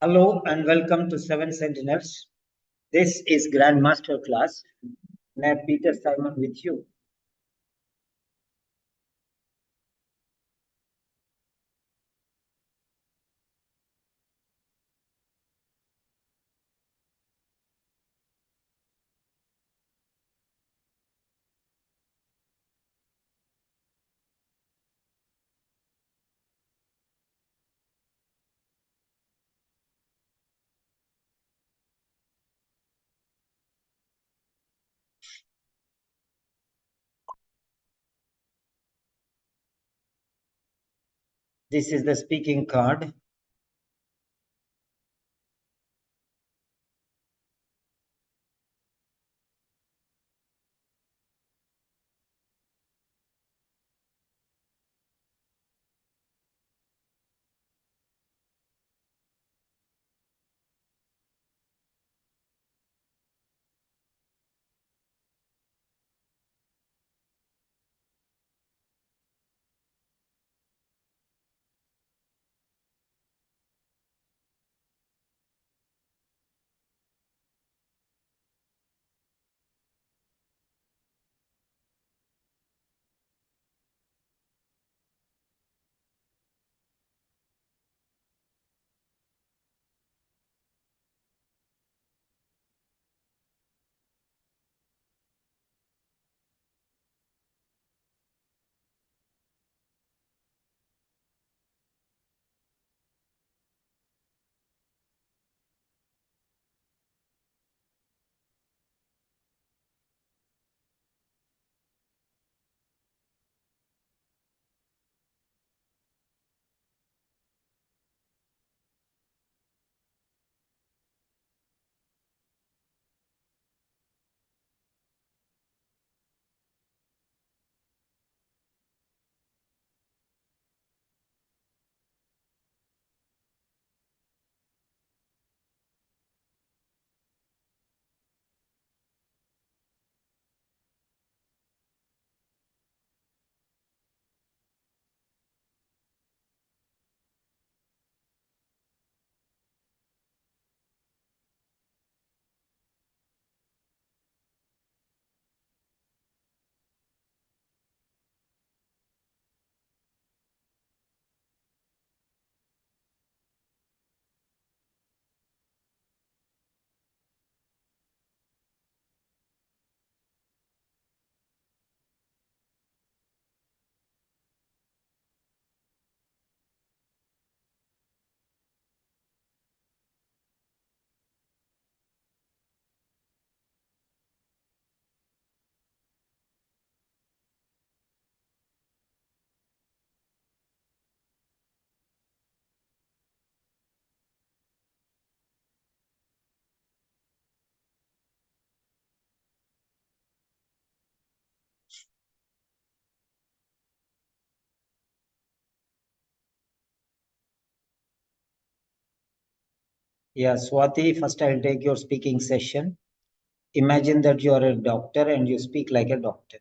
Hello and welcome to Seven Sentinels. This is Grand Master Class. May Peter Simon with you. This is the speaking card. Yeah, Swati, first I'll take your speaking session. Imagine that you are a doctor and you speak like a doctor.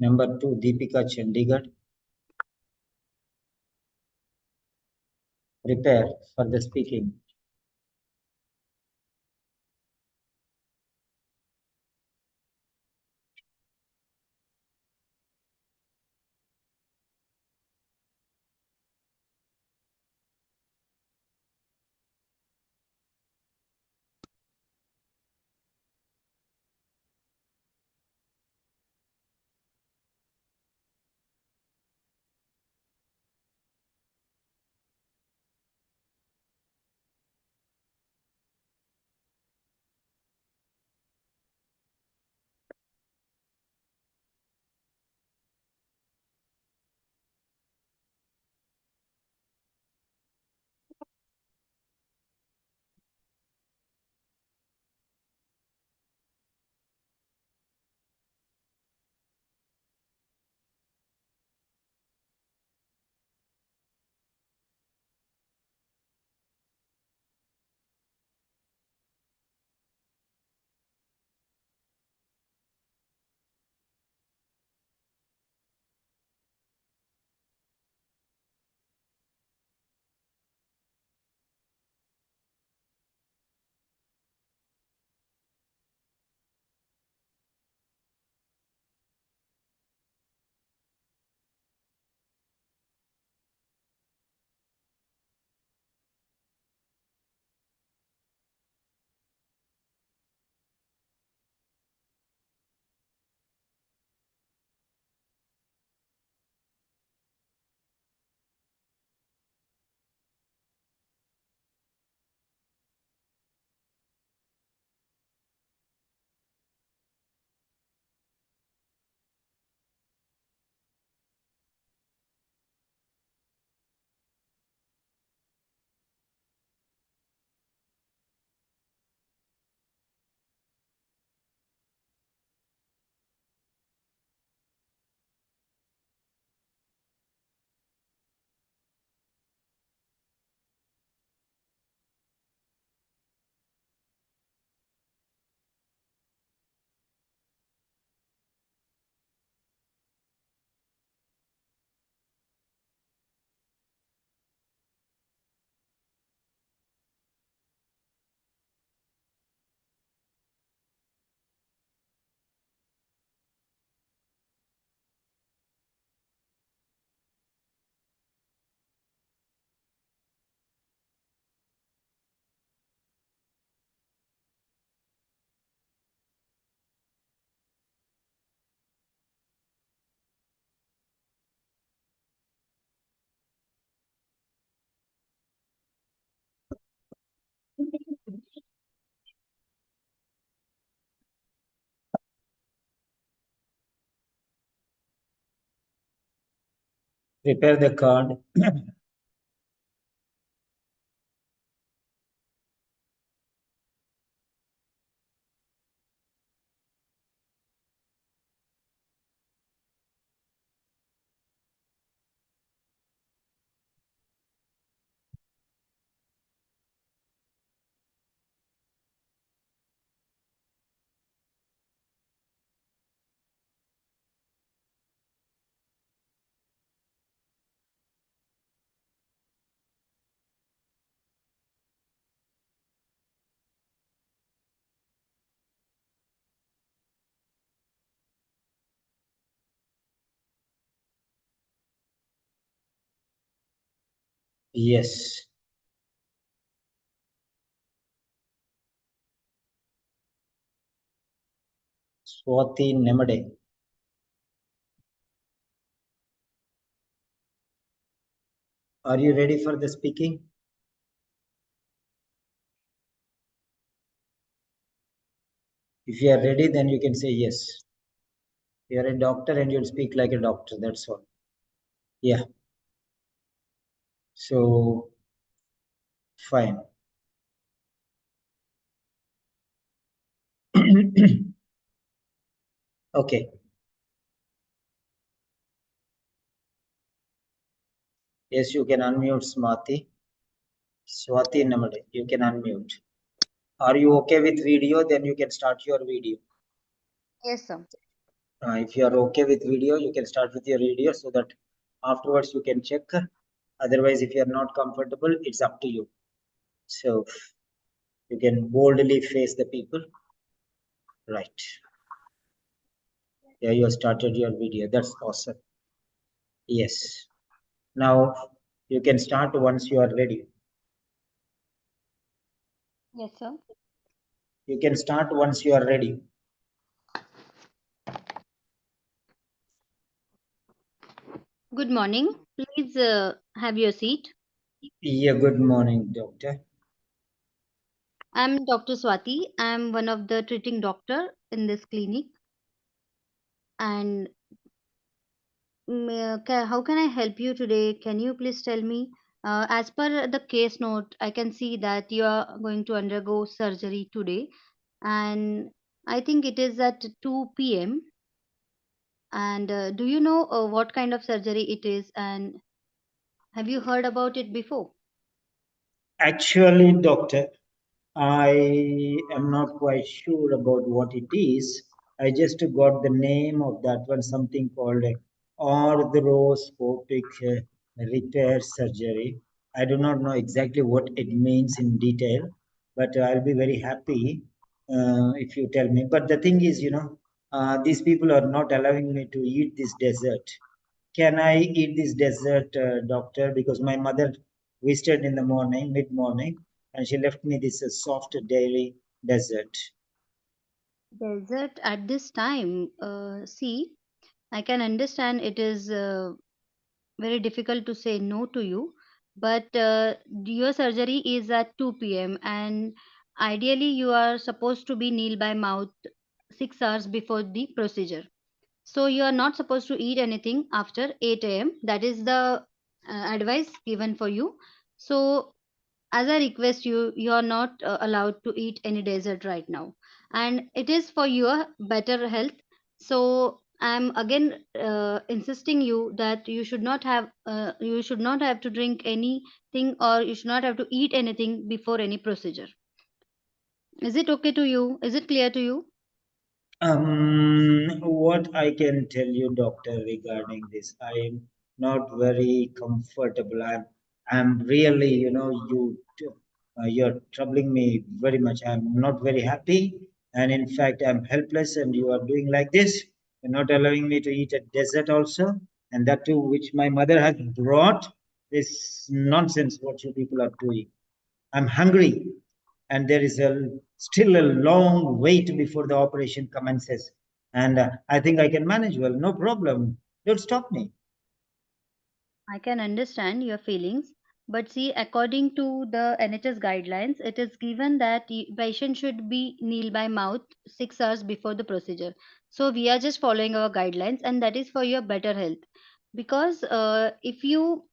Number 2, Deepika Chandigarh. Prepare for the speaking. Prepare the card. Yes. Swati Nemade. Are you ready for the speaking? If you are ready, then you can say yes. You are a doctor and you'll speak like a doctor. That's all. Yeah. So, fine. Okay. Yes, you can unmute Smati. Swati Namade. You can unmute. Are you okay with video? Then you can start your video. Yes, sir. If you are okay with video, you can start with your video so that afterwards you can check. Otherwise, if you are not comfortable, it's up to you. So you can boldly face the people. Right. Yeah, you have started your video. That's awesome. Yes. Now you can start once you are ready. Yes, sir. You can start once you are ready. Good morning. Please have your seat. Yeah, good morning, doctor. I'm Dr. Swati. I'm one of the treating doctor in this clinic. And how can I help you today? Can you please tell me? As per the case note, I can see that you are going to undergo surgery today, and I think it is at 2 p.m. And do you know what kind of surgery it is? And have you heard about it before? Actually, doctor, I am not quite sure about what it is. I just got the name of that one, something called arthroscopic repair surgery. I do not know exactly what it means in detail, but I'll be very happy if you tell me. But the thing is, these people are not allowing me to eat this dessert. Can I eat this dessert, doctor? Because my mother visited in the morning, mid morning, and she left me this soft dairy dessert. Desert at this time. See, I can understand it is very difficult to say no to you, but your surgery is at 2 p.m. and ideally you are supposed to be kneel by mouth 6 hours before the procedure. So you are not supposed to eat anything after 8 a.m. That is the advice given for you. So as I request you, you are not allowed to eat any dessert right now, and it is for your better health. So I'm again insisting you that you should not have to drink anything, or you should not have to eat anything before any procedure. Is it okay to you? Is it clear to you? What I can tell you, doctor, regarding this, I am not very comfortable. I'm really, you're troubling me very much. I'm not very happy, and in fact, I'm helpless. And you are doing like this. You're not allowing me to eat a dessert also, and that too, which my mother has brought. This nonsense. What you people are doing. I'm hungry, and there is still a long wait before the operation commences. And I think I can manage well, no problem. Don't stop me. I can understand your feelings, but see, according to the NHS guidelines, it is given that patient should be kneel by mouth 6 hours before the procedure. So we are just following our guidelines, and that is for your better health. because if you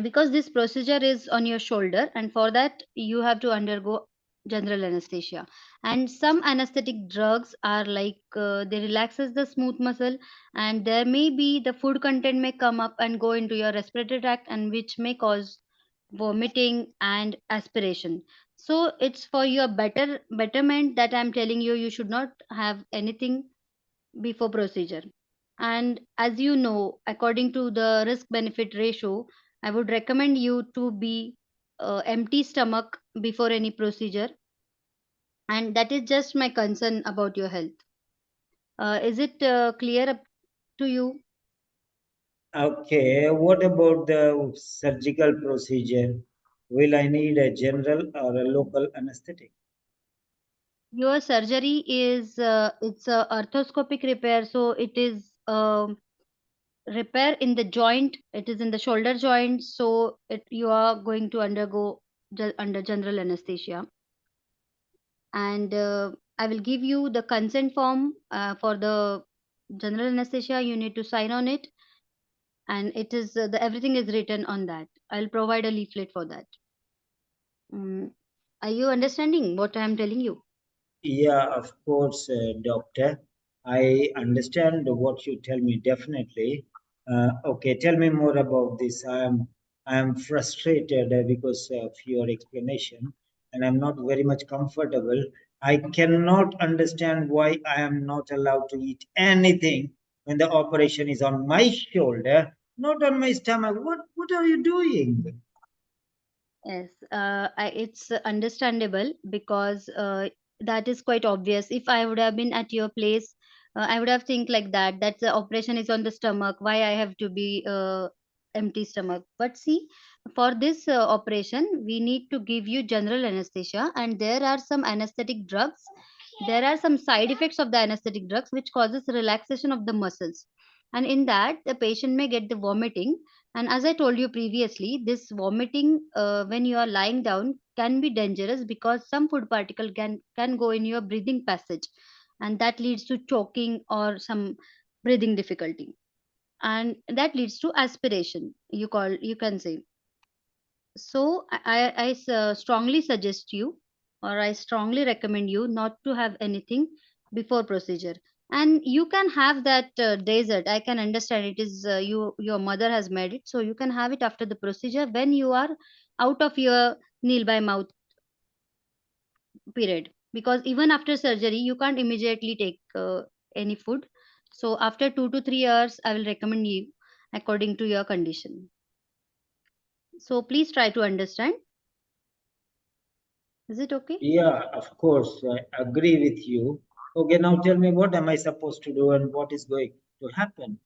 because this procedure is on your shoulder, and for that you have to undergo general anesthesia. And some anesthetic drugs are like they relaxes the smooth muscle, and there may be the food content may come up and go into your respiratory tract, and which may cause vomiting and aspiration. So it's for your betterment that I'm telling you, you should not have anything before procedure. And as you know, according to the risk benefit ratio, I would recommend you to be empty stomach before any procedure. And that is just my concern about your health. Is it clear up to you? Okay, what about the surgical procedure? Will I need a general or a local anesthetic? Your surgery is it's a arthroscopic repair, so it is repair in the joint. It is in the shoulder joint, so you are going to undergo under general anesthesia. And I will give you the consent form for the general anesthesia. You need to sign on it, and it is everything is written on that. I'll provide a leaflet for that. Mm, are you understanding what I'm telling you? Yeah, of course, doctor. I understand what you tell me, definitely. Okay, tell me more about this. I am frustrated because of your explanation, and I'm not very much comfortable. I cannot understand why I am not allowed to eat anything when the operation is on my shoulder, not on my stomach. What are you doing? Yes, it's understandable because that is quite obvious. If I would have been at your place, I would have think like that. That the operation is on the stomach. Why I have to be empty stomach? But see, for this operation, we need to give you general anesthesia, and there are some anesthetic drugs. There are some side effects of the anesthetic drugs which causes relaxation of the muscles, and in that the patient may get the vomiting. And as I told you previously, this vomiting when you are lying down can be dangerous because some food particle can go in your breathing passage, and that leads to choking or some breathing difficulty, and that leads to aspiration. You can say. So strongly suggest you, or I strongly recommend you not to have anything before procedure. And you can have that dessert. I can understand it is your mother has made it, so you can have it after the procedure when you are out of your kneel by mouth period. Because even after surgery, you can't immediately take any food. So after 2 to 3 hours, I will recommend you according to your condition. So please try to understand. Is it okay? Yeah, of course, I agree with you. Okay, now tell me what am I supposed to do and what is going to happen?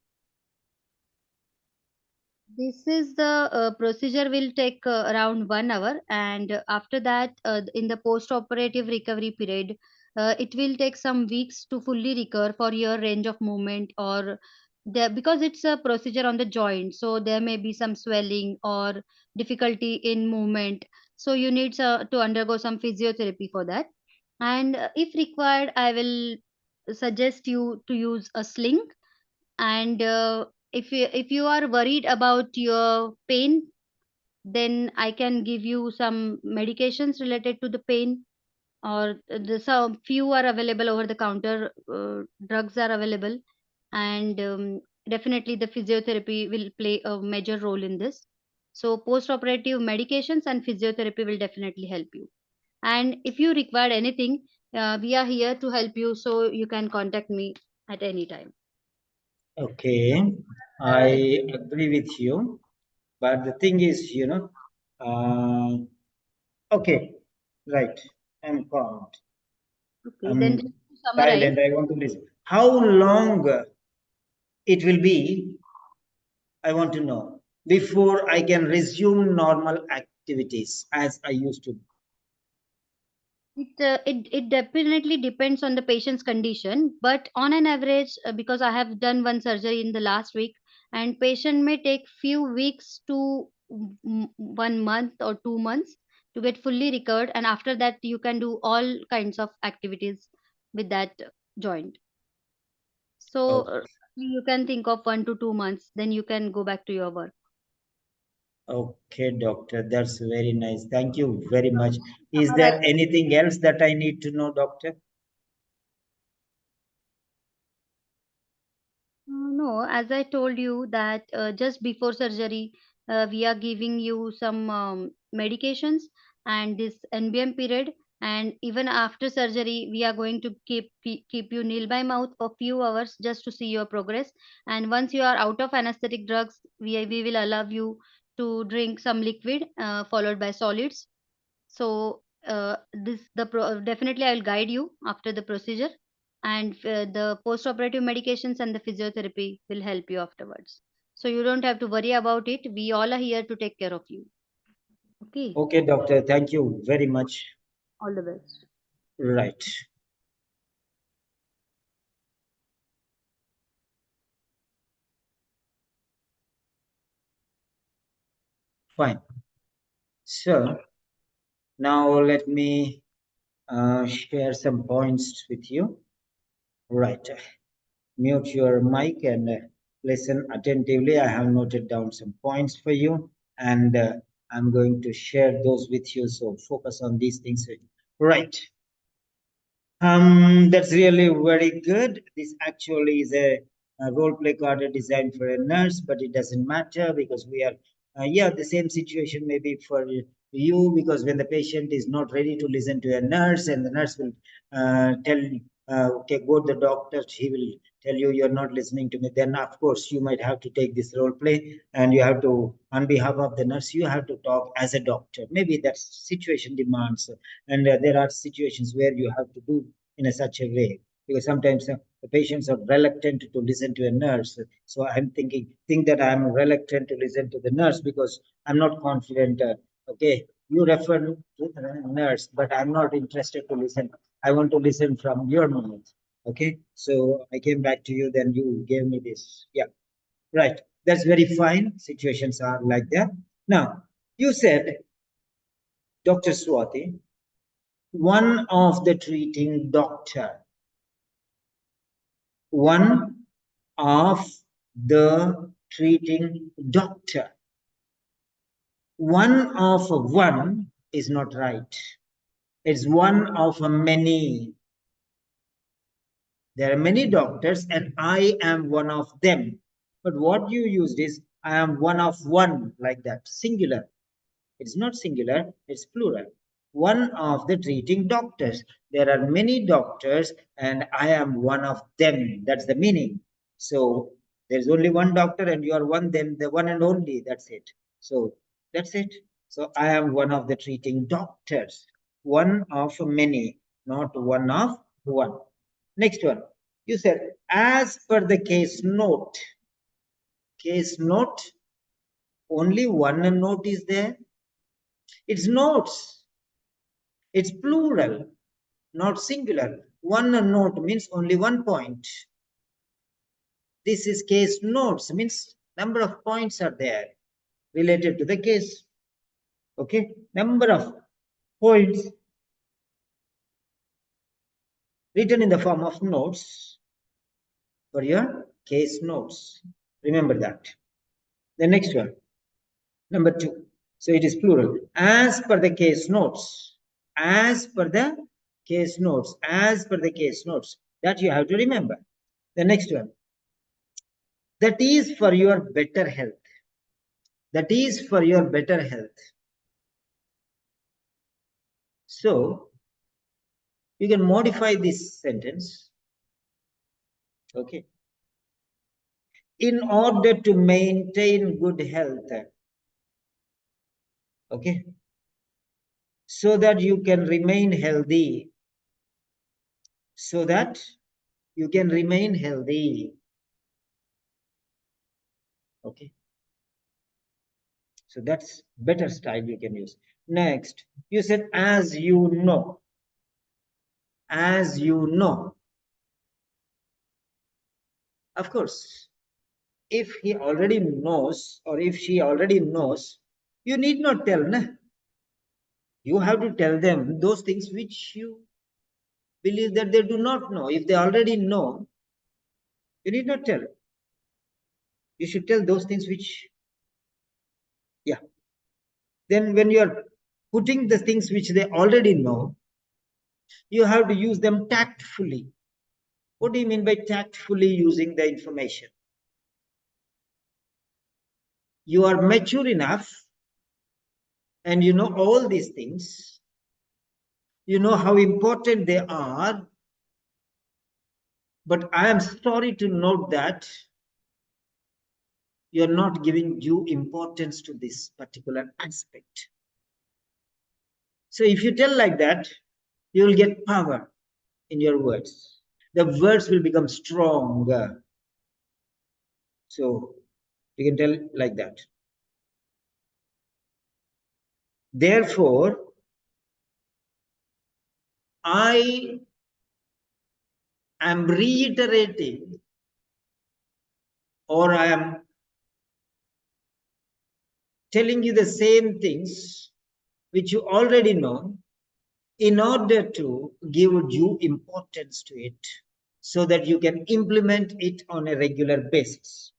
This is the procedure will take around 1 hour, and after that, in the post-operative recovery period, it will take some weeks to fully recover for your range of movement or because it's a procedure on the joint, so there may be some swelling or difficulty in movement. So you need to undergo some physiotherapy for that, and if required, I will suggest you to use a sling. And if you are worried about your pain, then I can give you some medications related to the pain, or the some few are available over the counter. Drugs are available, and definitely the physiotherapy will play a major role in this. So post operative medications and physiotherapy will definitely help you. And if you require anything, we are here to help you, so you can contact me at any time. Okay, I agree with you, but the thing is, uh, okay, right, I'm calm. Okay, then just I'm to summarize, silent, I want to listen. How long it will be, I want to know, before I can resume normal activities as I used to. it definitely depends on the patient's condition, but on an average, because I have done one surgery in the last week, and patient may take few weeks to 1 month or 2 months to get fully recovered, and after that you can do all kinds of activities with that joint. So Okay. You can think of 1 to 2 months, then you can go back to your work. Okay, doctor, that's very nice. Thank you very much. Is there Summarize. anything else that I need to know, doctor? No, as I told you that just before surgery, we are giving you some medications and this NBM period, and even after surgery, we are going to keep you nil by mouth for few hours just to see your progress. And once you are out of anesthetic drugs, we will allow you to drink some liquid followed by solids. So definitely I will guide you after the procedure, and the post-operative medications and the physiotherapy will help you afterwards. So you don't have to worry about it. We all are here to take care of you. Okay, Okay, doctor, thank you very much. all the best. Right, fine. So now let me share some points with you. Right, mute your mic and listen attentively. I have noted down some points for you, and I'm going to share those with you. So focus on these things. Right. That's really very good. This actually is a role play card designed for a nurse, but it doesn't matter because we are, yeah, the same situation maybe for you because when the patient is not ready to listen to a nurse and the nurse will tell, okay, go to the doctor, he will tell you you're not listening to me. Then, of course, you might have to take this role play and you have to, on behalf of the nurse, you have to talk as a doctor. Maybe that situation demands and there are situations where you have to do in a such a way because sometimes the patients are reluctant to listen to a nurse. So I'm think that I'm reluctant to listen to the nurse because I'm not confident. Okay, you refer to the nurse, but I'm not interested to listen. I want to listen from your mouth. Okay, so I came back to you, then you gave me this. Yeah, right. That's very fine. Situations are like that. Now, you said, Dr. Swati, one of the treating doctor, one of the treating doctor. One of one is not right. It's one of many. There are many doctors, and I am one of them. But what you used is I am one of one, like that, singular. It's not singular, it's plural. One of the treating doctors. There are many doctors, and I am one of them. That's the meaning. So there's only one doctor, and you are one, then the one and only. That's it. So that's it. So I am one of the treating doctors. One of many, not one of one. Next one. You said, as per the case note, only one note is there. It's notes. It's plural, not singular. One note means only one point. This is case notes, means number of points are there related to the case. Okay, number of points written in the form of notes for your case notes. Remember that. The next one, number two. So it is plural. As per the case notes. As per the case notes. As per the case notes. That you have to remember. The next one. That is for your better health. That is for your better health. So you can modify this sentence. Okay. In order to maintain good health. Okay. So that you can remain healthy. So that you can remain healthy. Okay. So that's better style you can use. Next, you said, as you know. As you know. Of course, if he already knows or if she already knows, you need not tell. Nah? You have to tell them those things which you believe that they do not know. If they already know, you need not tell. You should tell those things which, yeah. Then when you are putting the things which they already know, you have to use them tactfully. What do you mean by tactfully using the information? You are mature enough and you know all these things. You know how important they are. But I am sorry to note that you're not giving due importance to this particular aspect. So if you tell like that, you will get power in your words. The words will become stronger. So you can tell like that. Therefore, I am reiterating, or I am telling you the same things which you already know, in order to give due importance to it so that you can implement it on a regular basis.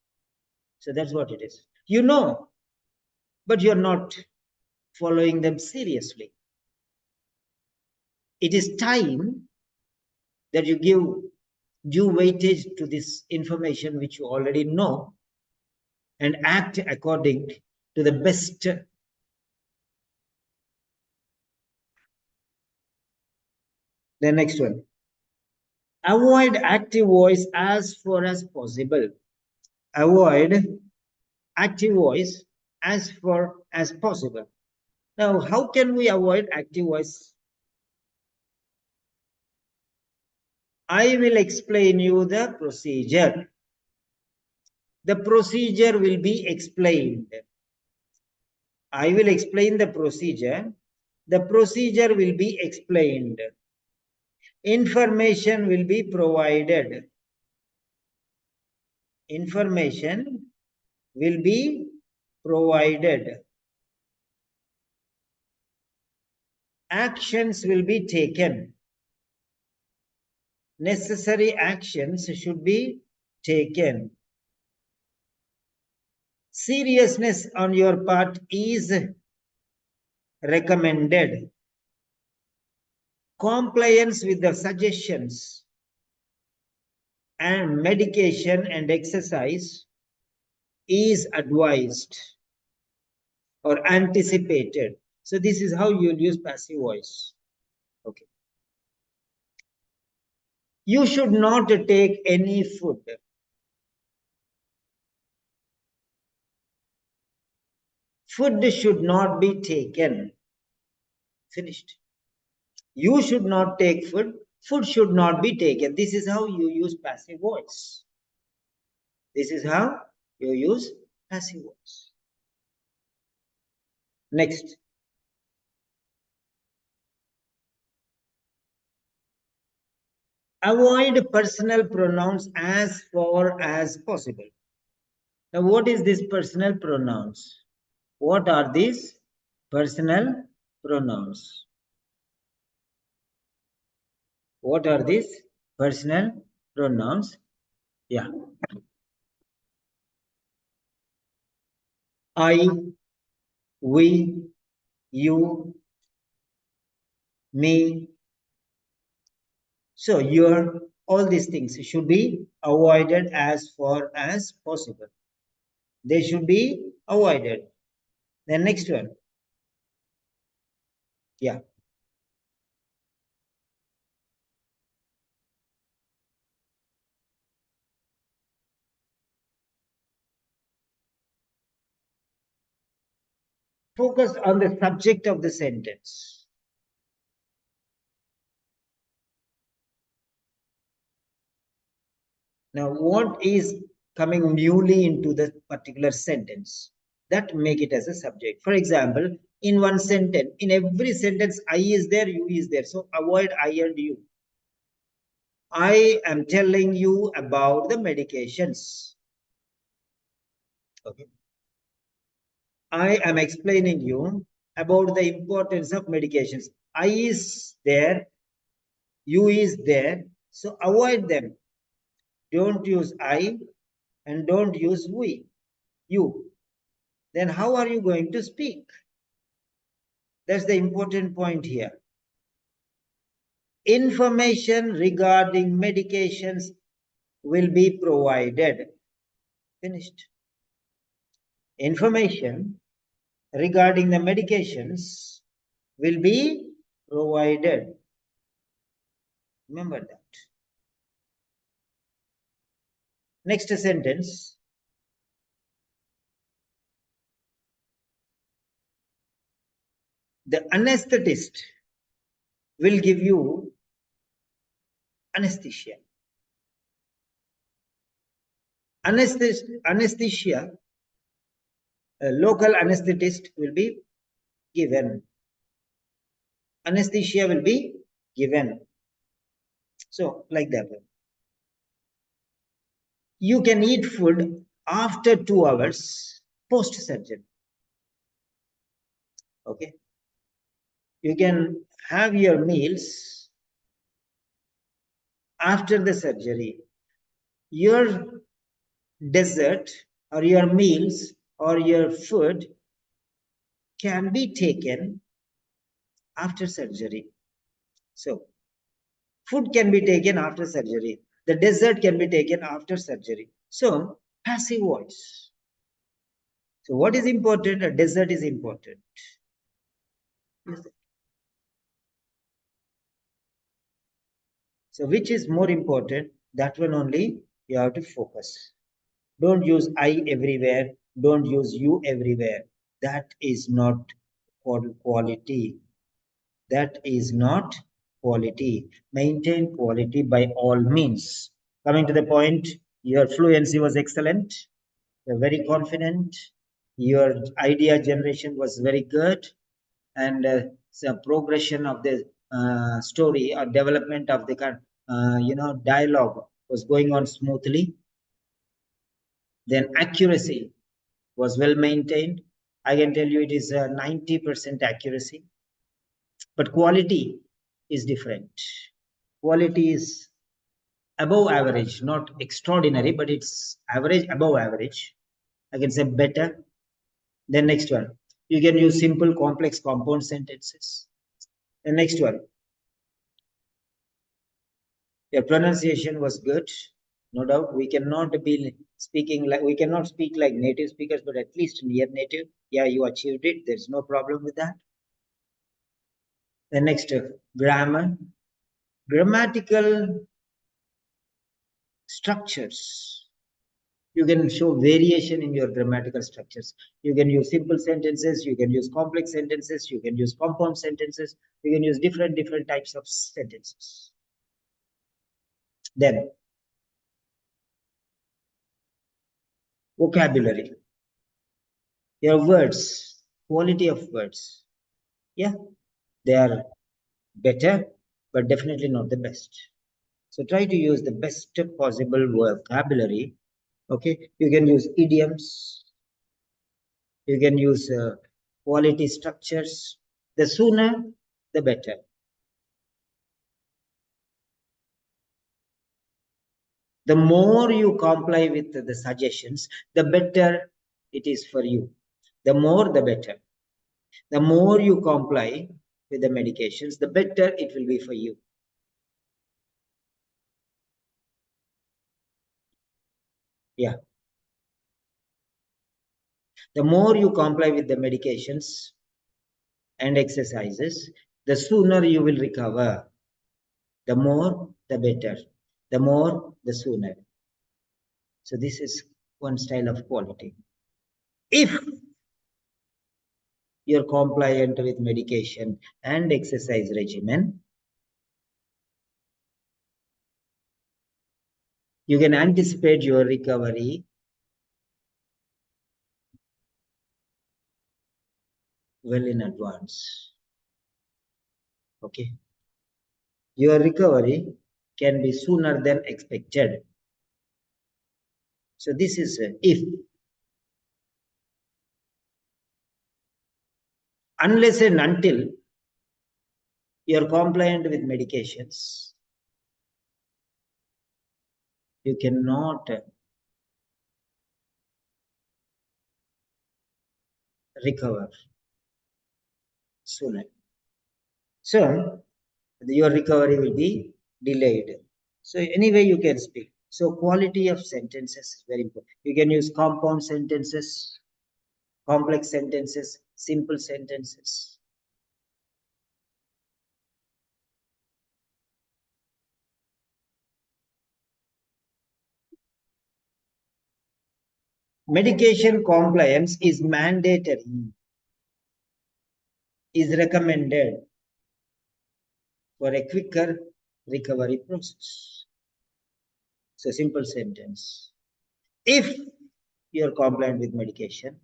So that's what it is. You know, but you're not following them seriously. It is time that you give due weightage to this information which you already know and act according to the best. The next one. Avoid active voice as far as possible. Avoid active voice as far as possible. Now, how can we avoid active voice? I will explain you the procedure. The procedure will be explained. I will explain the procedure. The procedure will be explained. Information will be provided. Information will be provided. Actions will be taken. Necessary actions should be taken. Seriousness on your part is recommended. Compliance with the suggestions and medication and exercise is advised or anticipated. So this is how you'll use passive voice. Okay. You should not take any food. Food should not be taken. Finished. You should not take food. Food should not be taken. This is how you use passive voice. This is how you use passive voice. Next. Avoid personal pronouns as far as possible. Now, what is this personal pronouns? What are these personal pronouns? What are these personal pronouns? Yeah. I, we, you, me. So your all these things should be avoided as far as possible. They should be avoided. The next one. Yeah. Focus on the subject of the sentence. Now, what is coming newly into the particular sentence? That make it as a subject. For example, in one sentence, in every sentence, I is there, you is there. So avoid I and you. I am telling you about the medications. Okay. I am explaining you about the importance of medications. I is there, you is there. So avoid them. Don't use I and don't use we. you, then how are you going to speak? That's the important point here. Information regarding medications will be provided. Finished. Information regarding the medications will be provided. Remember that. Next sentence. The anesthetist will give you anesthesia. Anesthesia, a local anesthetist will be given. Anesthesia will be given. So, like that. You can eat food after 2 hours post surgery. Okay. You can have your meals after the surgery. Your dessert or your meals or your food can be taken after surgery. So, food can be taken after surgery. The dessert can be taken after surgery. So, passive voice. So, what is important? A dessert is important. So, which is more important? That one only you have to focus. Don't use I everywhere. Don't use you everywhere. That is not quality. That is not quality. Maintain quality by all means. Coming to the point, your fluency was excellent. You're very confident. Your idea generation was very good. And the progression of the story or development of the dialogue was going on smoothly. Then accuracy was well maintained. I can tell you it is 90% accuracy. But quality is different. Quality is above average, not extraordinary, but it's average, above average. I can say better. Then next one, you can use simple, complex, compound sentences. The next one, your pronunciation was good, no doubt. We cannot be speaking like, we cannot speak like native speakers, but at least near native. Yeah, you achieved it. There's no problem with that. The next, grammar, grammatical structures. You can show variation in your grammatical structures. You can use simple sentences, you can use complex sentences, you can use compound sentences, you can use different types of sentences. Then, vocabulary. Your words, quality of words. Yeah, they are better, but definitely not the best. So try to use the best possible vocabulary. Okay, you can use idioms, you can use quality structures. The sooner, the better. The more you comply with the suggestions, the better it is for you. The more, the better. The more you comply with the medications, the better it will be for you. Yeah. The more you comply with the medications and exercises, the sooner you will recover. The more, the better. The more, the sooner. So this is one style of quality. If you're compliant with medication and exercise regimen, you can anticipate your recovery well in advance. Okay. Your recovery can be sooner than expected. So this is if. Unless and until you're compliant with medications, you cannot recover sooner. So your recovery will be delayed. So anyway, you can speak. So quality of sentences is very important. You can use compound sentences, complex sentences, simple sentences. Medication compliance is mandatory, is recommended for a quicker recovery process. So simple sentence. If you're compliant with medication,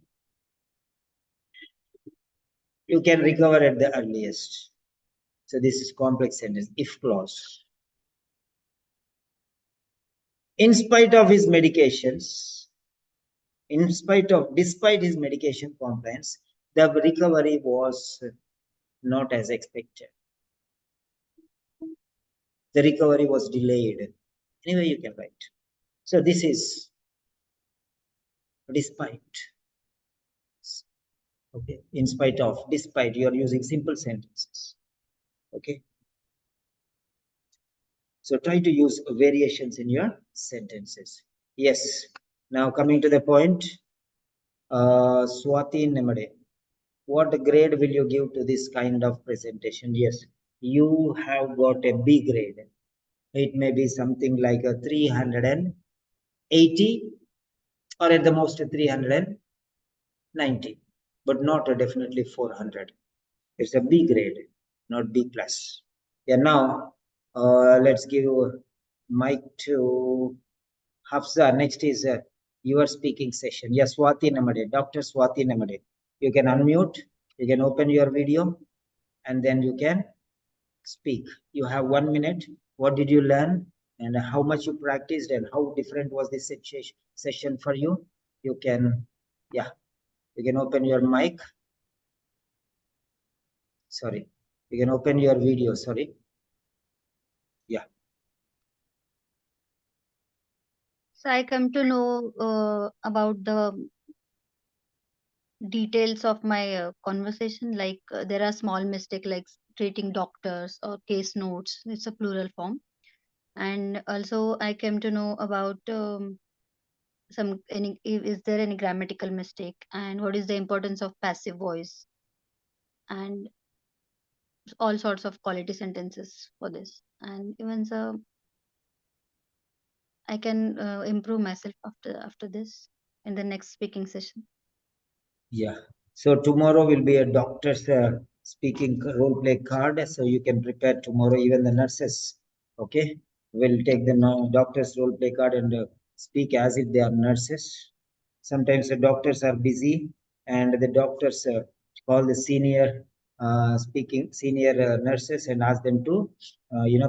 you can recover at the earliest. So this is complex sentence, if clause. In spite of his medications, despite his medication compliance, the recovery was not as expected. The recovery was delayed. Anyway, you can write. So this is despite. Okay, in spite of, despite, you are using simple sentences. Okay, so try to use variations in your sentences. Yes, now coming to the point, Swati Nemade, what grade will you give to this kind of presentation? Yes, you have got a B grade. It may be something like a 380 or at the most 390, but not definitely 400. It's a B grade, not B plus. Yeah, now let's give mic to Hafsa. Next is your speaking session. Yes, Swati Namade, Dr. Swati Namade. You can unmute, you can open your video, and then you can speak. You have 1 minute. What did you learn, and how much you practiced, and how different was this session for you? You can, yeah, you can open your mic. Sorry, you can open your video. Sorry. Yeah. So I come to know about the details of my conversation. Like there are small mistake like treating doctors or case notes. It's a plural form. And also I came to know about some any is there any grammatical mistake and what is the importance of passive voice and all sorts of quality sentences for this. And even so I can improve myself after this in the next speaking session. Yeah. So tomorrow will be a doctor's speaking role play card. So you can prepare tomorrow. Even the nurses, okay, will take the doctor's role play card and speak as if they are nurses. Sometimes the doctors are busy, and the doctors call the senior senior nurses and ask them to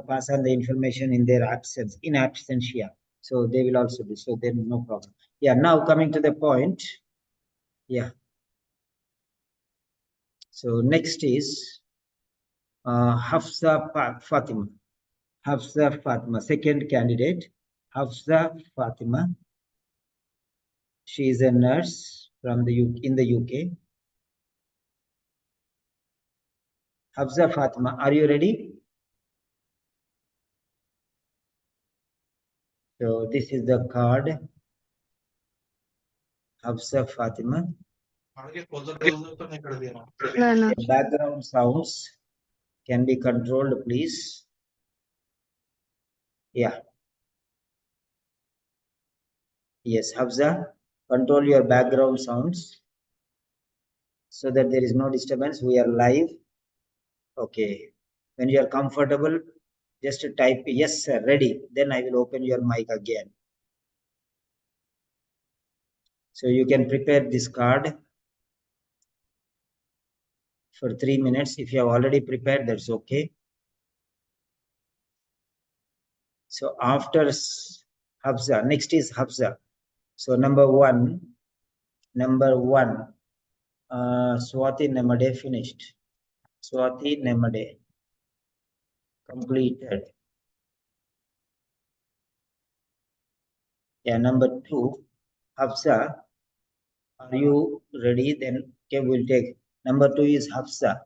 pass on the information in their absence, in absentia. So they will also do. So then no problem. Yeah. Now coming to the point. Yeah. So next is Fatima. Hafsa Fatima, second candidate. Hafsa Fatima. She is a nurse from the in the UK. Hafsa Fatima, are you ready? So this is the card. Hafsa Fatima. The background sounds can be controlled, please. Yeah. Yes, Hafsa, control your background sounds so that there is no disturbance. We are live. Okay. When you are comfortable, just type yes, sir, ready. Then I will open your mic again. So you can prepare this card for 3 minutes. If you have already prepared, that's okay. So after Hafsa, next is Hafsa. So number one, Swati Nemade finished. Swati Nemade completed. Yeah, number two, Hafsa, are you ready? Then Okay, we'll take number 2 is Hafsa.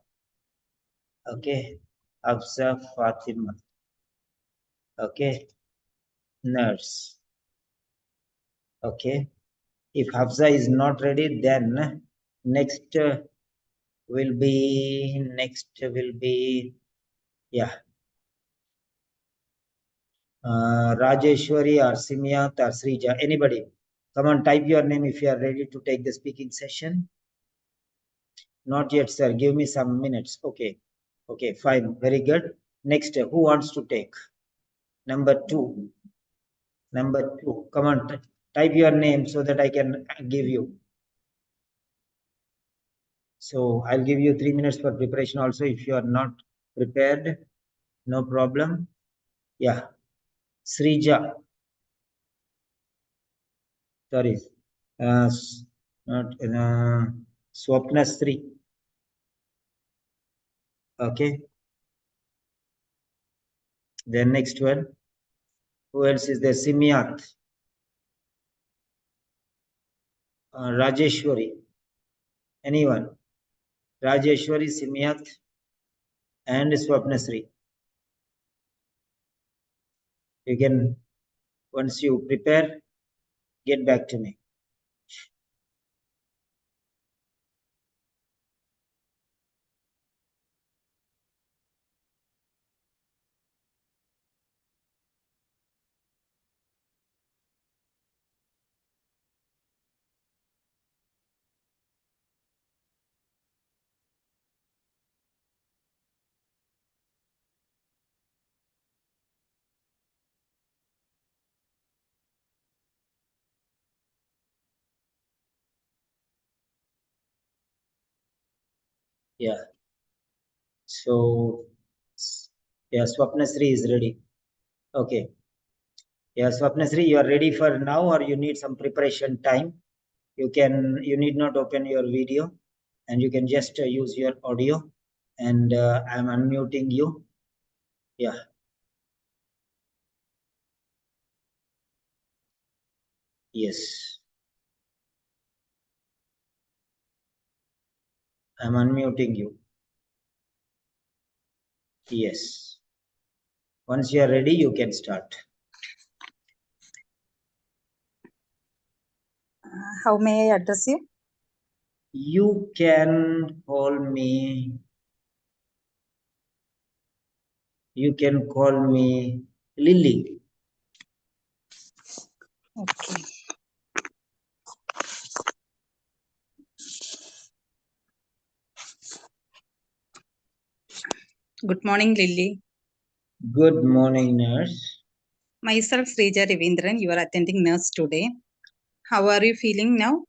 Okay, Hafsa Fatima. Okay, nurse. Okay, if Hafsa is not ready, then next will be yeah, Rajeshwari or Simyat or Srija. Anybody, come on, type your name if you are ready to take the speaking session. Not yet, sir. Give me some minutes. Okay. Okay, fine. Very good. Next, who wants to take? Number 2. Number 2. Come on, type your name so that I can give you. So I'll give you 3 minutes for preparation also. If you are not prepared, no problem. Yeah. Srija. Sorry. Not Swapna Sri. Okay. Then next one. Who else is there? Simyat. Rajeshwari. Anyone? Rajeshwari, Simyat, and Swapnasri. You can, once you prepare, get back to me. Yeah. So, yeah, Swapnasri is ready. Okay. Yeah, Swapnasri, you are ready for now, or you need some preparation time? You need not open your video, and you can just use your audio. And I'm unmuting you. Yeah. Yes. I'm unmuting you. Yes. Once you are ready, you can start. How may I address you? You can call me. You can call me Lily. Okay. Good morning, Lily. Good morning, nurse. Myself, Srija Ravindran. You are attending nurse today. How are you feeling now?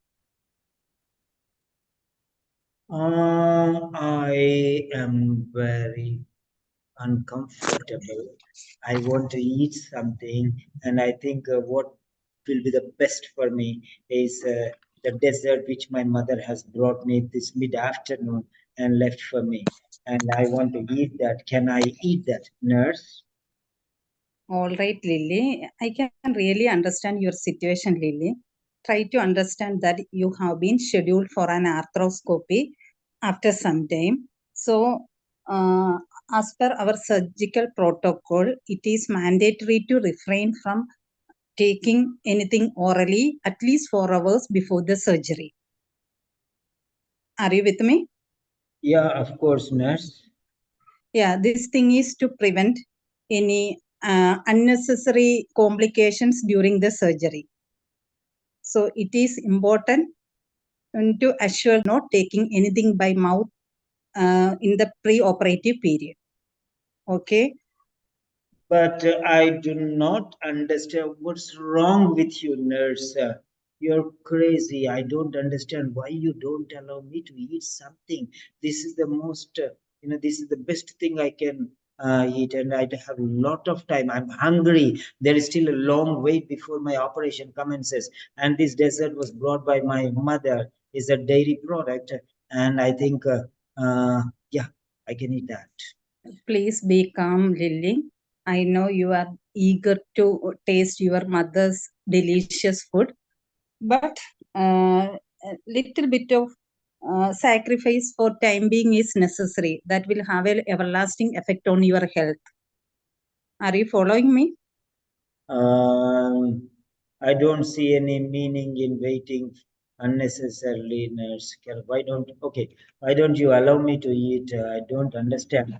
I am very uncomfortable. I want to eat something, and I think what will be the best for me is the dessert which my mother has brought me this mid-afternoon and left for me. And I want to eat that. Can I eat that, nurse? All right, Lily. I can really understand your situation, Lily. Try to understand that you have been scheduled for an arthroscopy after some time. So, uh, as per our surgical protocol, it is mandatory to refrain from taking anything orally at least 4 hours before the surgery. Are you with me? Yeah, of course, nurse. Yeah, this thing is to prevent any unnecessary complications during the surgery. So it is important to assure not taking anything by mouth in the pre-operative period. Okay. But I do not understand what's wrong with you, nurse. You're crazy. I don't understand why you don't allow me to eat something. This is the most, this is the best thing I can eat, and I have a lot of time. I'm hungry. There is still a long wait before my operation commences. And this dessert was brought by my mother. Is a dairy product, and I think, yeah, I can eat that. Please be calm, Lily. I know you are eager to taste your mother's delicious food, but a little bit of sacrifice for time being is necessary. That will have an everlasting effect on your health. Are you following me? I don't see any meaning in waiting unnecessarily, nurse. Why don't you allow me to eat? I don't understand.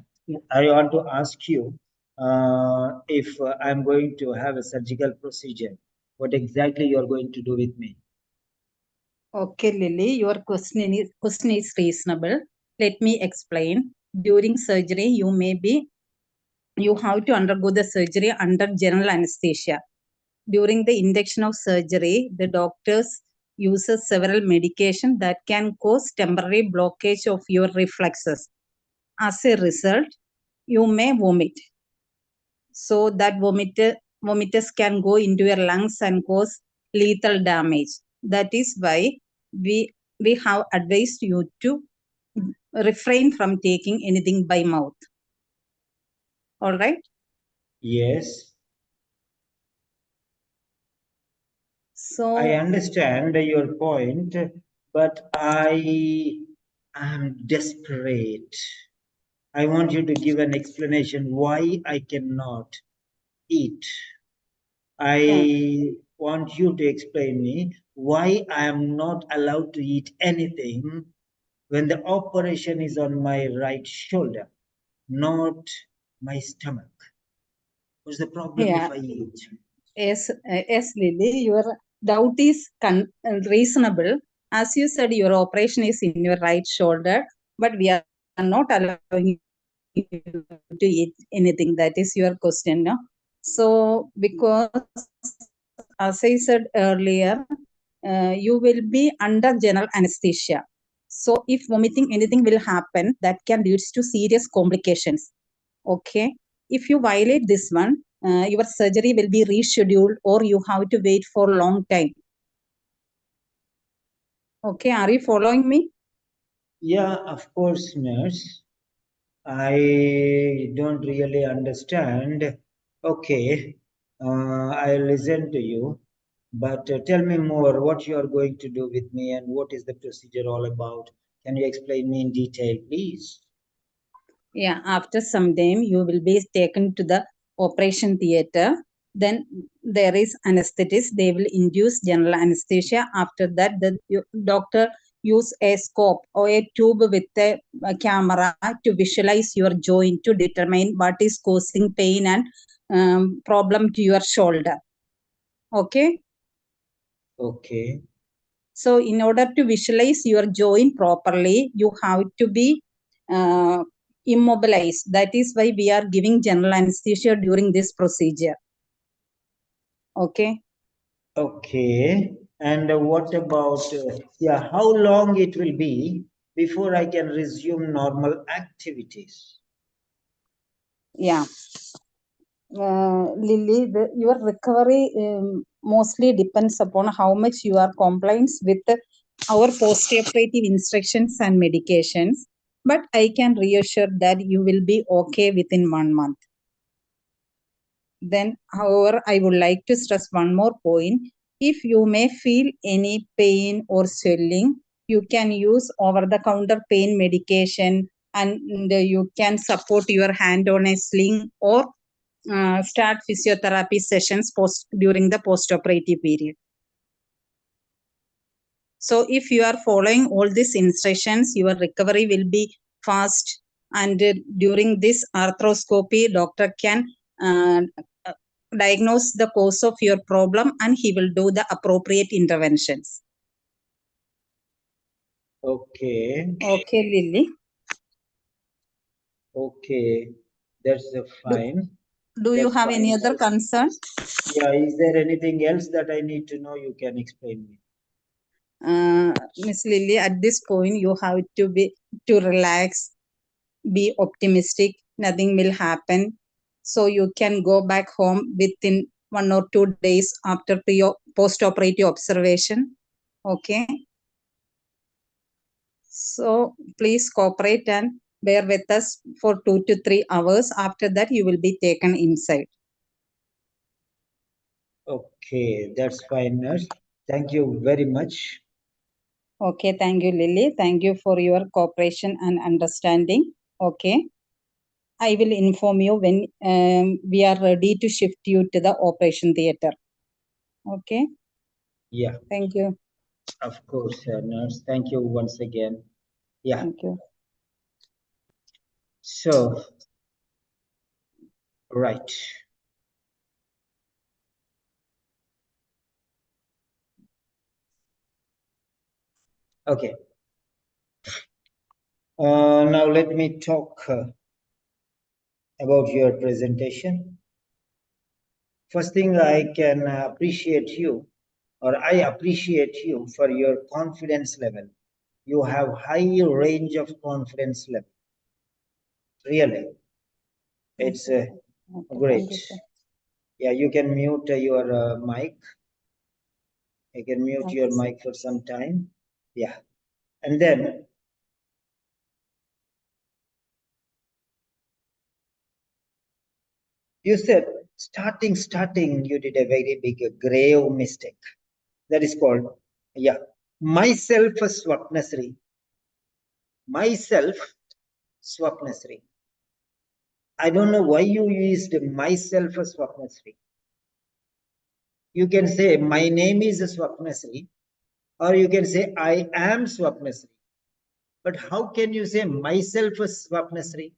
I want to ask you if I'm going to have a surgical procedure, what exactly you are going to do with me? Okay, Lily, your question is reasonable. Let me explain. During surgery, you have to undergo the surgery under general anesthesia. During the induction of surgery, the doctors uses several medication that can cause temporary blockage of your reflexes. As a result, you may vomit. So that vomitus can go into your lungs and cause lethal damage. That is why we have advised you to refrain from taking anything by mouth. All right. Yes, So I understand your point, but I am desperate. I want you to give an explanation why I cannot eat. yeah, I want you to explain me why I am not allowed to eat anything when the operation is on my right shoulder, not my stomach. What's the problem if yeah. I eat? Yes, Lily, your doubt is reasonable. As you said, your operation is in your right shoulder, but we are not allowing you to eat anything. That is your question, no? So, because as I said earlier, you will be under general anesthesia. So, if vomiting anything will happen, that can lead to serious complications. Okay. If you violate this one, your surgery will be rescheduled or you have to wait for a long time. Okay. Are you following me? Yeah, of course, nurse. I don't really understand. Okay, I listen to you, but tell me more what you are going to do with me and what is the procedure all about. Can you explain me in detail, please? Yeah. After some time, you will be taken to the operation theater. Then there is anesthetist. They will induce general anesthesia. After that, the doctor use a scope or a tube with a camera to visualize your joint to determine what is causing pain and problem to your shoulder. Okay. Okay, So, in order to visualize your joint properly, you have to be uh, immobilized. That is why we are giving general anesthesia during this procedure. Okay. okay. And what about, yeah, how long it will be before I can resume normal activities? Yeah. Lily, your recovery mostly depends upon how much you are compliant with our post-operative instructions and medications. But I can reassure that you will be okay within 1 month. Then, however, I would like to stress one more point. If you may feel any pain or swelling, you can use over-the-counter pain medication and you can support your hand on a sling or start physiotherapy sessions during the post-operative period. So if you are following all these instructions, your recovery will be fast. And during this arthroscopy, doctor can uh, diagnose the cause of your problem and he will do the appropriate interventions. Okay, Okay, Lily. okay, that's Do, fine. do you That's have any fine. other concern? Yeah, is there anything else that I need to know? You can explain me. Miss Lily, at this point, you have to relax, be optimistic, nothing will happen. So you can go back home within 1 or 2 days after post-operative observation. Okay. So please cooperate and bear with us for 2 to 3 hours. After that, you will be taken inside. Okay, that's fine, nurse. Thank you very much. Okay, thank you, Lily. Thank you for your cooperation and understanding. Okay, I will inform you when we are ready to shift you to the operation theater. Okay, Yeah, thank you. of course, nurse. Thank you once again. Yeah. Thank you. So, right. Okay. Now let me talk about your presentation. First thing, I can appreciate you, or I appreciate you for your confidence level. You have high range of confidence level. Really, it's Okay, okay, thank great. you, sir. Yeah, you can mute your mic. You can mute Okay, your sir. mic for some time. Yeah, and then you said starting, you did a very big, grave mistake. That is called, yeah, myself swapnasri. Myself swapnasri. I don't know why you used myself swapnasri. You can say my name is Swapnasri, or you can say I am Swapnasri. But how can you say myself Swapnasri?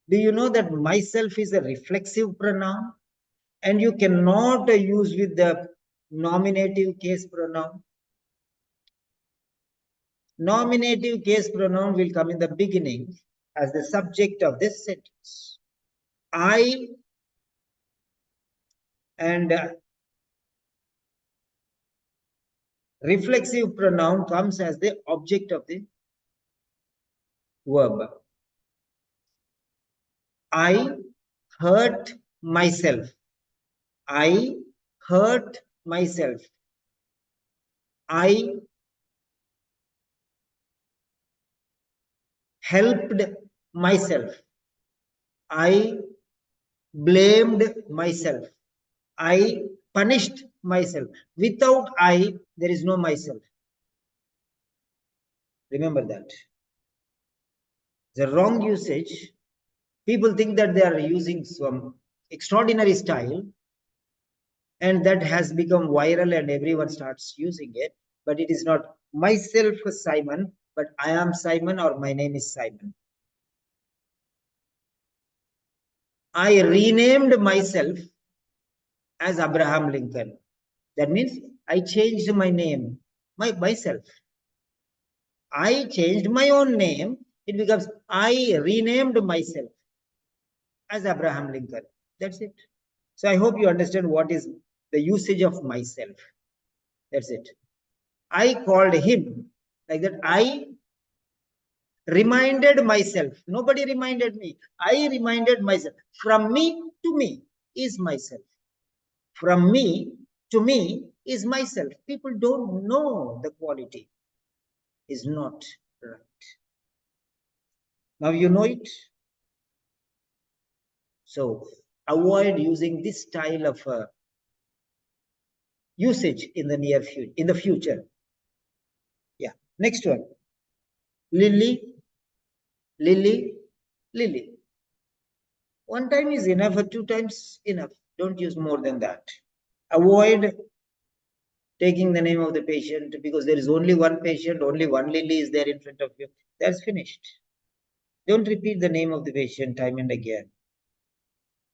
Do you know that myself is a reflexive pronoun, and you cannot use with the nominative case pronoun? Nominative case pronoun will come in the beginning as the subject of this sentence. I and reflexive pronoun comes as the object of the verb. I hurt myself. I hurt myself. I helped myself. I blamed myself. I punished myself. Without I, there is no myself. Remember that. The wrong usage, people think that they are using some extraordinary style, and that has become viral and everyone starts using it. But it is not myself Simon, but I am Simon, or my name is Simon. I renamed myself as Abraham Lincoln. That means I changed my name, myself. I changed my own name. It becomes I renamed myself as Abraham Lincoln. That's it. So I hope you understand what is the usage of myself. That's it. I called him like that. I reminded myself. Nobody reminded me. I reminded myself. From me to me is myself. From me to me is myself. People don't know the quality is not right. Now you know it. So avoid using this style of usage in the near future. In the future. Yeah. Next one. Lily, Lily, Lily. One time is enough, or two times enough. Don't use more than that. Avoid taking the name of the patient, because there is only one patient, only one Lily is there in front of you. That's finished. Don't repeat the name of the patient time and again.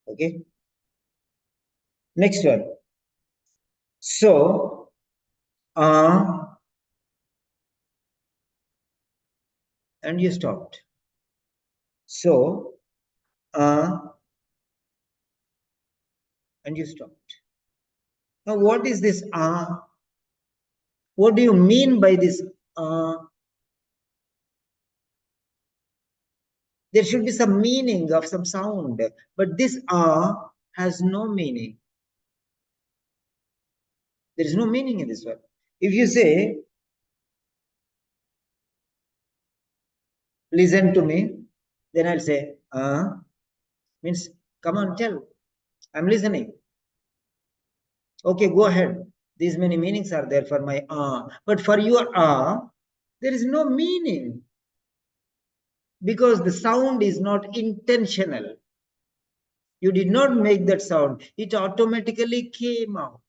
Okay. Next one. So, and you stopped. So, and you stopped. Now, what is this? What do you mean by this? There should be some meaning of some sound, but this has no meaning. There is no meaning in this one. If you say, listen to me, then I'll say, means, come on, tell. I'm listening. Okay, go ahead. These many meanings are there for my but for your There is no meaning because the sound is not intentional. You did not make that sound. It automatically came out.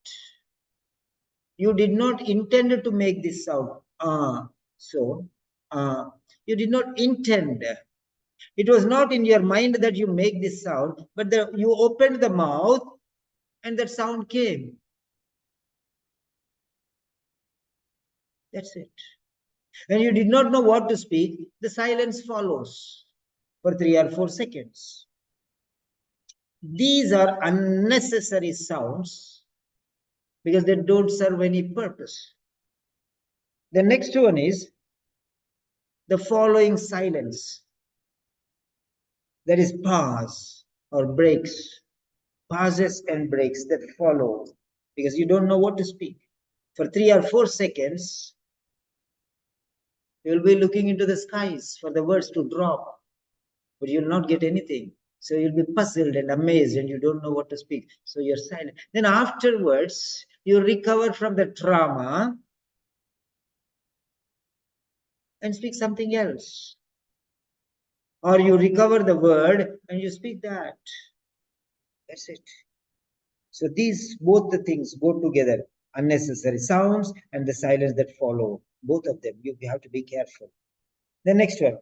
You did not intend to make this sound. So, you did not intend. It was not in your mind that you make this sound, but you opened the mouth and that sound came. That's it. When you did not know what to speak, the silence follows for 3 or 4 seconds. These are unnecessary sounds because they don't serve any purpose. The next one is the following silence. There is pause or breaks, pauses and breaks that follow because you don't know what to speak. For 3 or 4 seconds, you will be looking into the skies for the words to drop, but you'll not get anything. So you'll be puzzled and amazed and you don't know what to speak. So you're silent. Then afterwards, you recover from the trauma and speak something else. Or you recover the word and you speak that. That's it. So these, both the things go together. Unnecessary sounds and the silence that follow. Both of them. You have to be careful. The next one.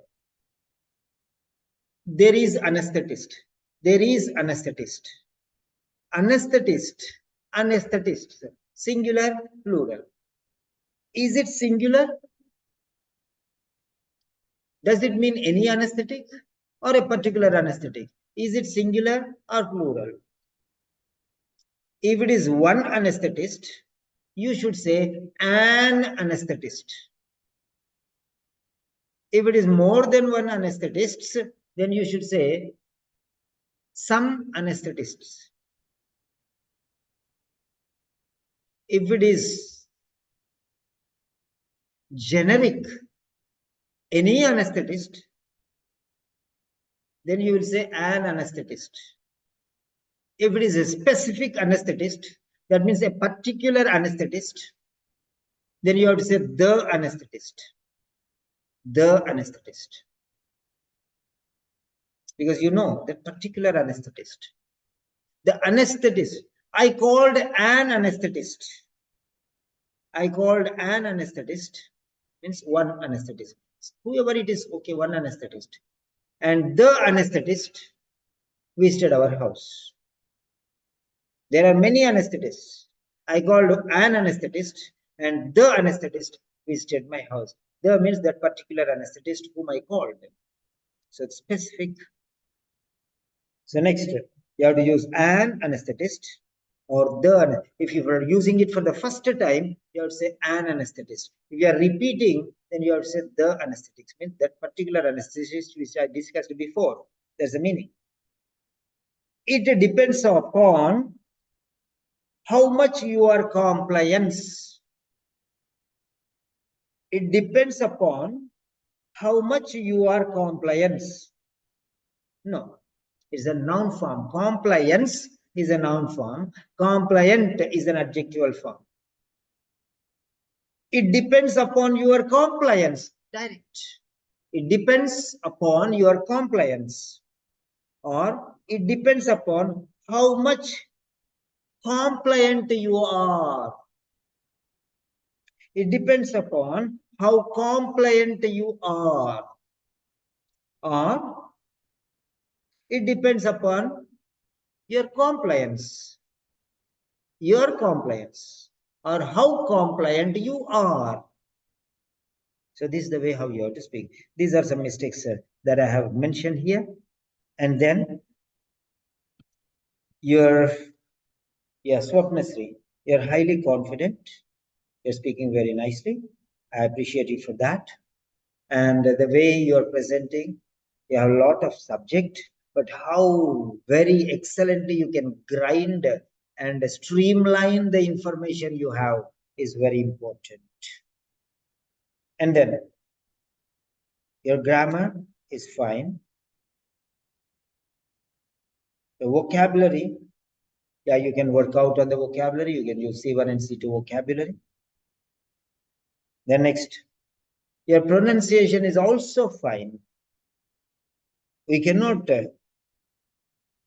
There is anesthetist. There is anesthetist. Anesthetist. Anesthetist. Singular, plural. Is it singular? Does it mean any anesthetic or a particular anesthetic? Is it singular or plural? If it is one anesthetist, you should say an anesthetist. If it is more than one anesthetist, then you should say some anesthetists. If it is generic, any anesthetist, then you will say an anesthetist. If it is a specific anesthetist, that means a particular anesthetist, then you have to say the anesthetist. The anesthetist. Because you know that particular anesthetist. The anesthetist. I called an anesthetist. I called an anesthetist means one anesthetist. Whoever it is, okay, one anesthetist. And the anesthetist visited our house. There are many anesthetists. I called an anesthetist and the anesthetist visited my house. The means that particular anesthetist whom I called. So it's specific. So next, you have to use an anesthetist or the. If you are using it for the first time, you have to say an anesthetist. If you are repeating, then you have to say the anesthetist. Means that particular anesthetist which I discussed before. There's a meaning. It depends upon how much you are compliance. It depends upon how much you are compliance. No, it's a noun form. Compliance is a noun form. Compliant is an adjectival form. It depends upon your compliance. Direct. It depends upon your compliance. Or it depends upon how much compliant you are. It depends upon how compliant you are. Or it depends upon your compliance. Your compliance. Or how compliant you are. So this is the way how you have to speak. These are some mistakes that I have mentioned here. And then you're Swapnasri, you're highly confident. You're speaking very nicely. I appreciate you for that. And the way you're presenting, you have a lot of subject, but how very excellently you can grind and streamline the information you have is very important. And then your grammar is fine. The vocabulary, yeah, you can work out on the vocabulary. You can use C1 and C2 vocabulary. Then next, Your pronunciation is also fine. We cannot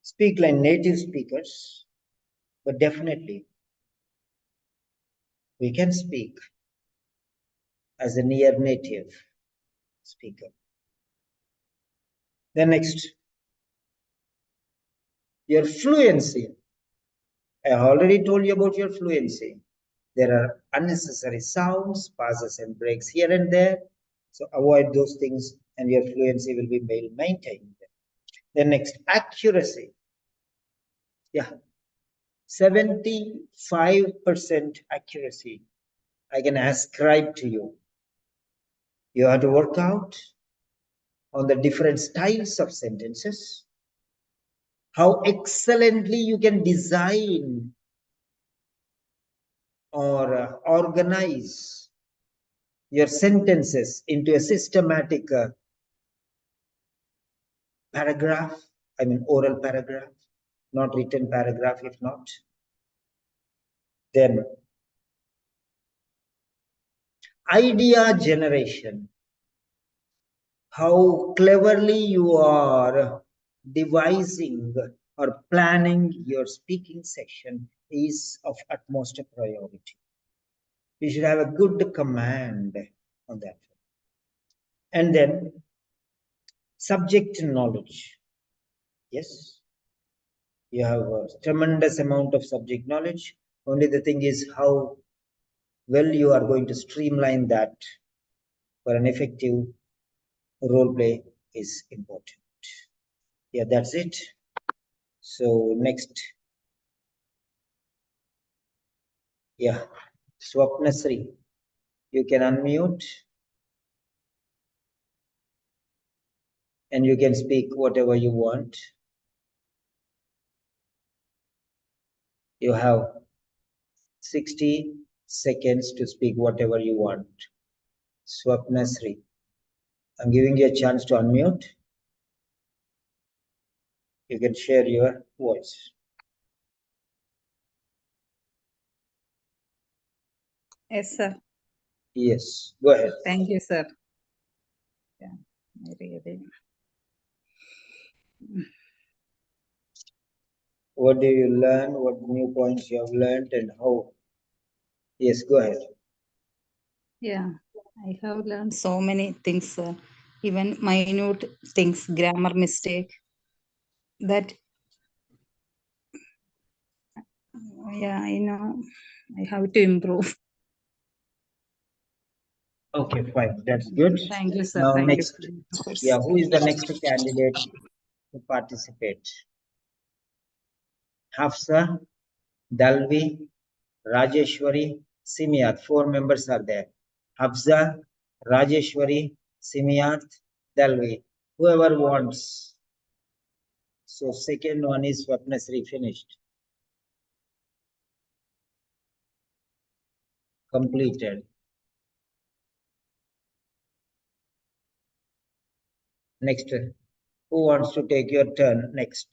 speak like native speakers, but definitely we can speak as a near native speaker. Then next, your fluency. I already told you about your fluency. There are unnecessary sounds, pauses and breaks here and there. So avoid those things and your fluency will be well maintained. Then next, accuracy. Yeah, 75% accuracy I can ascribe to you. You have to work out on the different styles of sentences, how excellently you can design or organize your sentences into a systematic paragraph, I mean oral paragraph, not written paragraph if not. Then idea generation, how cleverly you are devising or planning your speaking section is of utmost priority. You should have a good command on that. And then subject knowledge. Yes, you have a tremendous amount of subject knowledge. Only the thing is how well you are going to streamline that for an effective role play is important. Yeah, that's it. So next, yeah, Swapnasri, you can unmute and you can speak whatever you want. You have 60 seconds to speak whatever you want. Swapnasri, I'm giving you a chance to unmute. You can share your voice. Yes, sir. Yes, go ahead. Thank you, sir. Yeah, I really. What do you learn? What new points you have learned and how? Yes, go ahead. Yeah, I have learned so many things, sir. Even minute things, grammar mistake. That, yeah, I know. I have to improve. Okay, fine. That's good. Thank you, sir. Now Thank you. next, yeah, who is the next candidate to participate? Hafsa, Dalvi, Rajeshwari, Simiyat. 4 members are there. Hafsa, Rajeshwari, Simiyat, Dalvi. Whoever wants. So second one is Swapnasri finished. Completed. Next. Who wants to take your turn next?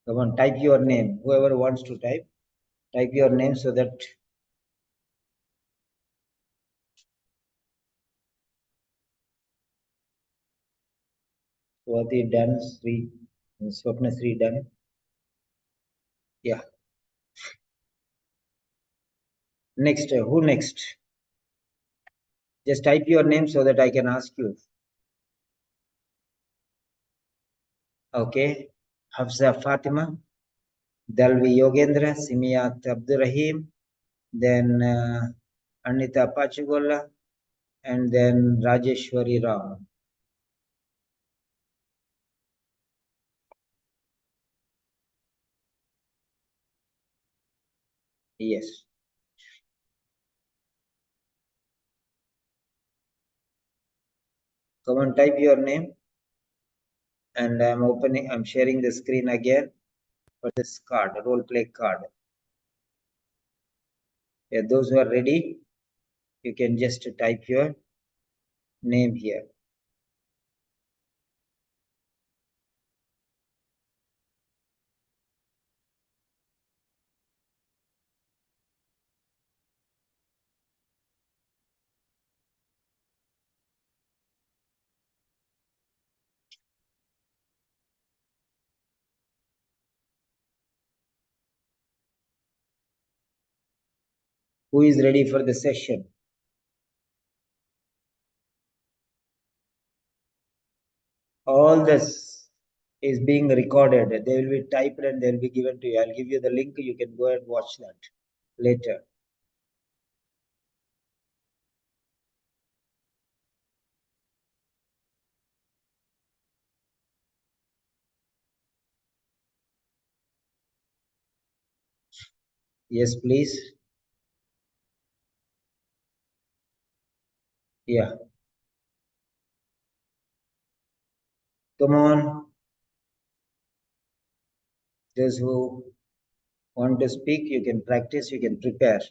Come on, type your name. Whoever wants to type your name so that Swati done, Sri, Swapnasri done. Yeah. Next, who next? Just type your name so that I can ask you. Okay. Hafsa Fatima, Dalvi Yogendra, Simiyat Abdurrahim, then Anita Pachugola, and then Rajeshwari Ram. Yes. Come on, type your name. And I'm sharing the screen again for this card, role play card. Yeah, those who are ready, you can just type your name here. Who is ready for the session? All this is being recorded. They will be typed and they will be given to you. I'll give you the link. You can go and watch that later. Yes, please. Yeah. Come on. Those who want to speak, you can practice, you can prepare.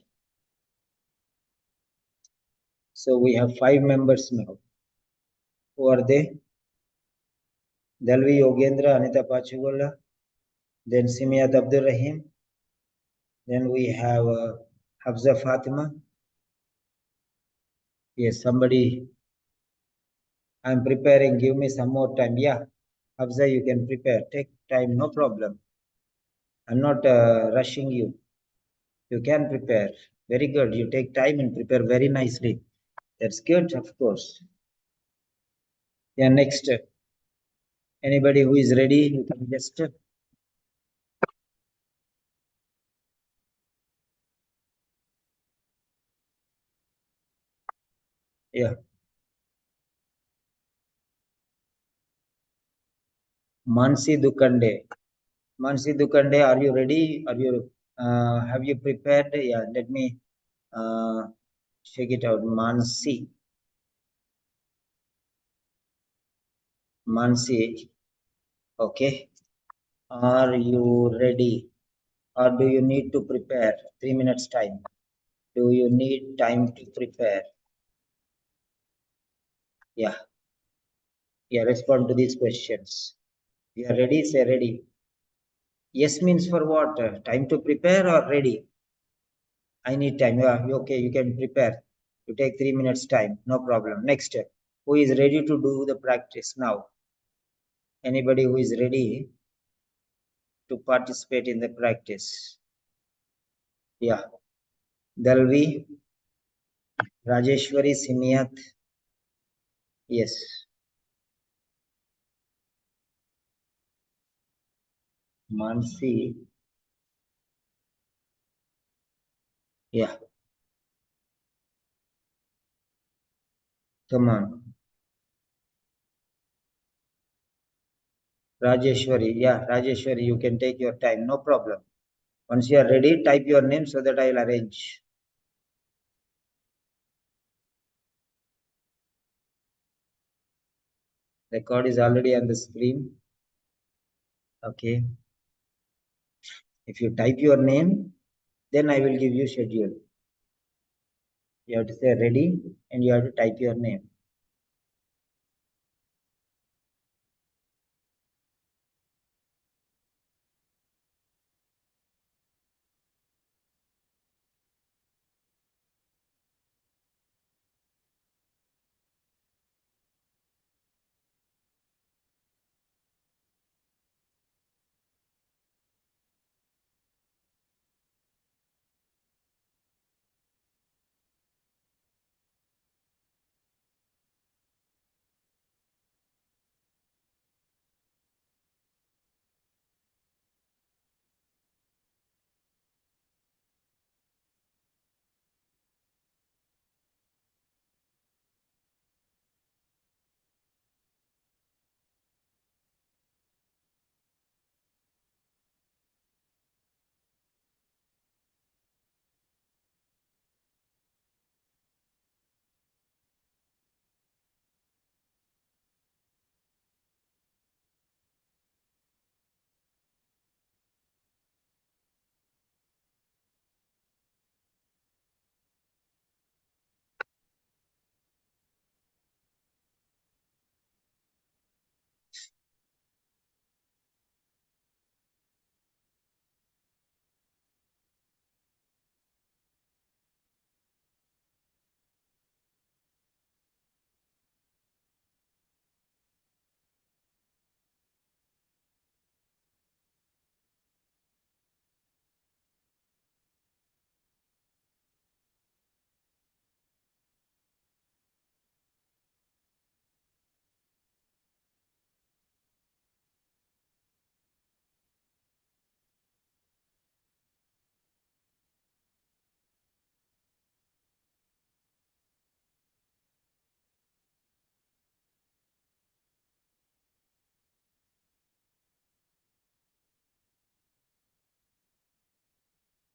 So we have 5 members now. Who are they? Dalvi Yogendra, Anita Pachugola, then Simiyat Abdul Rahim, then we have Hafza Fatima. Yes, somebody, I'm preparing, give me some more time. Yeah, Hafza, you can prepare, take time, no problem. I'm not rushing you. You can prepare. Very good. You take time and prepare very nicely. That's good, of course. Yeah, next. Anybody who is ready, you can just. Yeah. Mansi Dukande. Mansi Dukande, are you ready? Are you have you prepared? Yeah, let me check it out. Mansi. Mansi. Okay. Are you ready? Or do you need to prepare? 3 minutes time. Do you need time to prepare? Yeah. Yeah, respond to these questions. You are ready? Say ready. Yes means for what? Time to prepare or ready? I need time. Yeah, okay, you can prepare. You take 3 minutes time. No problem. Next. Who is ready to do the practice now? Anybody who is ready to participate in the practice? Yeah. Dalvi, Rajeshwari, Simiyat. Yes. Mansi. Yeah. Come on. Rajeshwari. Yeah, Rajeshwari, you can take your time. No problem. Once you are ready, type your name so that I will arrange. Record is already on the screen. Okay. If you type your name, then I will give you schedule. You have to say ready and you have to type your name.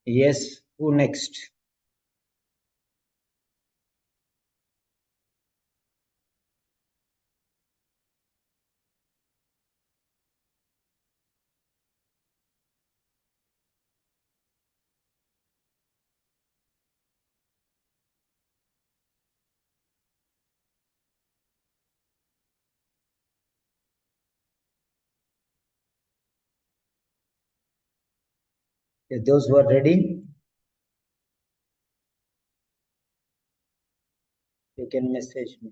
Yes, who next? Those who are ready, you can message me.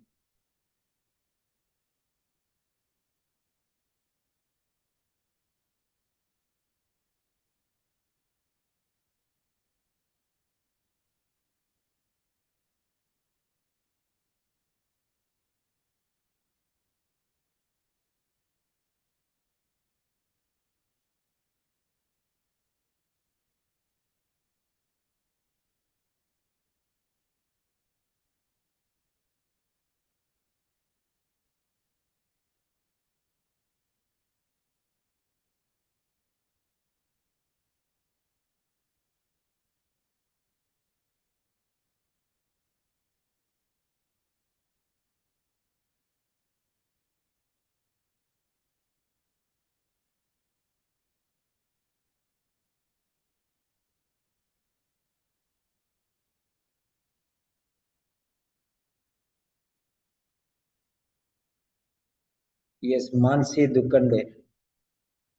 Yes, Mansi Dukande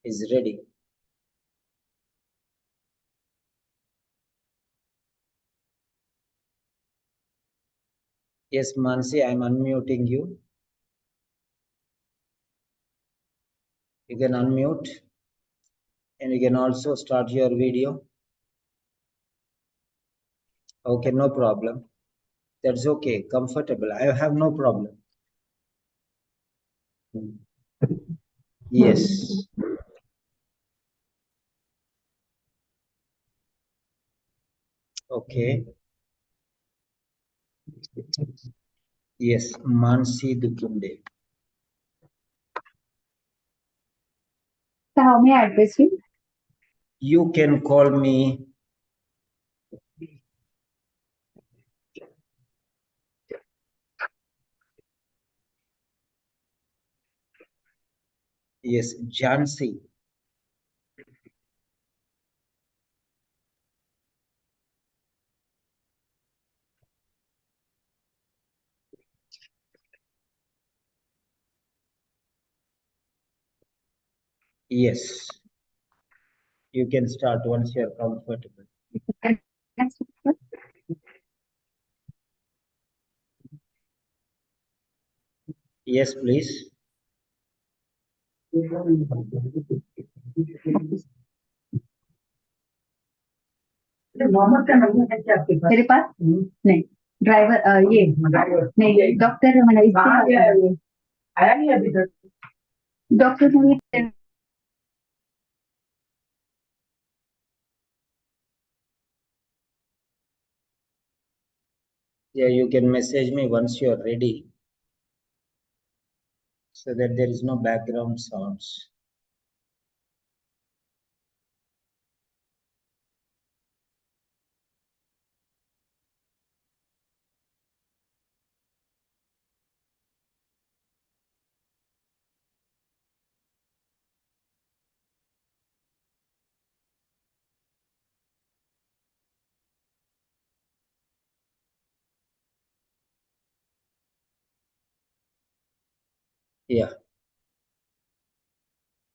is ready. Yes, Mansi, I'm unmuting you. You can unmute and you can also start your video. Okay, no problem. That's okay, comfortable. I have no problem. Yes. Okay. Yes, Mansi Dukande. So how may I address you? You can call me. Yes, Jansi. Yes, you can start once you're comfortable. Can I speak first? Yes, please. मेरे पास नहीं driver ये नहीं doctor मैंने इससे आया नहीं अभी तक डॉक्टर ने Yeah, you can message me once you're ready so that there is no background sounds. Yeah,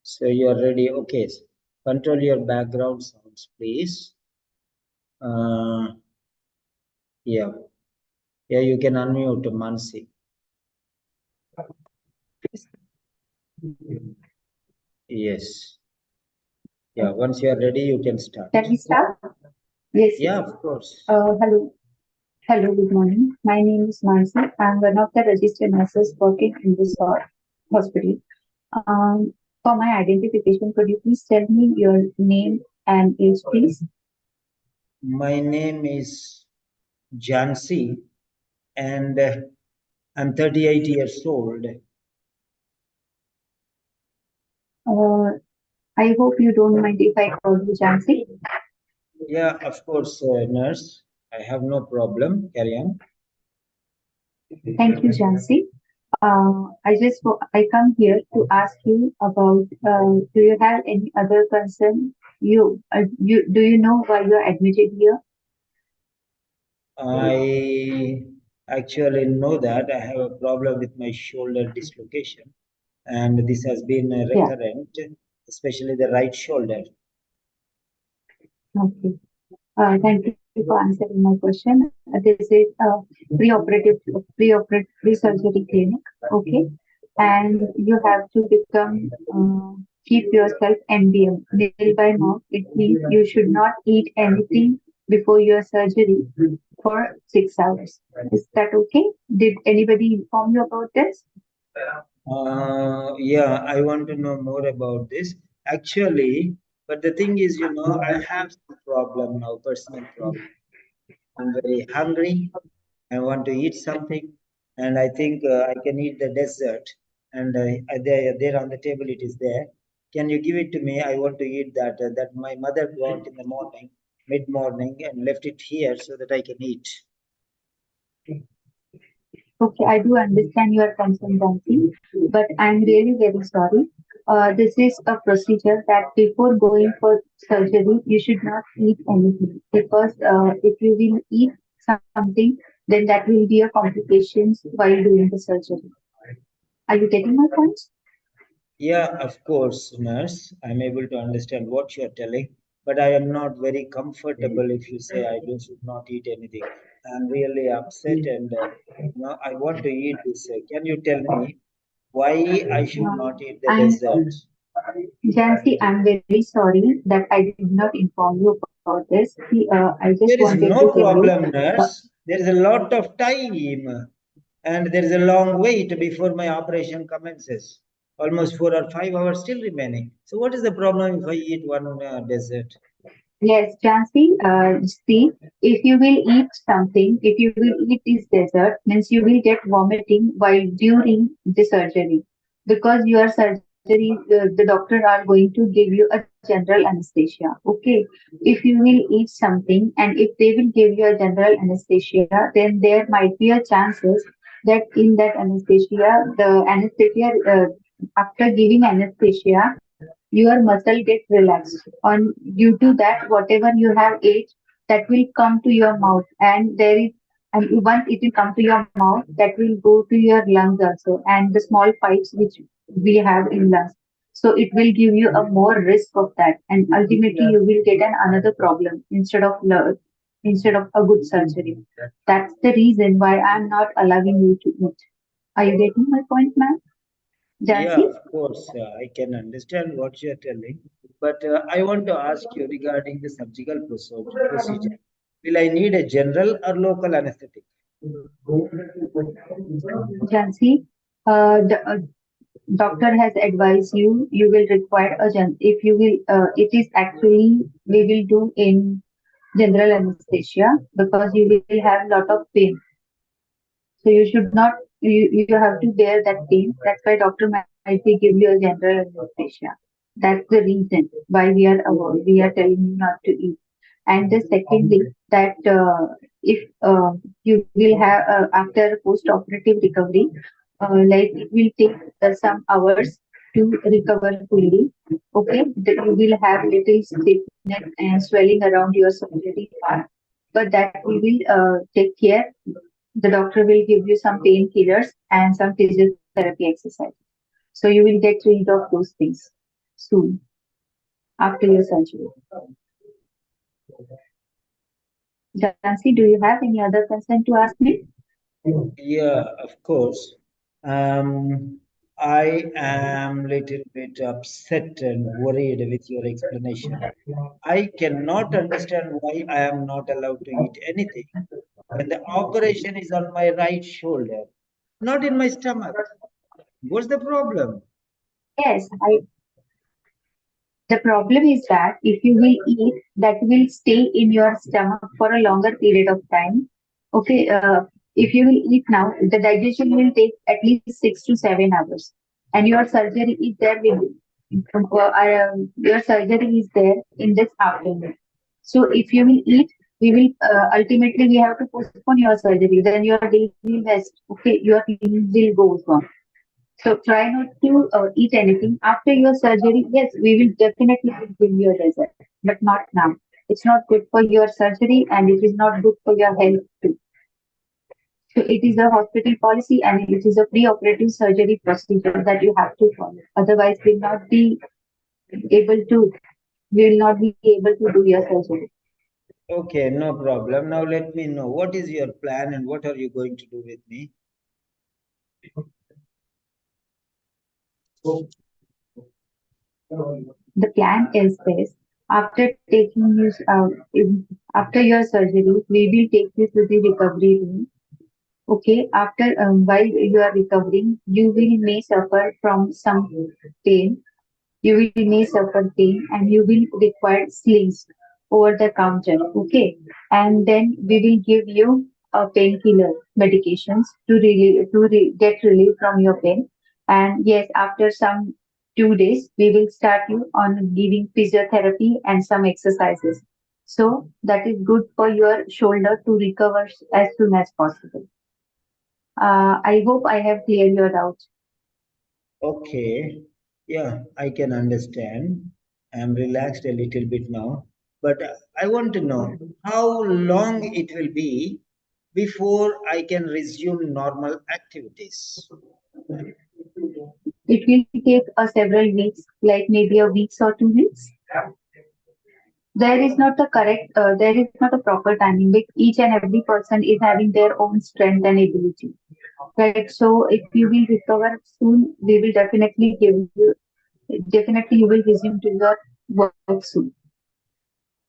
so you're ready. Okay, control your background sounds, please. Yeah, yeah, you can unmute Mansi. Yes. Yeah, once you're ready, you can start. Can we start? Yes. Yeah, of course. Hello. Hello, good morning. My name is Mansi. I'm one of the registered nurses working in this hospital. For my identification, could you please tell me your name and age, please? My name is Jansi and I'm 38 years old. I hope you don't mind if I call you Jansi. Yeah, of course, nurse. I have no problem. Carry on. Thank you, Jansi. I come here to ask you about, do you have any other concern? Do you know why you are admitted here? I actually know that I have a problem with my shoulder dislocation, and this has been Yeah. recurrent, especially the right shoulder. Okay. Thank you for answering my question. This is a preoperative pre-surgery clinic. Okay, and you have to become keep yourself NBM, nail by mouth. It means you should not eat anything before your surgery for 6 hours. Is that okay? Did anybody inform you about this? Yeah, I want to know more about this. Actually, but the thing is, I have some problem now, personal problem. I'm very hungry. I want to eat something, and I think I can eat the dessert. And there on the table, it is there. Can you give it to me? I want to eat that. That my mother brought in the morning, mid morning, and left it here so that I can eat. Okay, I do understand your concern, Jansi, but I'm really very sorry. This is a procedure that before going for surgery, you should not eat anything because if you will eat something, then that will be a complications while doing the surgery. Are you getting my point? Yeah, of course, nurse. I'm able to understand what you're telling, but I am not very comfortable if you say I do should not eat anything. I'm really upset, and I want to eat this. Can you tell me why I should not eat the I'm dessert? Jansi, I'm very sorry that I did not inform you about this. I just There wanted is to no tell you. problem, uh, nurse. There is a lot of time, and there is a long wait before my operation commences. Almost 4 or 5 hours still remaining. So, what is the problem if I eat one dessert? Yes, Jansi, see, if you will eat something, if you will eat this dessert, means you will get vomiting while during the surgery. Because your surgery, the doctor are going to give you a general anesthesia. Okay. If you will eat something and if they will give you a general anesthesia, then there might be a chances that in that anesthesia, after giving anesthesia, your muscle get relaxed on due to that whatever you have ate that will come to your mouth and there is and once it will come to your mouth that will go to your lungs also and the small pipes which we have in lungs, so it will give you a more risk of that and ultimately you will get an another problem instead of a good surgery. That's the reason why I'm not allowing you to eat. Are you getting my point, ma'am? Yeah, Jansi? of course, I can understand what you're telling, but I want to ask you regarding the surgical procedure. Will I need a general or local anesthetic? Jansi, the doctor has advised you you will require a if you will it is actually we will do in general anesthesia because you will have lot of pain, so you should not you have to bear that pain. That's why doctor might be give you a general anesthesia. That's the reason why we are telling you not to eat. And the secondly that if you will have after post-operative recovery, like it will take some hours to recover fully. Okay, you will have little stiffness and swelling around your surgery part, but that we will take care. The doctor will give you some painkillers and some physiotherapy exercise. So you will get rid of those things soon after your surgery. Jansi, do you have any other concern to ask me? Yeah, of course. I am little bit upset and worried with your explanation. I cannot understand why I am not allowed to eat anything when the operation is on my right shoulder, not in my stomach. What's the problem? Yes, the problem is that if you will eat, that will stay in your stomach for a longer period of time. Okay, if you will eat now, the digestion will take at least 6 to 7 hours, and your surgery is there with your surgery is there in this afternoon. So if you will eat, we will ultimately we have to postpone your surgery. Then your day will rest. Okay, your limbs will go on. So try not to eat anything after your surgery. Yes, we will definitely give you a dessert, but not now. It's not good for your surgery and it is not good for your health too. So it is a hospital policy and it is a pre-operative surgery procedure that you have to follow. Otherwise, able to we will not be able to do your surgery. Okay, no problem. Now let me know what is your plan and what are you going to do with me? The plan is this: after taking you after your surgery, we will take you to the recovery room. Okay, after while you are recovering, you will may suffer from some pain. You will may suffer pain and you will require slings over the counter. Okay, and then we will give you a painkiller medications to get relief from your pain. And yes, after some 2 days, we will start you on giving physiotherapy and some exercises. So that is good for your shoulder to recover as soon as possible. I hope I have cleared your doubts. Okay, yeah, I can understand. I'm relaxed a little bit now, but I want to know how long it will be before I can resume normal activities. It will take several weeks, like maybe a week or 2 weeks. There is not a proper timing. Like each and every person is having their own strength and ability. Right. So if you will recover soon, we will definitely you will resume to your work soon.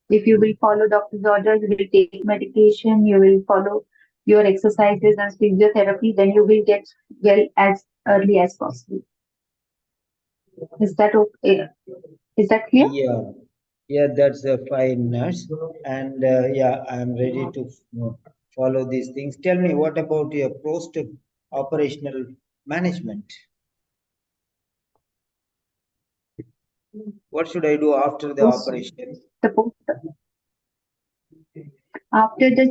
If you will follow doctor's orders, you will take medication, you will follow your exercises and physiotherapy, then you will get well as early as possible. Is that okay? Is that clear? Yeah, yeah, that's a fine nurse, and yeah, I'm ready to follow these things. Tell me, what about your post-operational management? What should I do after the Post, operation? the post after the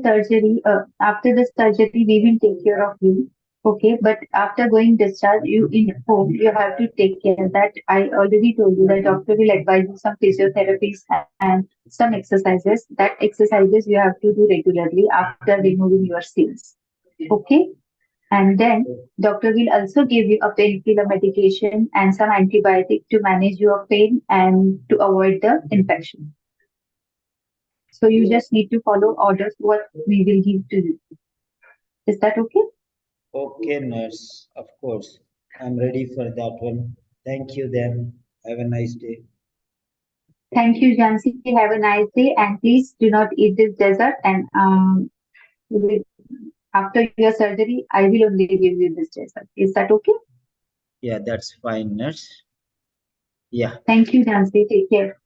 surgery, we will take care of you. Okay, but after going discharge, you in home, you have to take care that I already told you that doctor will advise you some physiotherapies and some exercises. That exercises you have to do regularly after removing your cells. Okay, and then doctor will also give you a painkiller medication and some antibiotic to manage your pain and to avoid the infection. So you just need to follow orders what we will give to you. Is that okay? Okay, nurse, of course. I'm ready for that one. Thank you then. Have a nice day. Thank you, Jansi. Have a nice day, and please do not eat this dessert. And after your surgery, I will only give you this dessert. Is that okay? Yeah, that's fine, nurse. Yeah, Thank you, Jansi. Take care.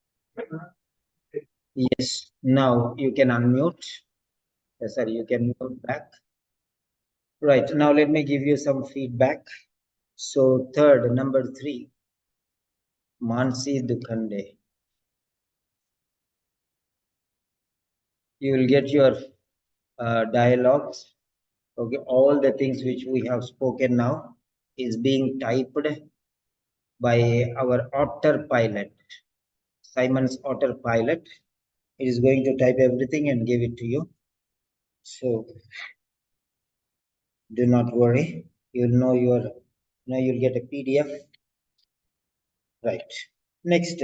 yes. Now you can unmute. Sorry, you can mute back. Right, now let me give you some feedback. So third, number 3, Mansi Dukhande. You will get your dialogues. Okay, all the things which we have spoken now is being typed by our autopilot, Simon's autopilot. It is going to type everything and give it to you. So do not worry. You'll know now you'll get a PDF. Right. Next,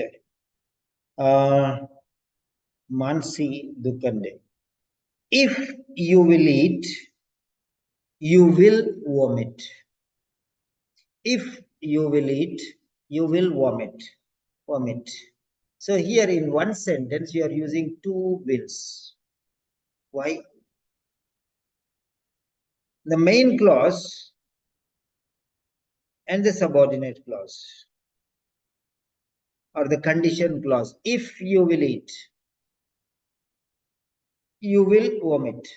uh, Mansi Dukande. If you will eat, you will vomit. If you will eat, you will vomit. Vomit. So here in one sentence, you are using two wills. Why? The main clause and the subordinate clause, or the condition clause. If you will eat, you will vomit.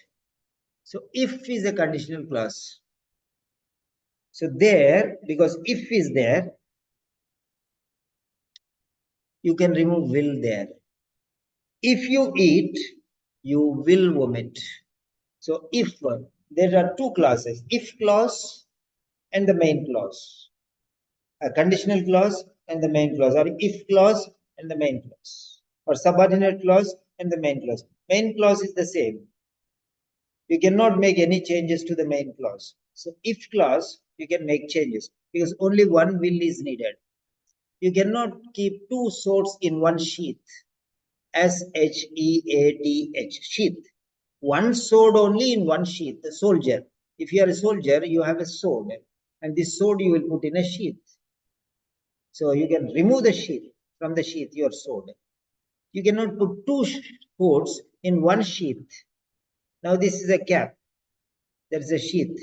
So if is a conditional clause. So there, because if is there, you can remove will there. If you eat, you will vomit. So if there are two clauses, if clause and the main clause, a conditional clause and the main clause, or if clause and the main clause, or subordinate clause and the main clause. Main clause is the same. You cannot make any changes to the main clause. So if clause, you can make changes because only one will is needed. You cannot keep two swords in one sheath. sheath, sheath. One sword only in one sheath, the soldier. If you are a soldier, you have a sword, and this sword you will put in a sheath. So you can remove the sheath from the sheath, your sword. You cannot put two swords in one sheath. Now this is a cap. There is a sheath,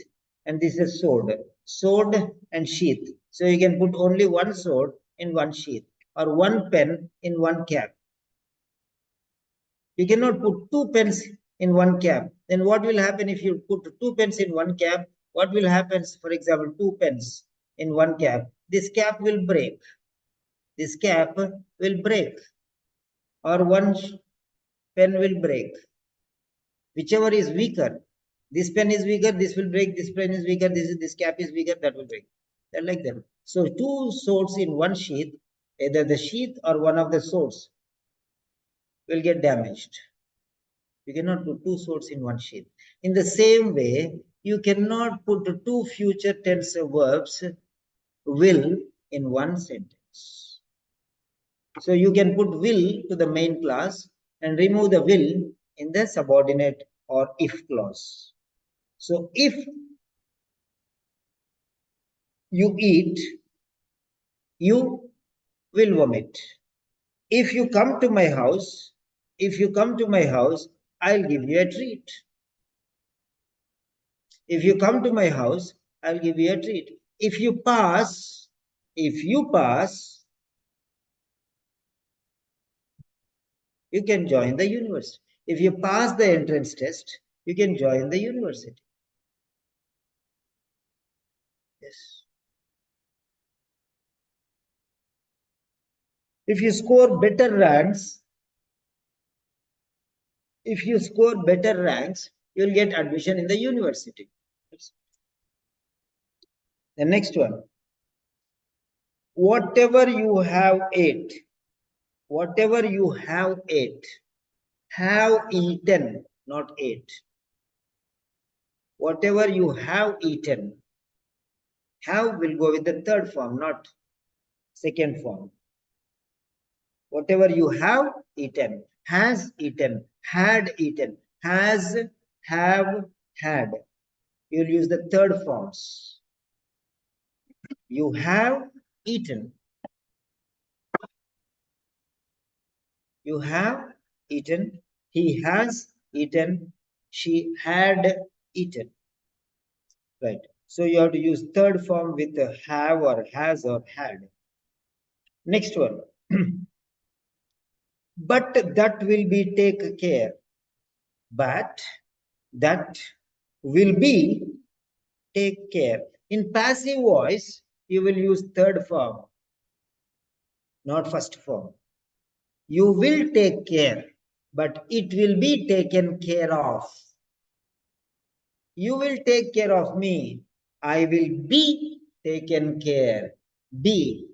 and this is a sword. Sword and sheath. So you can put only one sword in one sheath, or one pen in one cap. You cannot put two pens in one cap. Then what will happen if you put two pens in one cap? What will happen, for example, two pens in one cap? This cap will break. This cap will break, or one pen will break. Whichever is weaker. This pen is weaker, this will break. This pen is weaker, this cap is weaker, that will break. They're like that. So two swords in one sheath, either the sheath or one of the swords will get damaged. You cannot put two swords in one sheath. In the same way, you cannot put two future tense verbs will in one sentence. So you can put will to the main clause and remove the will in the subordinate or if clause. So if you eat, you will vomit. If you come to my house, I'll give you a treat. If you come to my house, I'll give you a treat. If you pass, you can join the university. If you pass the entrance test, you can join the university. Yes. If you score better ranks, you'll get admission in the university. The next one. Whatever you have ate, have eaten, not ate. Whatever you have eaten, have will go with the third form, not second form. Whatever you have eaten, has eaten, had eaten, has, have, had. You'll use the third forms. You have eaten. You have eaten. He has eaten. She had eaten. Right. So you have to use third form with the have or has or had. Next one. But that will be take care. But that will be take care. In passive voice, you will use third form, not first form. You will take care, but it will be taken care of. You will take care of me. I will be taken care. Be.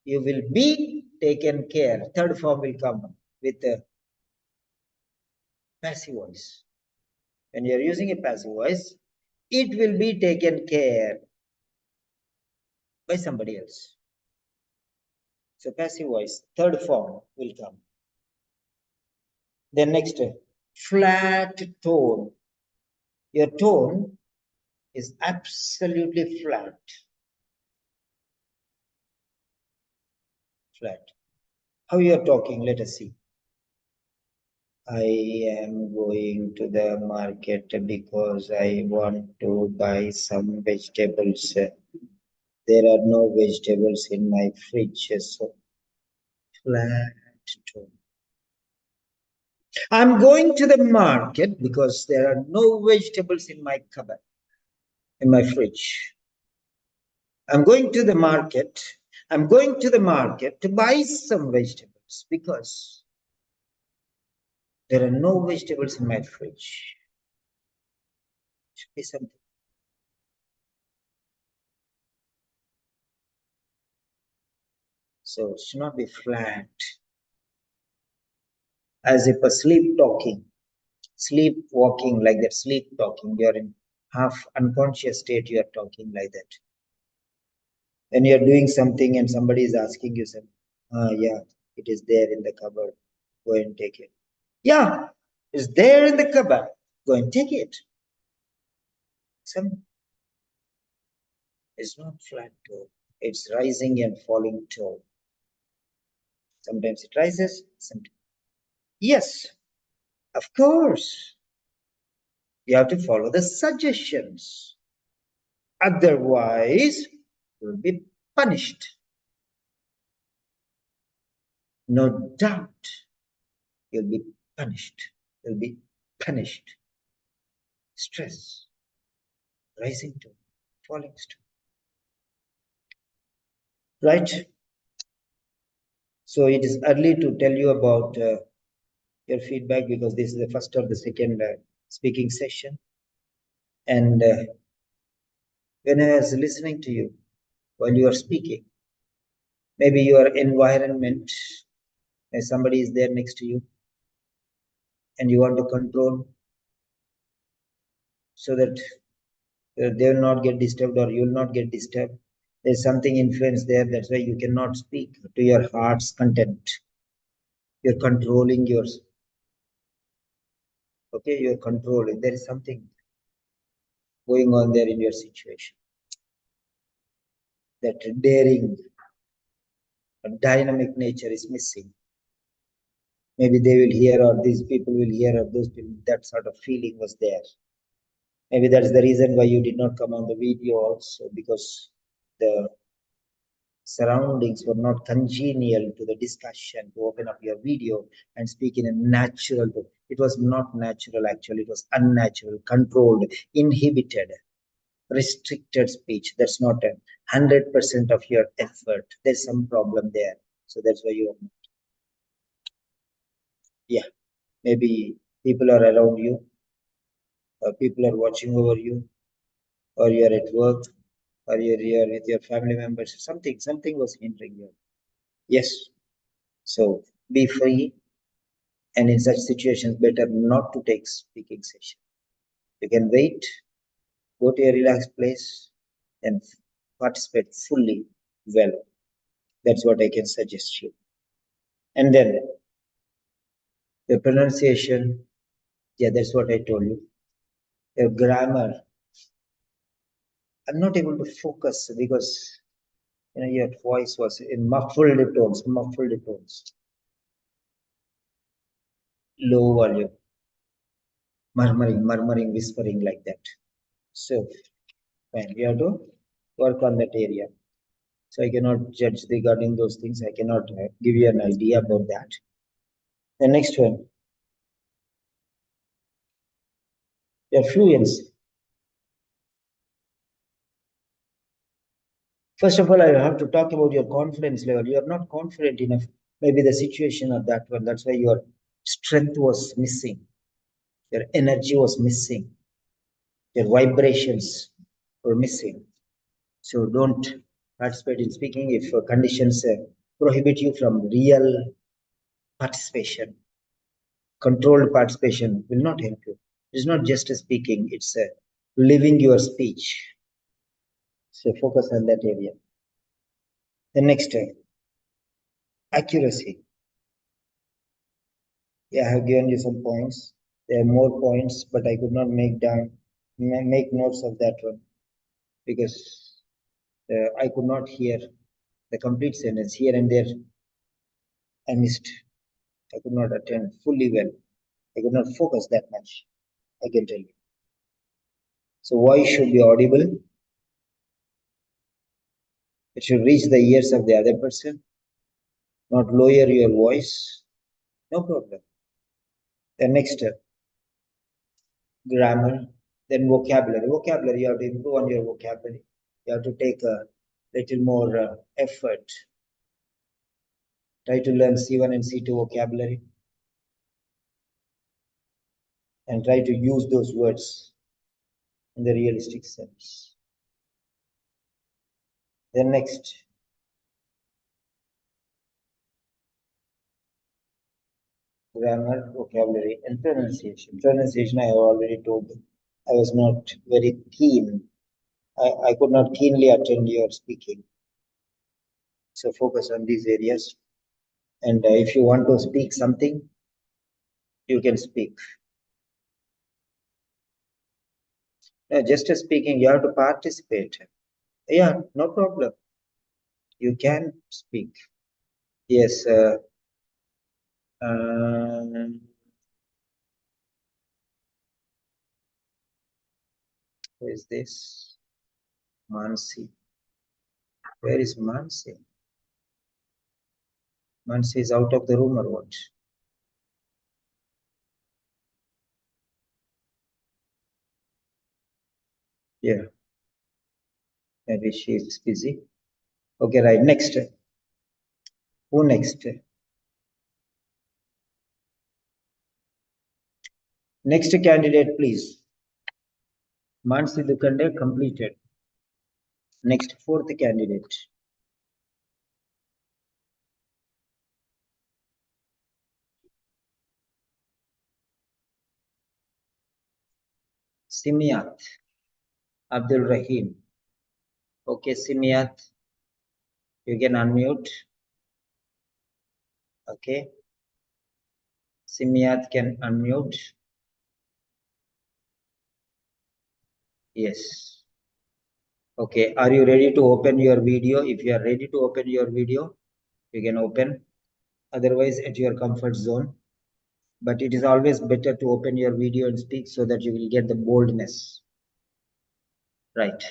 You will be taken care. Third form will come with the passive voice. When you are using a passive voice, it will be taken care by somebody else. So passive voice, third form will come. Then next, flat tone. Your tone is absolutely flat. Flat. How you are talking, let us see. I am going to the market because I want to buy some vegetables. There are no vegetables in my fridge, so flat tone. I'm going to the market because there are no vegetables in my cupboard, in my fridge. I'm going to the market. I'm going to the market to buy some vegetables because There are no vegetables in my fridge. Should be something. So it should not be flat. As if a sleep talking, sleep walking like that, sleep talking. You're in half unconscious state, you are talking like that. When you're doing something and somebody is asking you something, yeah, it is there in the cupboard. Go and take it. Yeah, it's there in the cupboard. Go and take it. Some it's not flat tone. It's rising and falling tone. Sometimes it rises, sometimes. Yes, of course. You have to follow the suggestions. Otherwise, you will be punished. No doubt, you'll be punished. You'll be punished. Stress, rising tone, falling tone. Right? So it is early to tell you about your feedback because this is the first or the second speaking session. And when I was listening to you while you are speaking, maybe your environment, somebody is there next to you and you want to control so that they will not get disturbed or you will not get disturbed. There's something influence there. That's why you cannot speak to your heart's content. You're controlling yours. Okay, you're controlling. There is something going on there in your situation. That daring, dynamic nature is missing. Maybe they will hear, or these people will hear, or those people. That sort of feeling was there. Maybe that's the reason why you did not come on the video also, because the surroundings were not congenial to the discussion to open up your video and speak in a natural way. It was not natural, actually. It was unnatural, controlled, inhibited, restricted speech. That's not 100% of your effort. There's some problem there. So that's why you, yeah, maybe people are around you, or people are watching over you, or you're at work, or you're here with your family members. Something was hindering you. Yes. So be free. And in such situations, better not to take speaking session. You can wait, go to a relaxed place, and participate fully well. That's what I can suggest you. And then the pronunciation, yeah, that's what I told you. Your grammar, I'm not able to focus because your voice was in muffled tones, low volume, murmuring, whispering like that. So, fine, we have to work on that area. So I cannot judge regarding those things. I cannot give you an idea about that. The next one, your fluency. First of all, I have to talk about your confidence level. You are not confident enough. Maybe the situation of that one. That's why your strength was missing. Your energy was missing. Your vibrations were missing. So don't participate in speaking if conditions prohibit you from real participation. Controlled participation will not help you. It's not just a speaking, it's a living your speech. So focus on that area. The next, accuracy. Yeah, I have given you some points. There are more points, but I could not make notes of that one because I could not hear the complete sentence. Here and there, I missed. I could not attend fully well. I could not focus that much, I can tell you. So voice should be audible. It should reach the ears of the other person, not lower your voice. No problem. The next, grammar, then vocabulary. Vocabulary, you have to improve on your vocabulary. You have to take a little more effort. Try to learn C1 and C2 vocabulary. and try to use those words in the realistic sense. Then next, grammar, vocabulary, and pronunciation. Pronunciation, I have already told you. I was not very keen. I could not keenly attend your speaking. So focus on these areas. And if you want to speak something, you can speak. Just speaking, you have to participate. Yeah, no problem. You can speak. Yes. Who is this? Mansi. Where is Mansi? Mansi is out of the room or what? Yeah. Maybe she is busy. Okay, right. Next. Who next? Next candidate, please. Mansi Dukande completed. Next, fourth candidate. Simiat Abdul Rahim. Okay, Simiat, you can unmute. Okay. Simiat can unmute. Yes. Okay, are you ready to open your video? If you are ready to open your video, you can open. Otherwise, at your comfort zone. But it is always better to open your video and speak so that you will get the boldness. Right.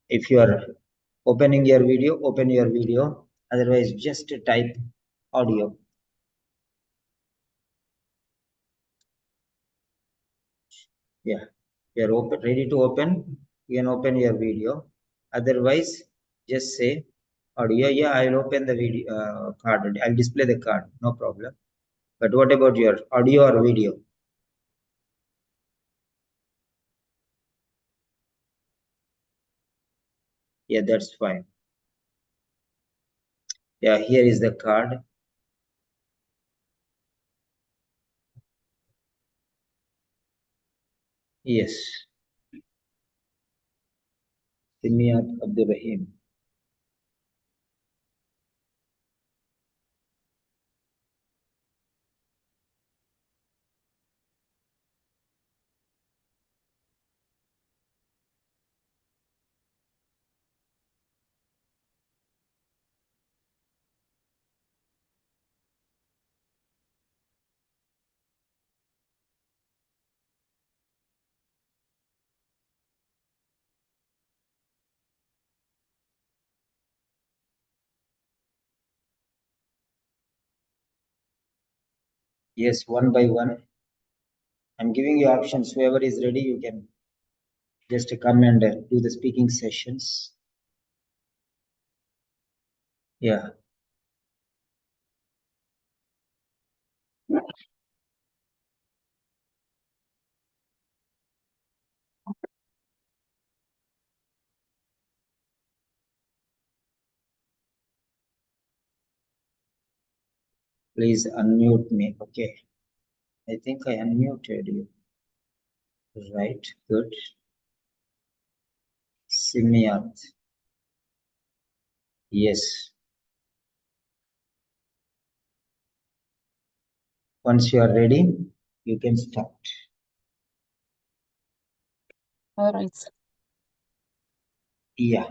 If you are opening your video, open your video. Otherwise, just type audio. Yeah. You are open, ready to open, you can open your video. Otherwise, just say audio. Yeah, I'll open the video card. I'll display the card. No problem. But what about your audio or video? Yeah, that's fine. Yeah, here is the card. Yes. Simiat Abdul Rahim. Yes, one by one. I'm giving you options. Whoever is ready, you can just come and do the speaking sessions. Yeah. Please unmute me. Okay. I think I unmuted you. Right. Good. Simiat. Yes. Once you are ready, you can start. All right. Yeah.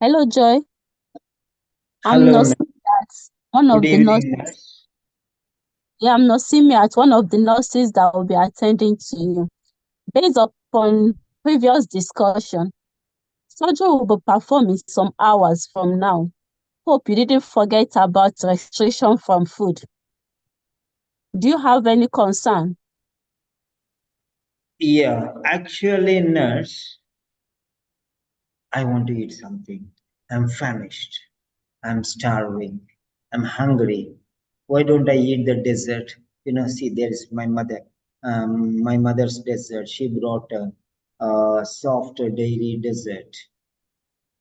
Hello, Joy. I'm Hello. Nosimiat, one Good of the evening, nurses. nurse. Yeah, I'm Nosimiat, one of the nurses that will be attending to you. Based upon previous discussion, surgery will be performed in some hours from now. Hope you didn't forget about restriction from food. Do you have any concern? Yeah, actually, nurse, I want to eat something. I'm famished. I'm starving. I'm hungry. Why don't I eat the dessert? See, there is my mother's dessert. She brought a soft dairy dessert.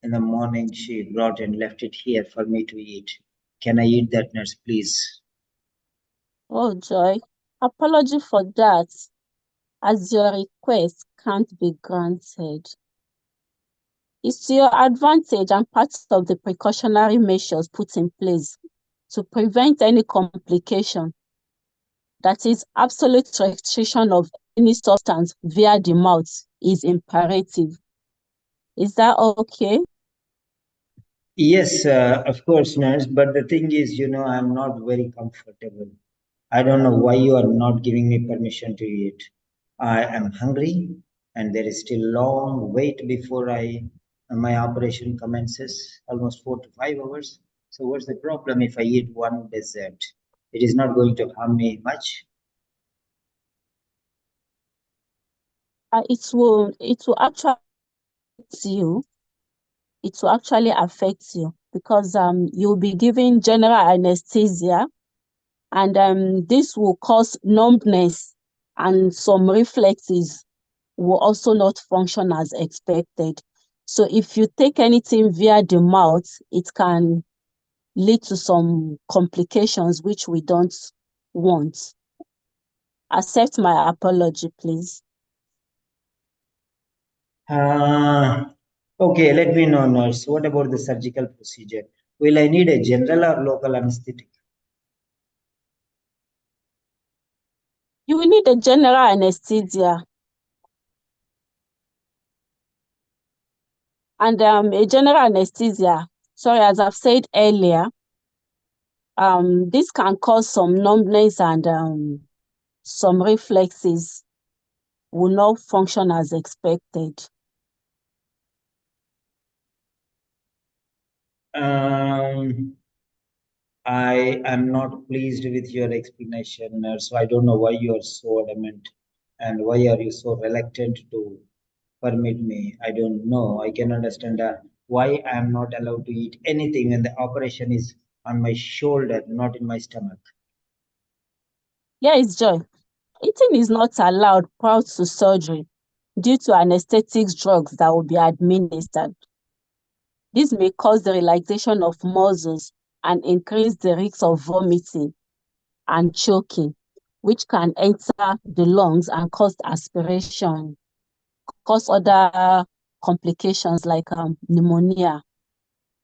In the morning, she brought and left it here for me to eat. Can I eat that, nurse, please? Oh, Joy, apology for that, as your request can't be granted. It's to your advantage and part of the precautionary measures put in place to prevent any complication. That is, absolute restriction of any substance via the mouth is imperative. Is that okay? Yes, of course, nurse. But the thing is, I'm not very comfortable. I don't know why you are not giving me permission to eat. I am hungry, and there is still long wait before my operation commences, almost 4 to 5 hours. So what's the problem if I eat one dessert? It is not going to harm me much. It will actually affect you. It will actually affect you because you'll be given general anesthesia, and this will cause numbness, and some reflexes will also not function as expected. So if you take anything via the mouth, it can lead to some complications which we don't want. Accept my apology, please. Okay, let me know, nurse. What about the surgical procedure? Will I need a general or local anesthetic? You will need a general anesthesia. And a general anesthesia, sorry, as I've said earlier, this can cause some numbness, and some reflexes will not function as expected. I am not pleased with your explanation, nurse. I don't know why you are so adamant and why are you so reluctant to permit me. I don't know. I can understand why I am not allowed to eat anything when the operation is on my shoulder, not in my stomach. Yes, Joy. Eating is not allowed prior to surgery due to anesthetic drugs that will be administered. This may cause the relaxation of muscles and increase the risk of vomiting and choking, which can enter the lungs and cause aspiration, cause other complications like pneumonia.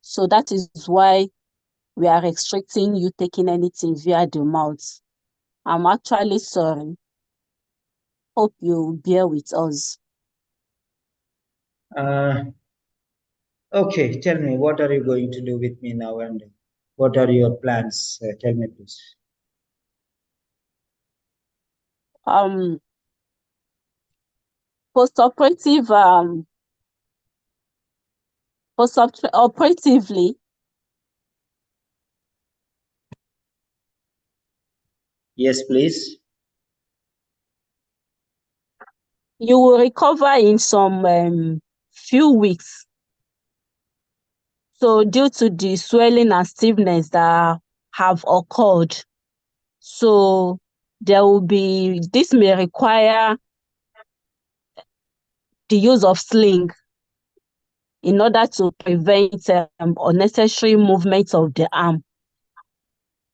So that is why we are restricting you taking anything via the mouth. I'm actually sorry. Hope you bear with us. Uh, okay, tell me, what are you going to do with me now and what are your plans? Tell me, please. Um, post-operative, post-operatively, Yes, please. you will recover in some few weeks. So due to the swelling and stiffness that have occurred, so this may require the use of sling in order to prevent unnecessary movements of the arm.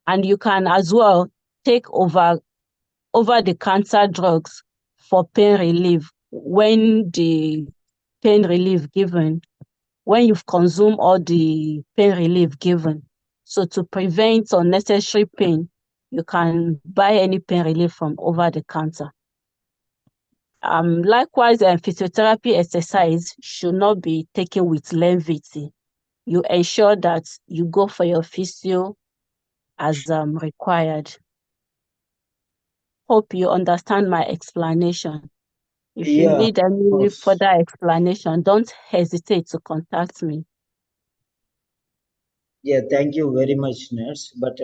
And you can as well take over-the-counter drugs for pain relief when you've consumed all the pain relief given. So to prevent unnecessary pain, you can buy any pain relief from over the counter. Likewise, physiotherapy exercise should not be taken with levity. You ensure that you go for your physio as required. Hope you understand my explanation. If you Yeah, need of any course. further explanation, don't hesitate to contact me. Yeah, thank you very much, nurse. But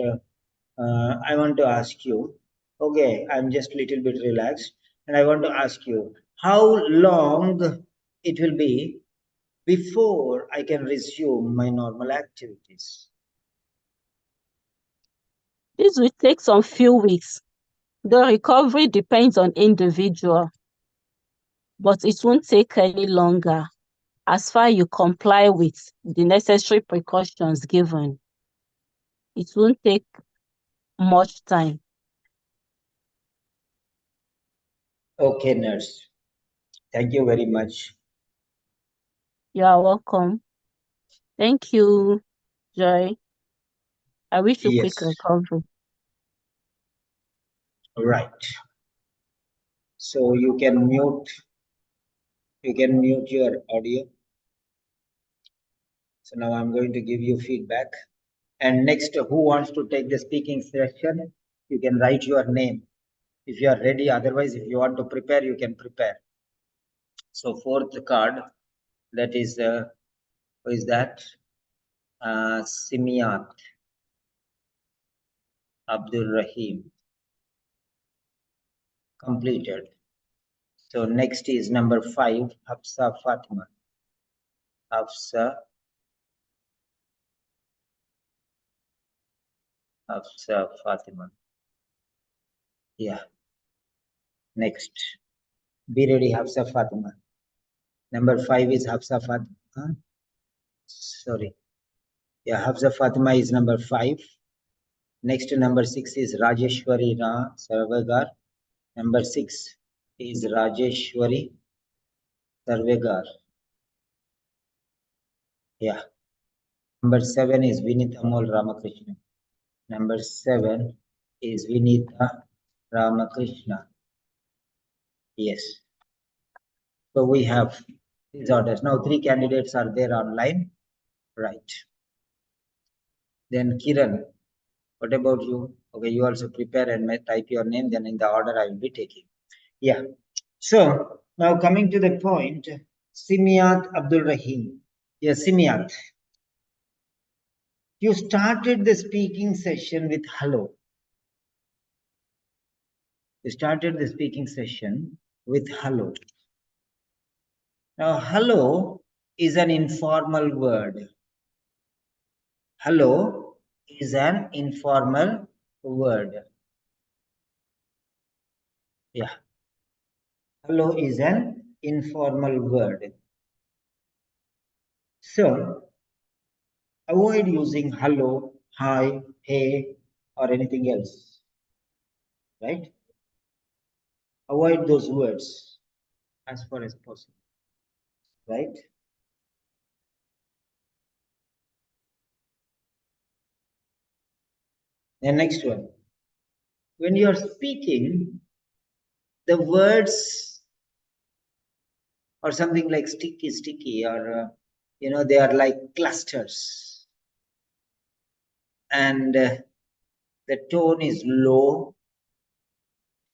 I want to ask you, okay, I'm just a little bit relaxed, and I want to ask you how long it will be before I can resume my normal activities. This will take some few weeks. The recovery depends on individual, but it won't take any longer as far you comply with the necessary precautions given. It won't take much time. Okay, nurse. Thank you very much. You are welcome. Thank you, Joy. I wish you quick Yes, recovery. right. So you can mute your audio. So now I'm going to give you feedback. And next, who wants to take the speaking session? You can write your name if you are ready. Otherwise, if you want to prepare, you can prepare. So fourth card, that is, who is that? Simiat Abdul Rahim. Completed. So next is number 5, Hafsa Fatima. Hafsa Fatima. Yeah. Next. Be ready, Hafsa Fatima. Number 5 is Hafsa Fatima. Sorry. Yeah, Hafsa Fatima is number 5. Next to number 6 is Rajeshwari Ra Sarvagar. Number 6 is Rajeshwari Sarvagar. Yeah. Number 7 is Vinita Amol Ramakrishna. Number 7 is Vinita Ramakrishna. Yes. So we have these orders. Now 3 candidates are there online. Right. Then Kiran, what about you? Okay, you also prepare and type your name. Then in the order I will be taking. Yeah. So now coming to the point, Simiat Abdul Rahim. Yes, Simiat. You started the speaking session with hello. You started the speaking session with hello. Now, hello is an informal word. Hello is an informal word. Yeah. Hello is an informal word. So, avoid using hello, hi, hey, or anything else. Right? Avoid those words as far as possible. Right? The next one. When you are speaking, the words or something like sticky, or they are like clusters, and the tone is low.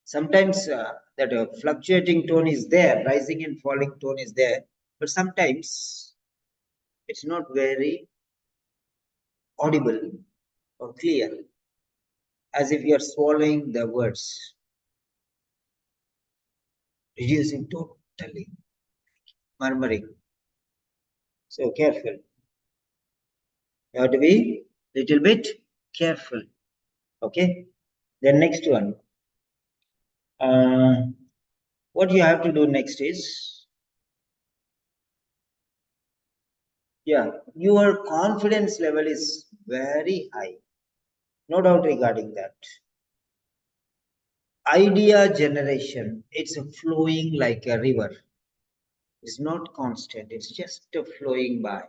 Sometimes that fluctuating tone is there, rising and falling tone is there, but sometimes it's not very audible or clear, as if you are swallowing the words, reducing totally, murmuring. So careful. You have to be little bit careful. Okay. The next one. What you have to do next is, your confidence level is very high. No doubt regarding that. Idea generation, it's flowing like a river. It's not constant, it's just flowing by.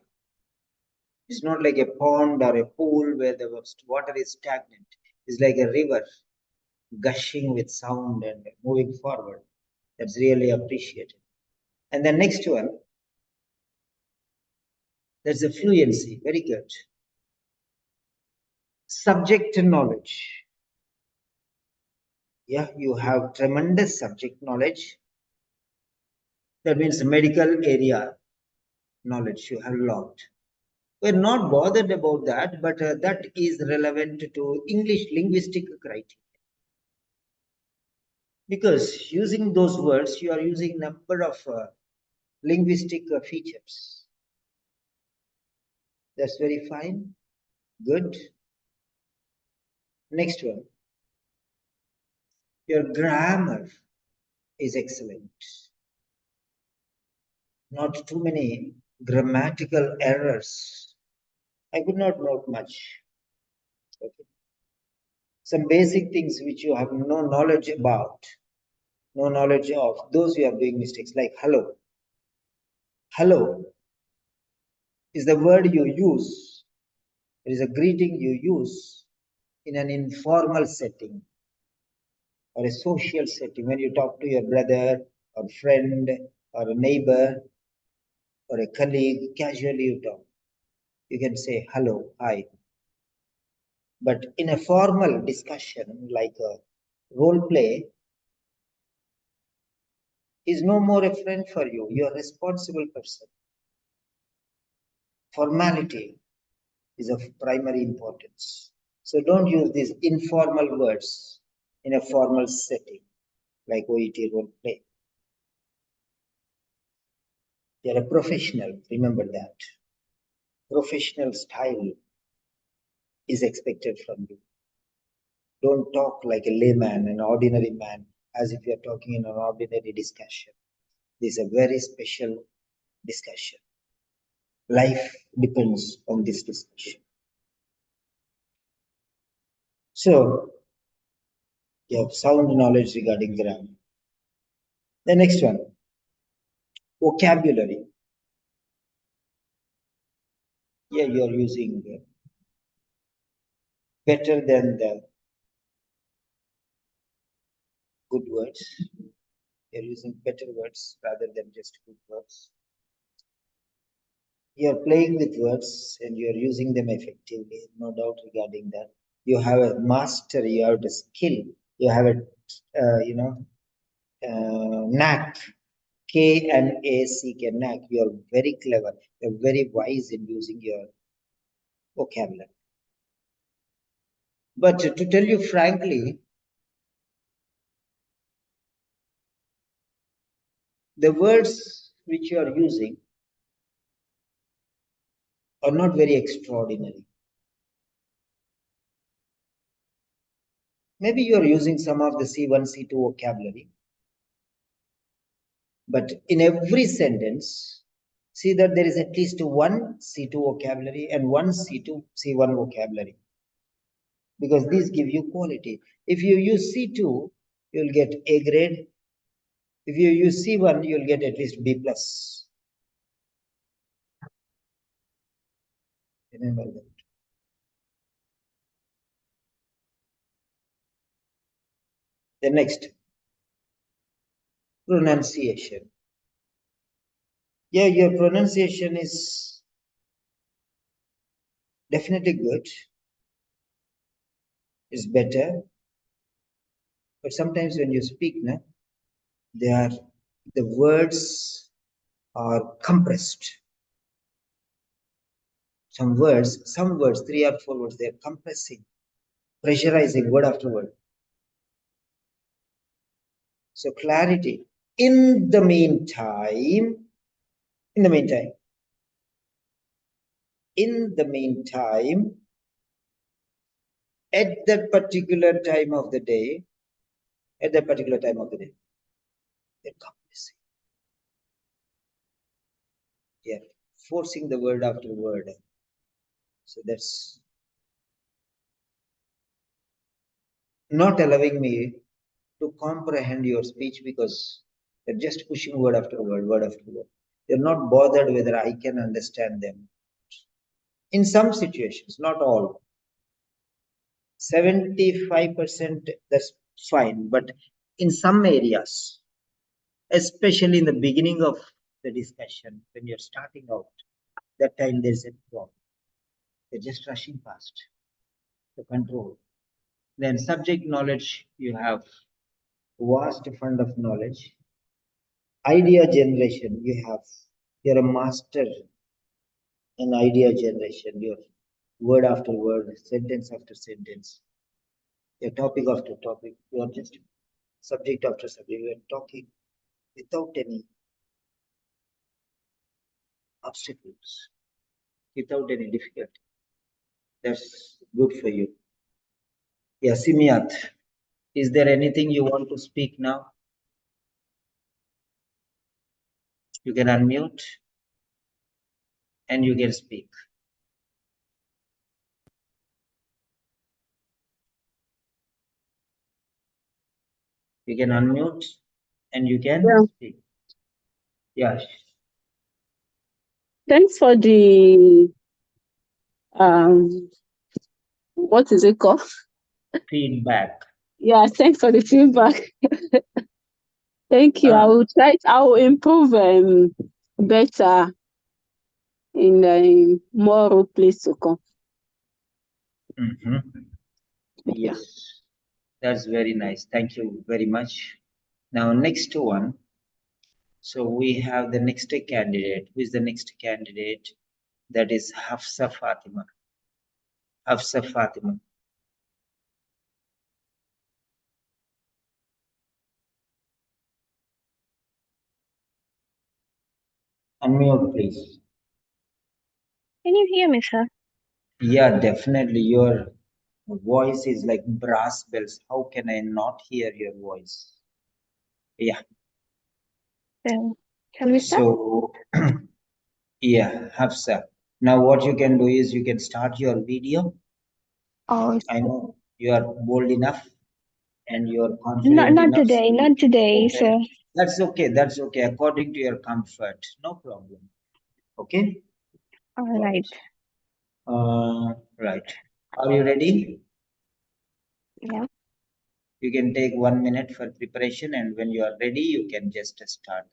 It's not like a pond or a pool where the water is stagnant. It's like a river gushing with sound and moving forward. That's really appreciated. And the next one, there's a fluency, very good. Subject knowledge. Yeah, you have tremendous subject knowledge. That means medical area knowledge you have a lot. We're not bothered about that, but that is relevant to English linguistic criteria. Because using those words, you are using number of linguistic features. That's very fine. Good. Next one. Your grammar is excellent. Not too many grammatical errors. I could not note much. Okay. Some basic things which you have no knowledge about, no knowledge of, those you are doing mistakes, like hello. Hello is the word you use. It is a greeting you use in an informal setting or a social setting. When you talk to your brother or friend or a neighbor or a colleague, casually you talk. You can say hello, hi. But in a formal discussion, like a role play, is no more a friend for you. You're a responsible person. Formality is of primary importance. So don't use these informal words in a formal setting like OET role play. You're a professional, remember that. Professional style is expected from you. Don't talk like a layman, an ordinary man, as if you're talking in an ordinary discussion. This is a very special discussion. Life depends on this discussion. So, you have sound knowledge regarding grammar. The next one, vocabulary. Yeah, you are using better than the good words. You're using better words rather than just good words. You're playing with words and you're using them effectively, no doubt regarding that. You have a mastery, you have a skill, you have a, knack, K-N-A-C-K, knack. You're very clever, you're very wise in using your vocabulary. But to tell you frankly, the words which you are using are not very extraordinary. Maybe you are using some of the C1, C2 vocabulary, but in every sentence, see that there is at least one C2 vocabulary and one C2, C1 vocabulary, because these give you quality. If you use C2, you'll get A grade. If you use C1, you'll get at least B plus. Remember that. The next, pronunciation. Yeah, your pronunciation is definitely good. It's better. But sometimes when you speak, the words are compressed. Some words, 3 or 4 words, they're compressing, pressurizing word after word. So clarity. In the meantime, at that particular time of the day, they're compressing. They're forcing the word after word. So that's not allowing me to comprehend your speech, because they're just pushing word after word, word after word. They're not bothered whether I can understand them. In some situations, not all. 75%, that's fine. But in some areas, especially in the beginning of the discussion, when you're starting out, that time there's a problem. They're just rushing past the control. Then subject knowledge, you have vast fund of knowledge. Idea generation, you're a master in idea generation. You're word after word, sentence after sentence, your topic after topic. You are just subject after subject. You are talking without any obstacles, without any difficulty. That's good for you. Yeah, Simiat, is there anything you want to speak now? You can unmute and you can speak. You can unmute and you can Yeah. speak. Yeah. Thanks for the what is it called? Feedback. Yeah, thanks for the feedback. Thank you. I will try. I will improve better in the more role plays to come. Yes, that's very nice. Thank you very much. Now, next one. So we have the next candidate. Who is the next candidate? That is Hafsa Fatima. Hafsa Fatima. Unmute, please. Can you hear me, sir? Yeah, definitely. Your voice is like brass bells. How can I not hear your voice? Yeah. Then shall we start? So, yeah, Hafsa. Now, what you can do is you can start your video. Oh, I know you are bold enough and you are not confident enough. today, not today, Okay. sir. That's okay. That's okay. According to your comfort. No problem. Okay? All Got right. it. Right. Are you ready? Yeah. You can take 1 minute for preparation, and when you are ready, you can just start.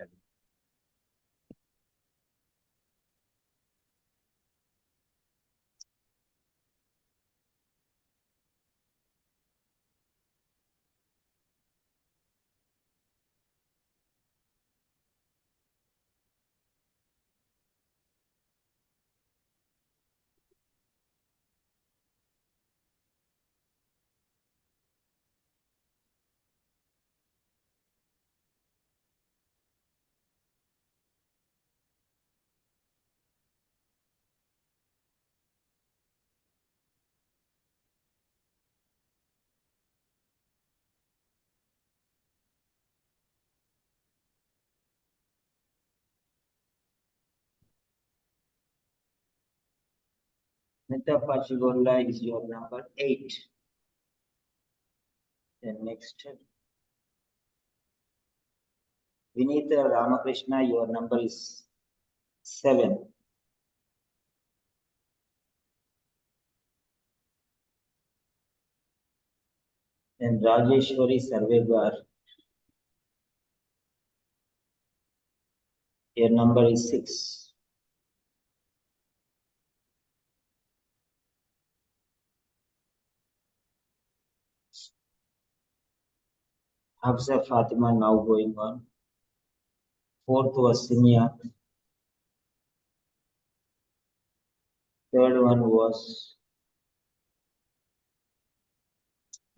Nita Pachigola is your number 8. Then next, Vinita Ramakrishna, your number is 7. Then Rajeshwari Sarvegar, your number is 6. Hafsa Fatima now going on. 4th was Simia. Third one was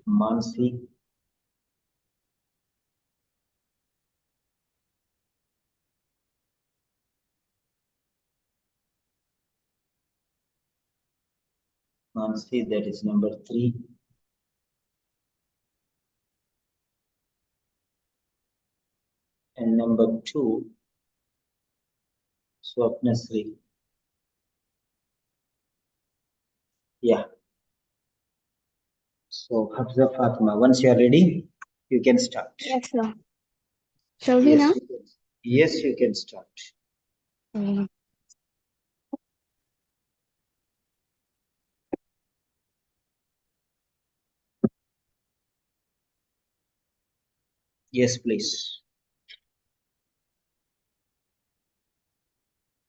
Mansi. Mansi, that is number 3. And number 2, Swapnasri. Yeah. So Hafsa Fatima, once you are ready, you can start. Yes, sir. Shall we Yes, now? you can. Yes, you can start. Mm. Yes, please.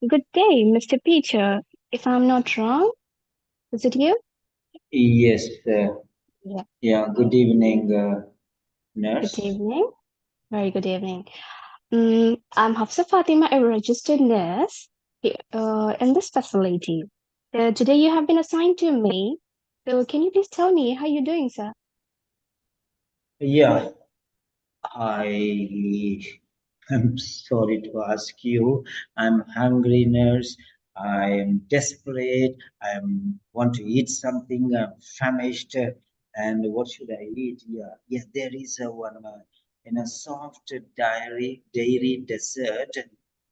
Good day, Mr. Peter. If I'm not wrong, is it you? Yes. Yeah. Yeah. Good evening, Good nurse. evening. Very good evening. I'm Hafsa Fatima, a registered nurse in this facility. Today you have been assigned to me. So can you please tell me how you're doing, sir? Yeah, I am sorry to ask you. I'm hungry, nurse. I am desperate. I want to eat something. I'm famished, And what should I eat? Yeah, yeah, there is a one in a soft dairy dessert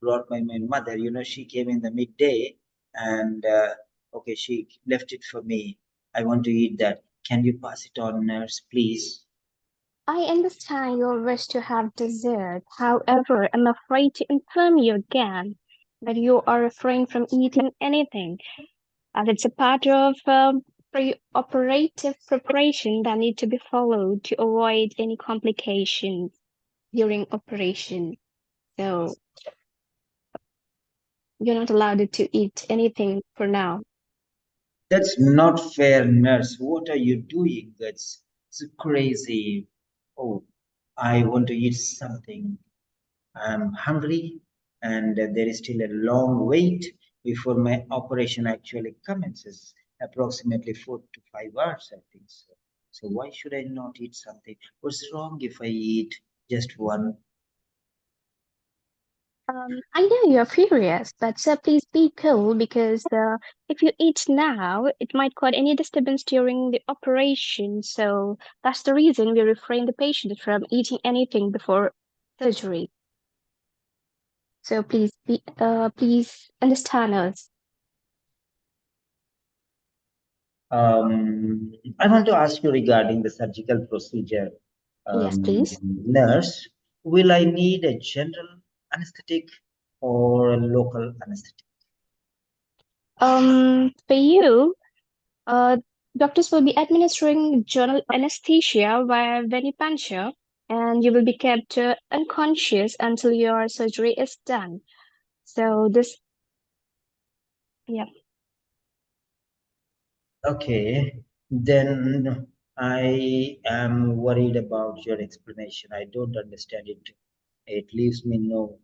brought by my mother. You know, she came in the midday and okay, she left it for me. I want to eat that. Can you pass it on, nurse, please? I understand your wish to have dessert. However, I'm afraid to inform you again that you are refrained from eating anything, as it's a part of pre-operative preparation that need to be followed to avoid any complications during operation. So you're not allowed to eat anything for now. That's not fair, nurse. What are you doing? That's so crazy. Oh, I want to eat something. I'm hungry, and there is still a long wait before my operation actually commences. Approximately 4 to 5 hours, I think so. So why should I not eat something? What's wrong if I eat just one? I know you're furious, but please be cool because if you eat now, it might cause any disturbance during the operation. So that's the reason we refrain the patient from eating anything before surgery. So please understand us. I want to ask you regarding the surgical procedure. Yes, please. Nurse, will I need a general anesthetic or a local anesthetic? For you, uh, doctors will be administering general anesthesia via venipuncture, and you will be kept unconscious until your surgery is done. So this, yeah. Okay, then I am worried about your explanation. I don't understand it. It leaves me no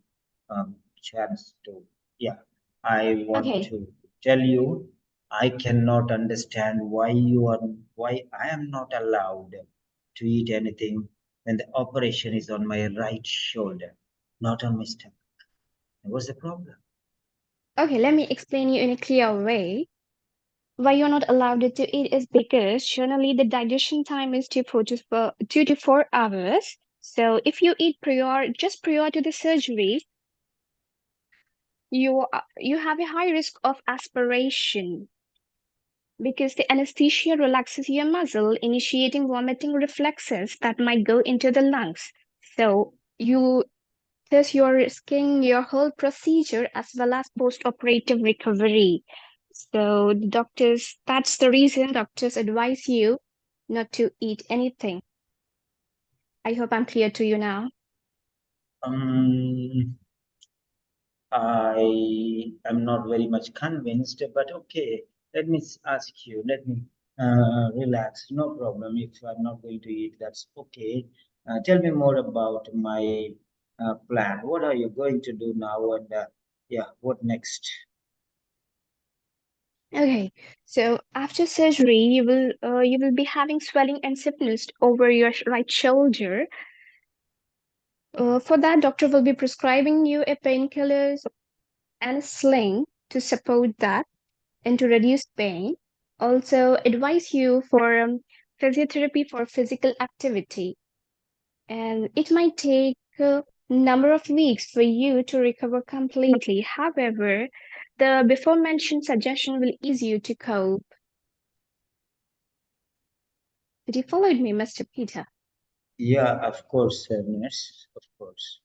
chance to. Yeah, I want Okay. to tell you, I cannot understand why I am not allowed to eat anything when the operation is on my right shoulder, not on my stomach. What's the problem? Okay, let me explain you in a clear way. Why you're not allowed to eat is because generally the digestion time is 2 to 4 hours. So if you eat just prior to the surgery, you have a high risk of aspiration because the anesthesia relaxes your muscle, initiating vomiting reflexes that might go into the lungs. So you thus you're risking your whole procedure as well as post-operative recovery. So the doctors, that's the reason doctors advise you not to eat anything. I hope I'm clear to you now. Um, I am not very much convinced, but okay, let me ask you, let me relax, no problem. If I'm not going to eat, that's okay. Tell me more about my plan. What are you going to do now? And yeah, what next? Okay, so after surgery, you will be having swelling and stiffness over your right shoulder. For that, doctor will be prescribing you a painkillers and a sling to support that and to reduce pain. Also, advise you for physiotherapy for physical activity, and it might take a number of weeks for you to recover completely. However, the before mentioned suggestion will ease you to cope. Did you follow me, Mr. Peter? Yeah, of course, nurse, of course.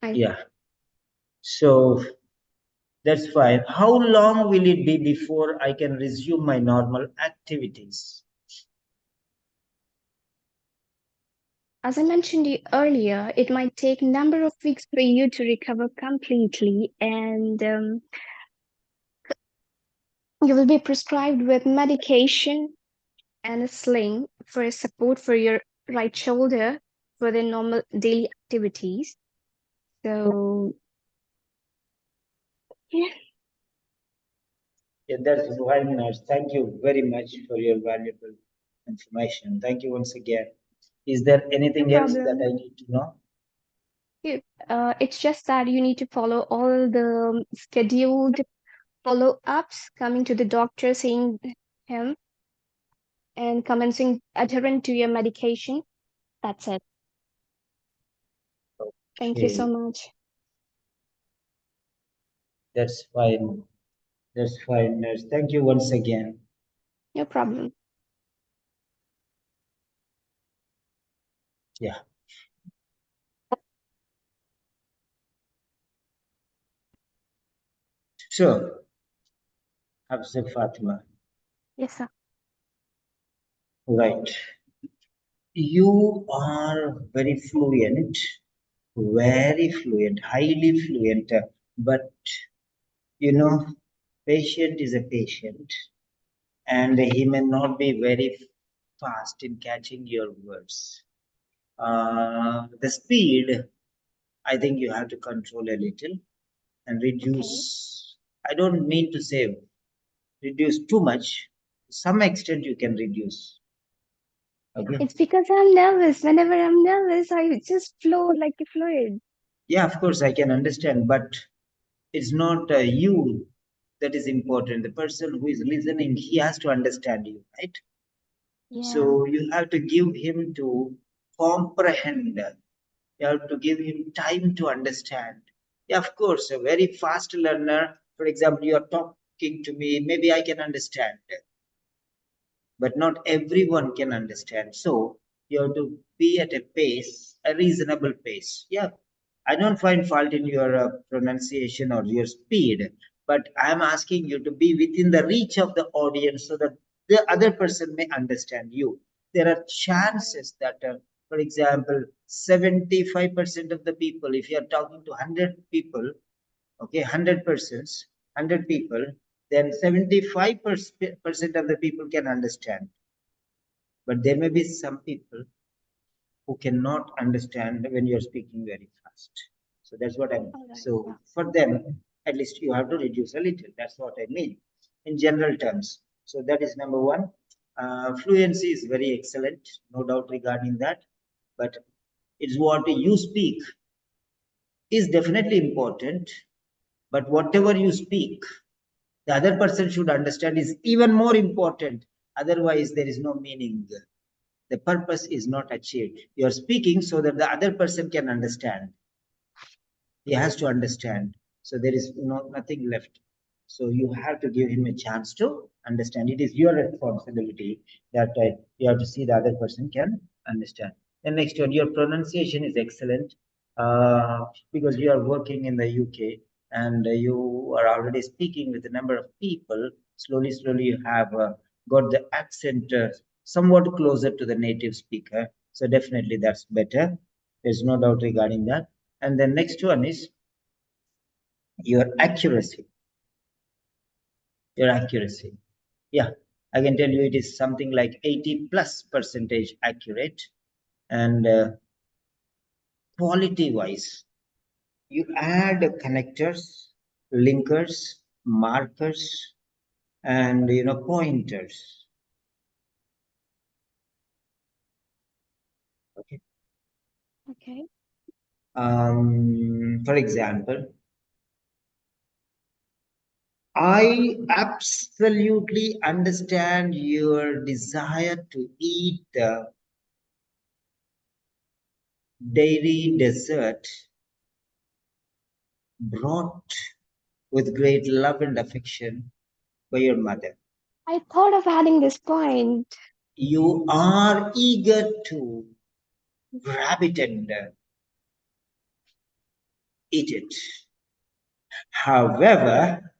I Yeah, so that's fine. How long will it be before I can resume my normal activities? As I mentioned earlier, it might take a number of weeks for you to recover completely, and you will be prescribed with medication and a sling for support for your right shoulder for the normal daily activities. So, yeah, Yeah, that's fine, nurse. Thank you very much for your valuable information. Thank you once again. Is there no anything else that problem. I need to know? It's just that you need to follow all the scheduled follow-ups, coming to the doctor, seeing him, and commencing adherent to your medication. That's it. Thank you so Okay, much. that's fine. That's fine, nurse. Thank you once again. No problem. Yeah. So, Hafsa Fatima, Yes, sir. right. You are very fluent, highly fluent, but you know, patient is a patient, and he may not be very fast in catching your words. The speed, I think you have to control a little and Okay. reduce. I don't mean to say reduce too much. To some extent, you can reduce. Okay. It's because I'm nervous. Whenever I'm nervous, I just flow like a fluid. Yeah, of course, I can understand, but it's not you that is important. The person who is listening, he has to understand you, right? Yeah. So you have to give him to comprehend. You have to give him time to understand. Yeah, of course, a very fast learner, for example, you are talking to me, maybe I can understand, but not everyone can understand. So you have to be at a pace, a reasonable pace. Yeah, I don't find fault in your pronunciation or your speed, but I'm asking you to be within the reach of the audience so that the other person may understand you. There are chances that, for example, 75% of the people, if you are talking to 100 people, okay, 100 persons, 100 people, then 75% of the people can understand. But there may be some people who cannot understand when you're speaking very fast. So that's what I mean. All right. So for them, at least you have to reduce a little. That's what I mean in general terms. So that is number one. Fluency is very excellent, no doubt regarding that. But it's what you speak is definitely important. But whatever you speak, the other person should understand is even more important. Otherwise, there is no meaning. The purpose is not achieved. You are speaking so that the other person can understand. He has to understand. So there is nothing left. So you have to give him a chance to understand. It is your responsibility that you have to see the other person can understand. And next one, your pronunciation is excellent because you are working in the UK and you are already speaking with a number of people. Slowly, slowly, you have got the accent somewhat closer to the native speaker. So definitely that's better. There's no doubt regarding that. And the next one is your accuracy. Your accuracy. Yeah, I can tell you it is something like 80+% accurate. And quality wise, you add connectors, linkers, markers, and pointers. Okay. Okay. For example, I absolutely understand your desire to eat the dairy dessert brought with great love and affection by your mother. I thought of adding this point. You are eager to grab it and eat it. However,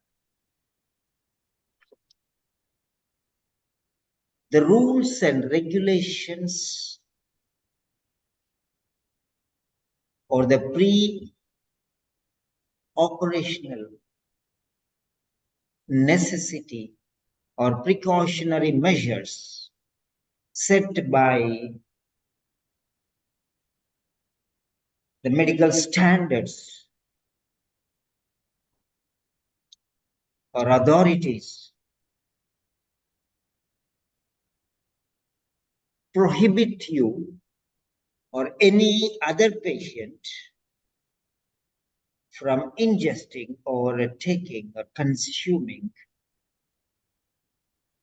the rules and regulations or the pre-operational necessity or precautionary measures set by the medical standards or authorities prohibit you or any other patient from ingesting or taking or consuming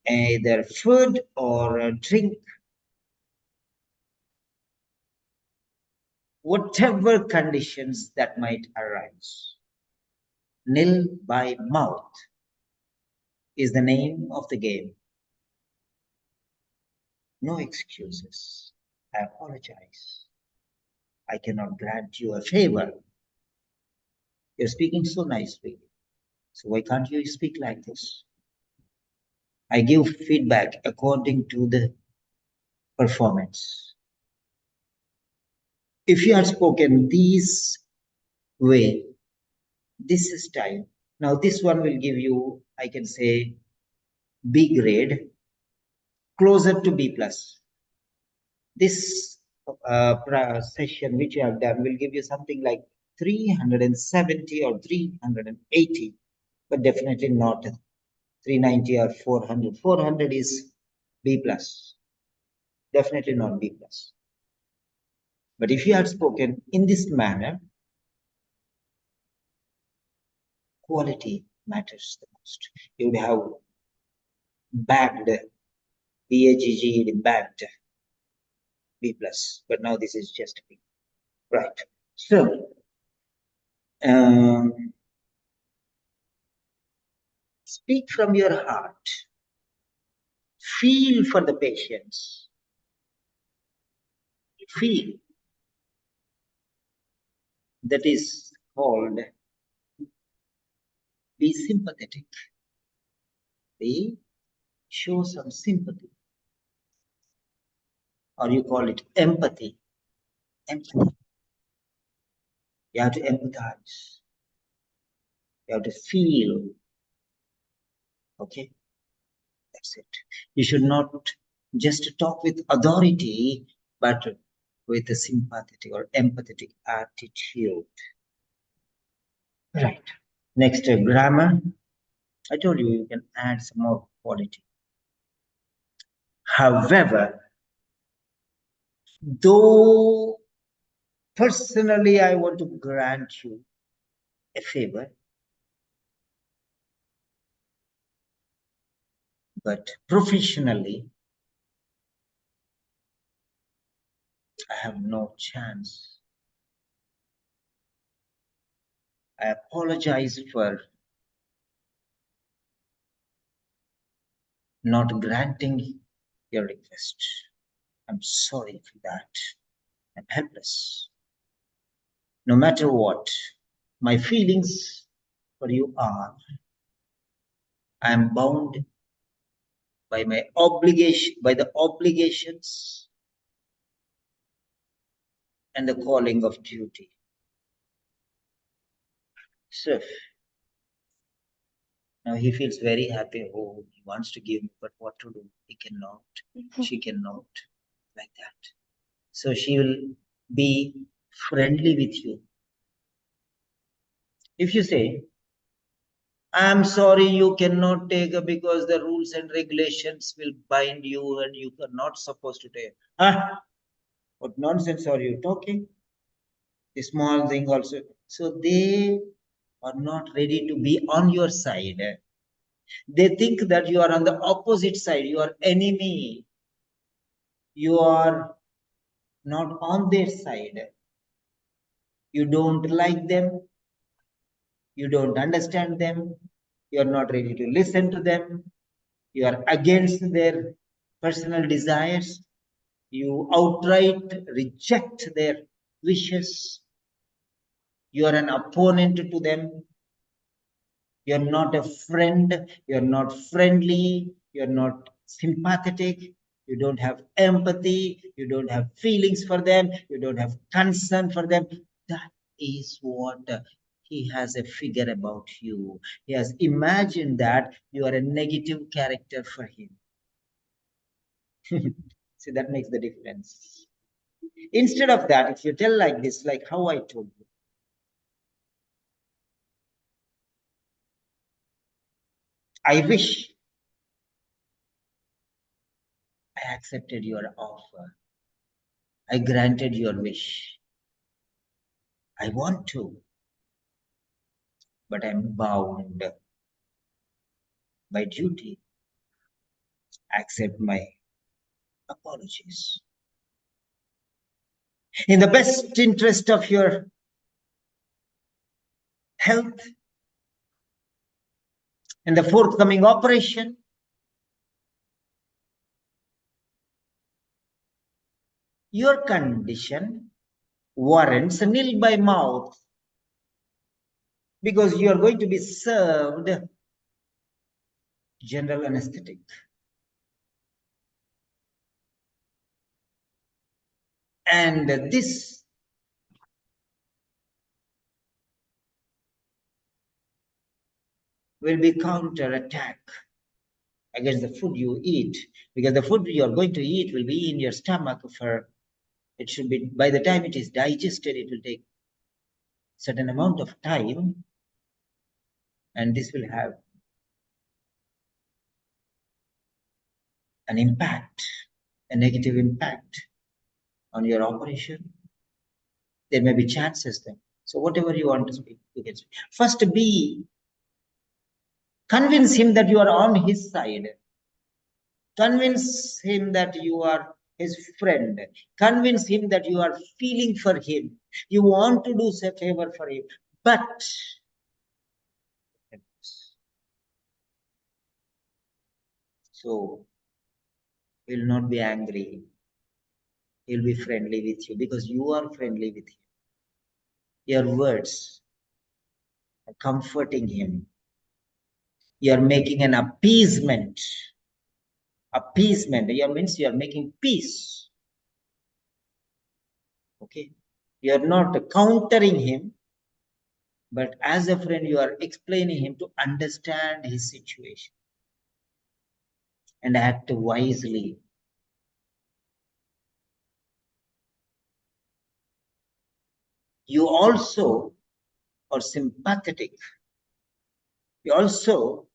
either food or drink, whatever conditions that might arise. Nil by mouth is the name of the game. No excuses. I apologize. I cannot grant you a favor. You're speaking so nicely. So why can't you speak like this? I give feedback according to the performance. If you had spoken this way, this is time. Now this one will give you, I can say, B grade, closer to B plus. This session which you have done will give you something like 370 or 380, but definitely not 390 or 400. 400 is B plus, definitely not B plus. But if you had spoken in this manner, quality matters the most. You would have bagged BAGG, bagged B plus, but now this is just B. Right. So, speak from your heart. Feel for the patients. Feel. That is called be sympathetic. Show some sympathy. Or you call it empathy. Empathy. You have to empathize. You have to feel. Okay? That's it. You should not just talk with authority, but with a sympathetic or empathetic attitude. Right. Next, grammar. I told you you can add some more quality. However, though personally I want to grant you a favor, but professionally, I have no chance. I apologize for not granting your request. I'm sorry for that. I'm helpless. No matter what my feelings for you are, I am bound by my obligation, by the obligations and the calling of duty. So now he feels very happy. Oh, he wants to give, but what to do? He cannot. She cannot, like that. So she will be friendly with you. If you say, I'm sorry, you cannot take because the rules and regulations will bind you and you are not supposed to take. Ah, what nonsense are you talking? A small thing also. So they are not ready to be on your side. They think that you are on the opposite side. You are enemy. You are not on their side. You don't like them. You don't understand them. You are not ready to listen to them. You are against their personal desires. You outright reject their wishes. You are an opponent to them. You're not a friend. You're not friendly. You're not sympathetic. You don't have empathy. You don't have feelings for them. You don't have concern for them. That is what he has a figure about you. He has imagined that you are a negative character for him. See, that makes the difference. Instead of that, if you tell like this, like how I told you, I wish I accepted your offer. I granted your wish. I want to. but I'm bound by duty. Accept my apologies. In the best interest of your health and the forthcoming operation, your condition warrants a nil by mouth, because you are going to be served general anesthetic. And this will be counter-attack against the food you eat, because the food you are going to eat will be in your stomach for, it should be, by the time it is digested, it will take certain amount of time, and this will have an impact, a negative impact on your operation. There may be chances then. So whatever you want to speak, you can speak. First, convince him that you are on his side. Convince him that you are his friend. Convince him that you are feeling for him. You want to do a favor for him. But so he'll not be angry. He'll be friendly with you because you are friendly with him. Your words are comforting him. You are making an appeasement. Appeasement. Means you are making peace. Okay. You are not countering him, but as a friend, you are explaining him to understand his situation and act wisely. You also are sympathetic. You also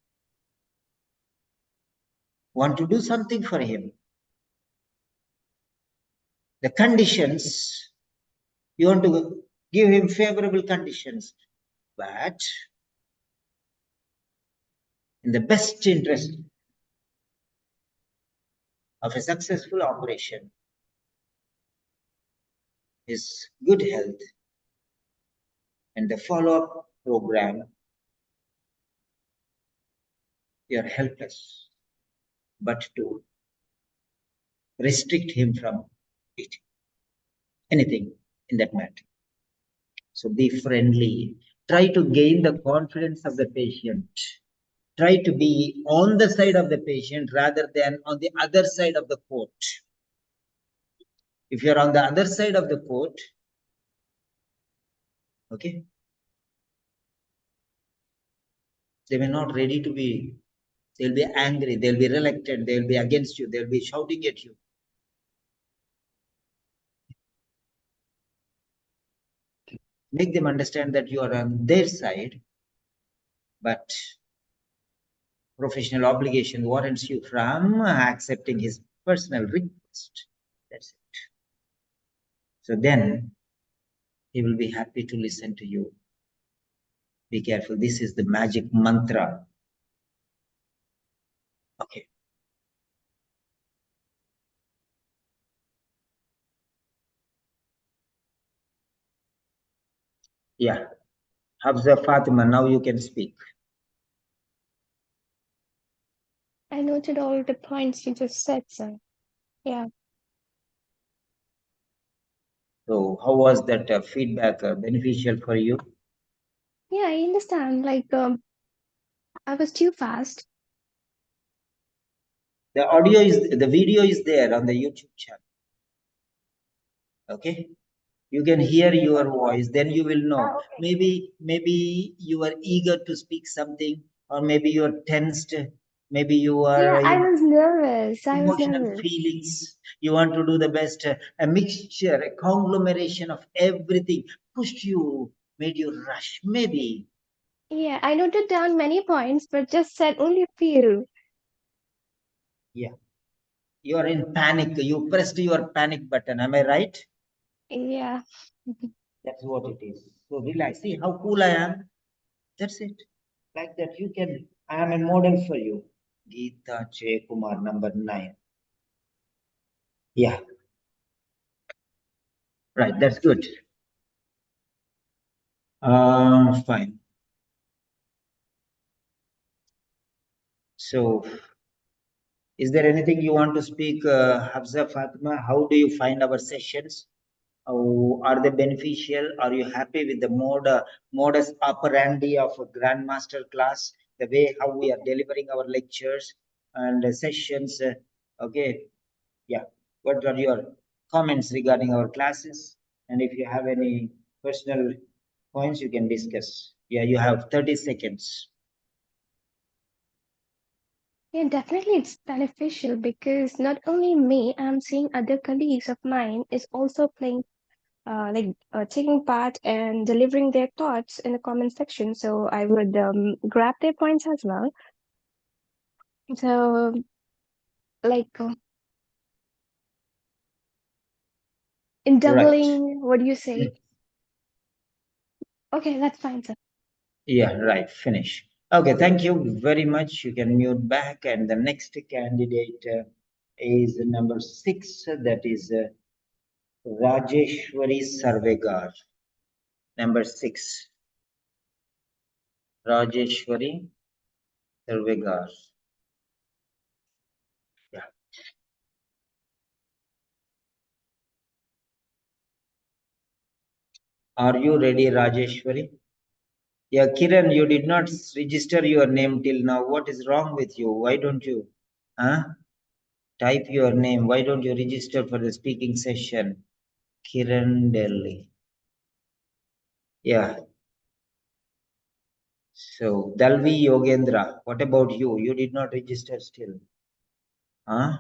want to do something for him. The conditions, you want to give him favorable conditions, but in the best interest of a successful operation, his good health, and the follow-up program, you are helpless but to restrict him from eating anything in that matter. So be friendly. Try to gain the confidence of the patient. Try to be on the side of the patient rather than on the other side of the court. If you're on the other side of the court, okay, they were not ready to be, they'll be angry, they'll be reluctant, they'll be against you, they'll be shouting at you. Make them understand that you are on their side, but professional obligation warrants you from accepting his personal request. That's it. So then he will be happy to listen to you. Be careful. This is the magic mantra. Okay. Yeah. Hafsa Fatima, now you can speak. I noted all the points you just said, sir. Yeah. So how was that feedback beneficial for you? Yeah, I understand. Like, I was too fast. The video is there on the YouTube channel. Okay. You can hear your voice, then you will know. Okay. Maybe you are eager to speak something, or maybe you are tensed, maybe you are Yeah, I was nervous. I was emotional nervous. feelings. You want to do the best, a mixture, a conglomeration of everything pushed you, made you rush. Maybe. Yeah, I noted down many points, but just said only a few. Yeah. You are in panic. You pressed your panic button. Am I right? Yeah. That's what it is. So relax. See how cool I am. That's it. Like that, you can. I am a model for you. Geeta J. Kumar, number 9. Yeah, right. That's good. Fine. So, is there anything you want to speak, Hafsa Fatima? How do you find our sessions? Are they beneficial? Are you happy with the modus operandi of a grandmaster class? The way how we are delivering our lectures and sessions? Okay, yeah. What are your comments regarding our classes? And if you have any personal points, you can discuss. Yeah, you have 30 seconds. Yeah, definitely it's beneficial because not only me, I'm seeing other colleagues of mine is also taking part and delivering their thoughts in the comment section. So I would grab their points as well. So like in Right. doubling, what do you say? Okay, that's fine, sir. Yeah, right. Finish. Okay, thank you very much. You can mute back. And the next candidate is number 6. That is Rajeshwari Sarvegar. Number 6. Rajeshwari Sarvegar. Yeah. Are you ready, Rajeshwari? Yeah, Kiran, you did not register your name till now. What is wrong with you? Why don't you type your name? Why don't you register for the speaking session? Kiran Delhi. Yeah. So, Dalvi Yogendra, what about you? You did not register still. Huh?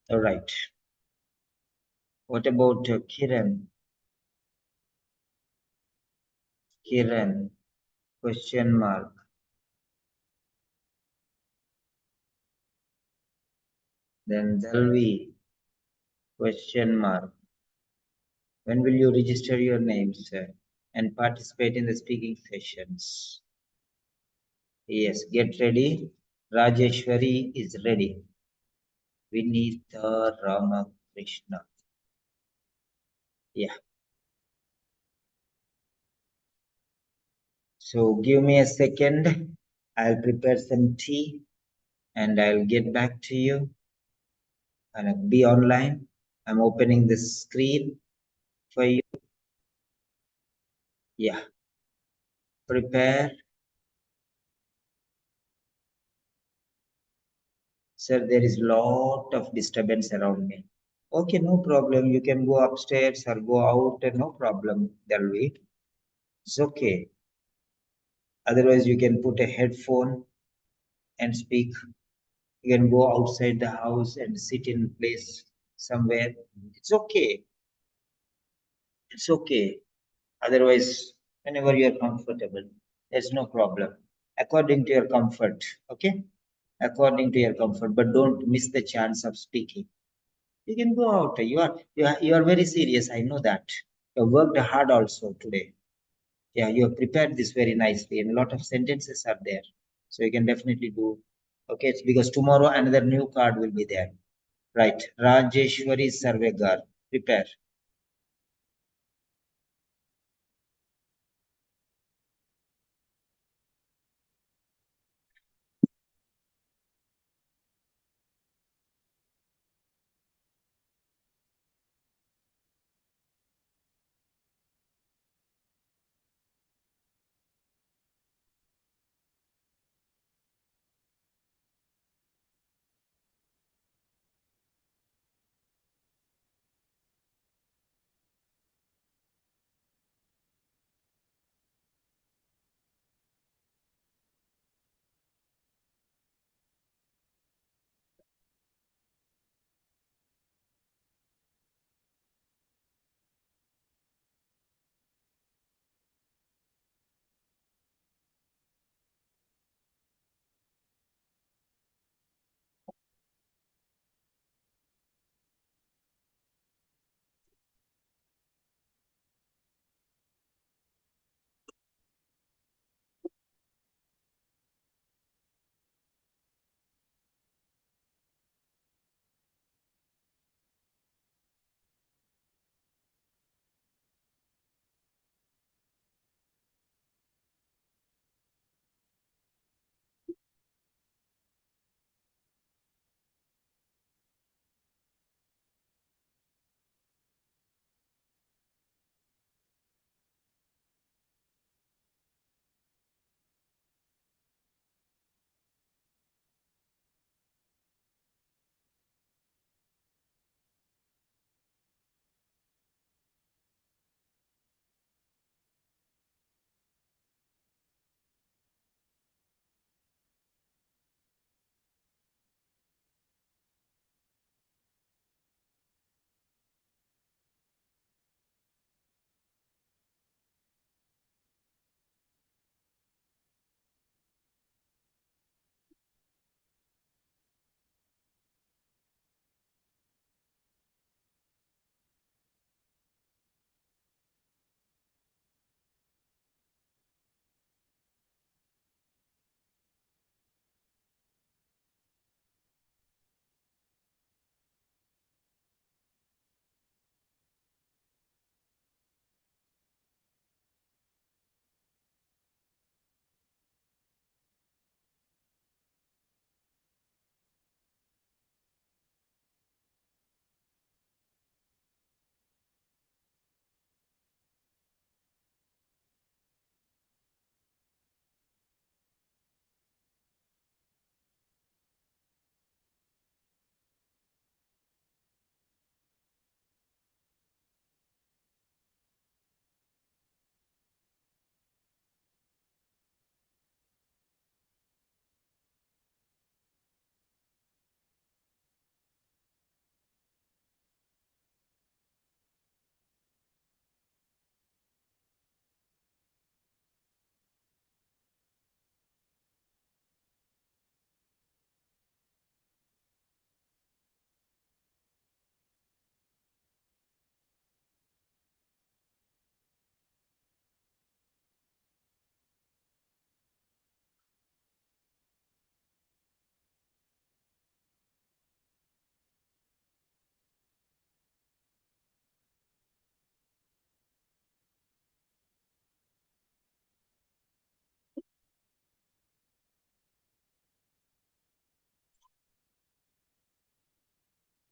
All right. What about Kiran? Kiran, question mark. Then Dalvi, question mark. When will you register your names and participate in the speaking sessions? Yes, get ready. Rajeshwari is ready. Vinitha Ramakrishna. Yeah. So give me a second. I'll prepare some tea and I'll get back to you. And be online. I'm opening the screen for you. Yeah. Prepare. Sir, there is lot of disturbance around me. Okay, no problem. You can go upstairs or go out. No problem. That'll wait. It's okay. Otherwise, you can put a headphone and speak. You can go outside the house and sit in place somewhere. It's okay. It's okay. Otherwise, whenever you are comfortable, there's no problem. According to your comfort, okay? According to your comfort, but don't miss the chance of speaking. You can go out. You are very serious. I know that. You worked hard also today. Yeah, you have prepared this very nicely, and a lot of sentences are there. So you can definitely do. Okay, it's because tomorrow another new card will be there. Right. Rajeshwari Sarvegar. Prepare.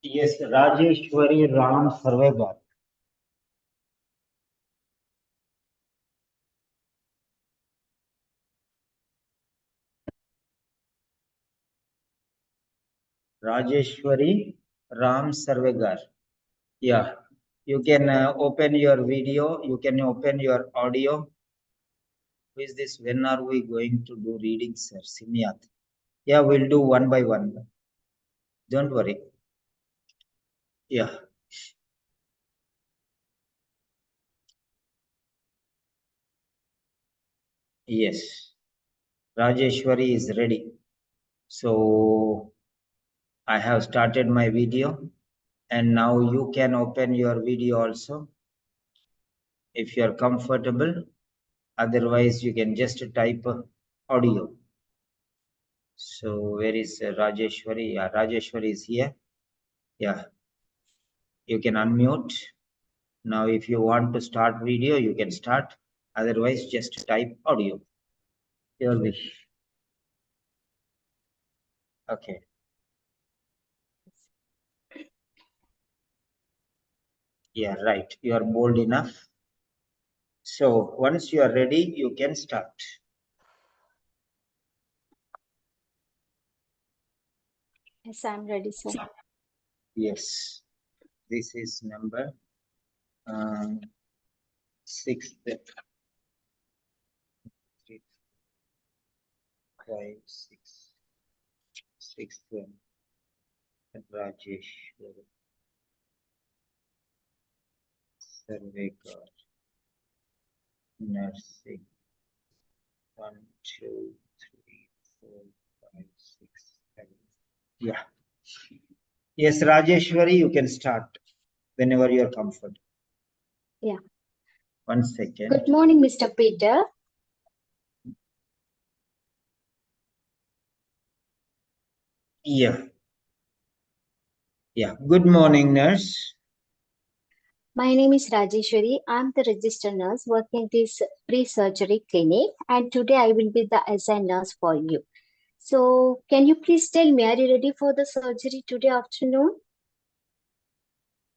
Yes, Rajeshwari Ram Sarvegar. Rajeshwari Ram Sarvegar. Yeah, you can open your video, you can open your audio. Who is this? When are we going to do reading, sir? Simyat. Yeah, we'll do one by one. Don't worry. Yeah. Yes. Rajeshwari is ready. So I have started my video, and now you can open your video also if you are comfortable. Otherwise, you can just type audio. So where is Rajeshwari? Yeah, Rajeshwari is here. Yeah, you can unmute. Now, if you want to start video, you can start. Otherwise, just type audio. Your wish. Okay. Yeah, right. You are bold enough. So once you are ready, you can start. Yes, I'm ready, sir. Yes. This is number 6, 3, 5, 6, 6, Rajesh, Sarvekar, nursing, 1, 2, 3, 4, 5, 6, 7. Yeah. Yes, Rajeshwari, you can start whenever you are comfortable. Yeah. 1 second. Good morning, Mr. Peter. Yeah. Yeah. Good morning, nurse. My name is Rajeshwari. I'm the registered nurse working in this pre-surgery clinic, and today I will be the assigned nurse for you. So, can you please tell me, are you ready for the surgery today afternoon?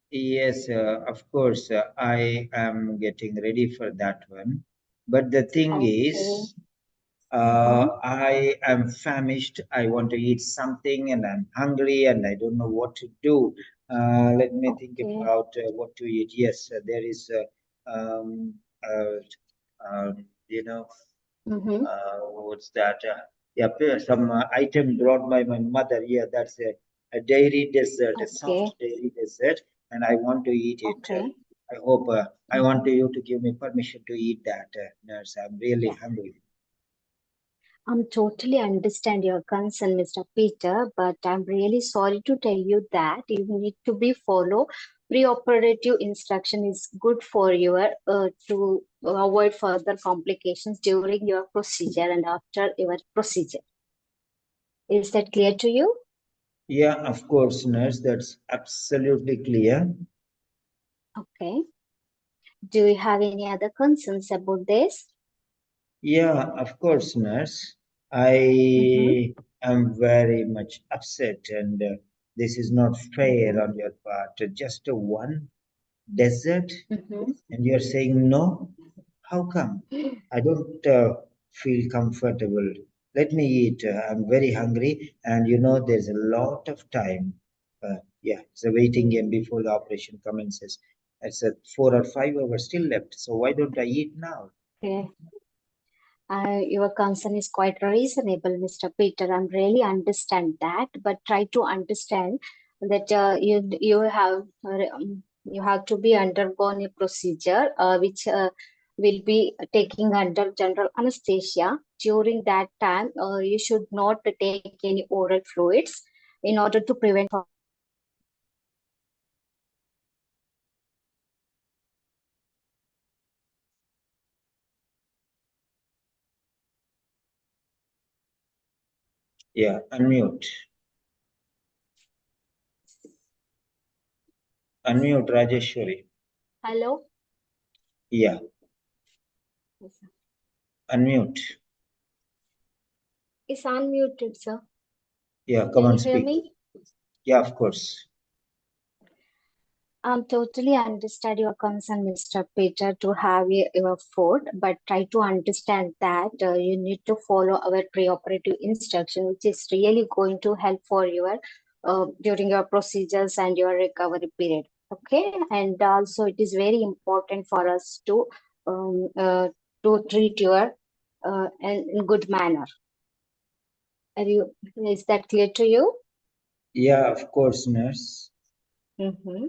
Yes, of course, I am getting ready for that one. But the thing is, I am famished. I want to eat something and I'm hungry and I don't know what to do. Let me think Okay. about what to eat. Yes, there is, um, uh, you know, what's that? Yeah, some item brought by my mother. Yeah, that's a dairy dessert, a soft dairy dessert, and I want to eat it. Okay. I hope I want you to give me permission to eat that, nurse. I'm really hungry. I'm totally understand your concern, Mr. Peter, but I'm really sorry to tell you that you need to be follow pre-operative instruction is good for your to avoid further complications during your procedure and after your procedure. Is that clear to you? Yeah, of course, nurse. That's absolutely clear. Okay. Do you have any other concerns about this? Yeah, of course, nurse. I am very much upset, and this is not fair on your part. Just one dessert, and you're saying no? How come? I don't feel comfortable. Let me eat. I'm very hungry, and you know, there's a lot of time. Yeah, it's a waiting game before the operation commences. It's a 4 or 5 hours still left. So why don't I eat now? Okay. Your concern is quite reasonable, Mr. Peter. I'm really understand that, but try to understand that you have to be undergone a procedure which will be taking under general anesthesia. During that time, you should not take any oral fluids in order to prevent. Yeah, unmute. Unmute, Rajeshwari. Hello. Yeah, Yes, sir. unmute. It's unmuted, sir. Yeah, come Can on, you hear speak. me? Yeah, of course. Totally understand your concern, Mr. Peter, to have your food, but try to understand that you need to follow our preoperative instruction, which is really going to help for your during your procedures and your recovery period. Okay, and also it is very important for us um, uh, to treat your in good manner. Is that clear to you? Yeah, of course, nurse. Mm-hmm.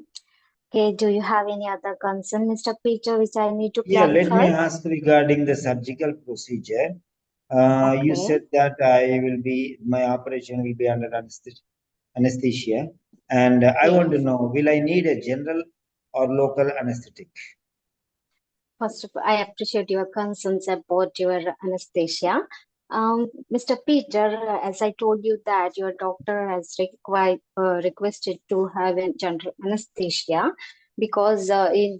Okay, do you have any other concern, Mr. Peter, which I need to Yeah, let me clarify? ask regarding the surgical procedure. You Okay. said that my operation will be under anesthesia, and I want to Yes. know, will I need a general or local anesthetic? First of all, I appreciate your concerns about your anesthesia. Mr. Peter, as I told you that your doctor has requested to have a general anesthesia because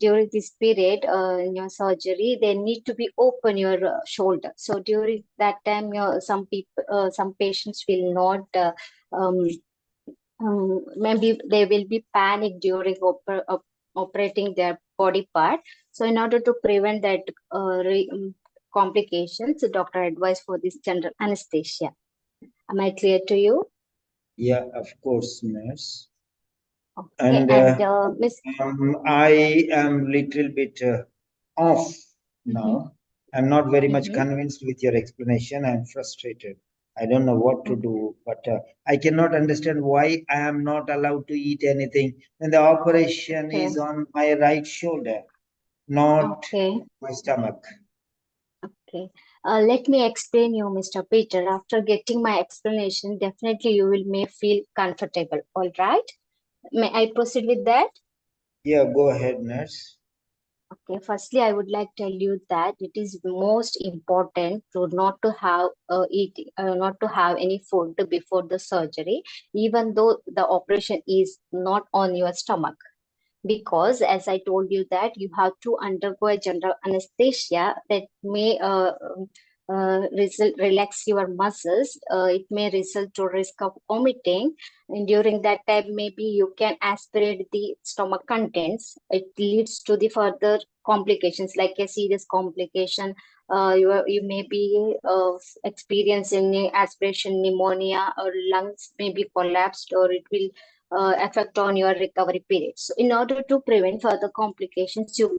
during this period in your surgery, they need to be open your shoulder. So during that time, some patients will not um, maybe they will be panicked during operating their body part. So in order to prevent that complications, the doctor advised for this general anesthesia. Am I clear to you? Yeah, of course, nurse. Okay, And and Miss. I am little bit off Mhm, now. I'm not very much mhm. convinced with your explanation. I'm frustrated. I don't know what to do, but I cannot understand why I am not allowed to eat anything when the operation Okay, is on my right shoulder, not okay, my stomach. okay. Let me explain you, Mr. Peter. After getting my explanation, definitely you will may feel comfortable. All right. May I proceed with that? Yeah, go ahead, nurse. Okay, firstly, I would like to tell you that it is most important to not to have any food before the surgery, even though the operation is not on your stomach, because as I told you that you have to undergo a general anesthesia that may relax your muscles. It may result to risk of vomiting, and during that time maybe you can aspirate the stomach contents. It leads to the further complications like a serious complication. You may be experiencing aspiration pneumonia, or lungs may be collapsed, or it will effect on your recovery period. So in order to prevent further complications, you better to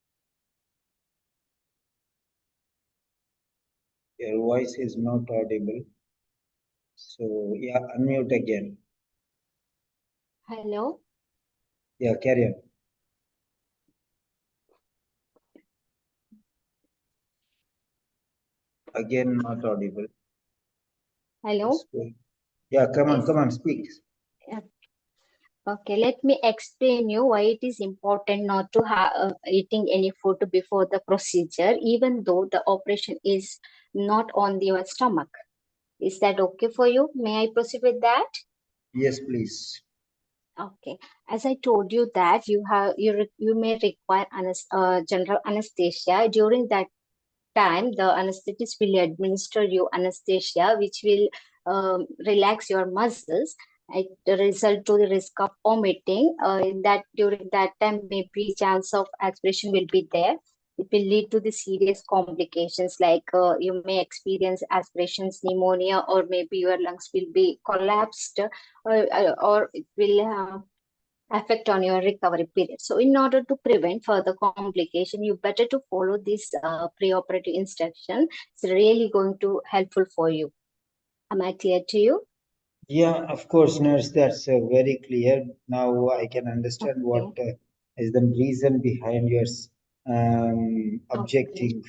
follow this preoperative instruction. Your voice is not audible. So, yeah, unmute again. Hello, Yeah, carry on. Again, not audible. hello. Let's go. Yeah, Yes. come on, speak. Yeah. Okay, let me explain you why it is important not to have eating any food before the procedure, even though the operation is not on your stomach. Is that okay for you? May I proceed with that? Yes, please. Okay. As I told you that you may require general anesthesia. During that time, the anesthetist will administer you anesthesia, which will relax your muscles. It result to the risk of vomiting. In that during that time, maybe chance of aspiration will be there. It will lead to the serious complications like you may experience aspirations pneumonia, or maybe your lungs will be collapsed, or it will affect on your recovery period. So in order to prevent further complication, you better to follow this preoperative instruction. It's really going to helpful for you. Am I clear to you? Yeah, of course, nurse, that's very clear. Now I can understand what Okay. is the reason behind your Okay. objecting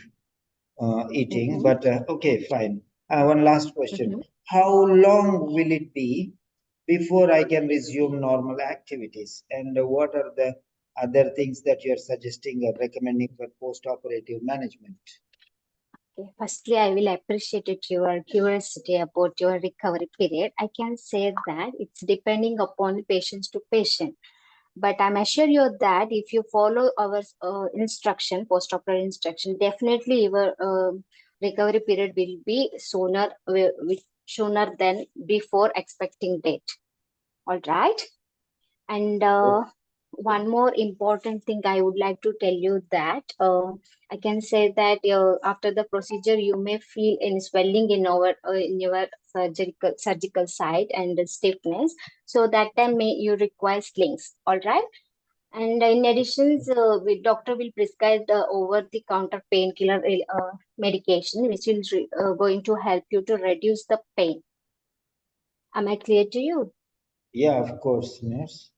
eating. Mm-hmm. But okay, fine. One last question. Mm-hmm. How long will it be before I can resume normal activities? And what are the other things that you're suggesting or recommending for post-operative management? Okay. Firstly, I will appreciate it, your curiosity about your recovery period. I can say that it's depending upon patient to patient. But I'm assure you that if you follow our instruction, post-operative instruction, definitely your recovery period will be sooner than before expecting date. All right. And one more important thing I would like to tell you that I can say that after the procedure you may feel any swelling in your surgical site and stiffness. So that time may you require slings. All right. And in addition, doctor will prescribe the over-the-counter painkiller medication, which will going to help you to reduce the pain. Am I clear to you? Yeah, of course, nurse.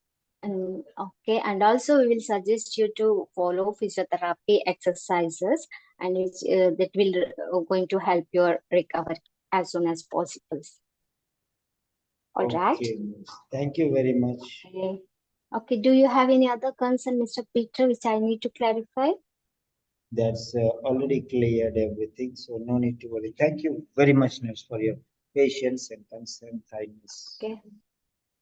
Okay, and also we will suggest you to follow physiotherapy exercises, and that will going to help your recovery as soon as possible. All right. Okay, nurse. Thank you very much. Okay. Okay. Do you have any other concern, Mr. Peter, which I need to clarify? That's already cleared everything, so no need to worry. Thank you very much, nurse, for your patience and concern, kindness. Okay.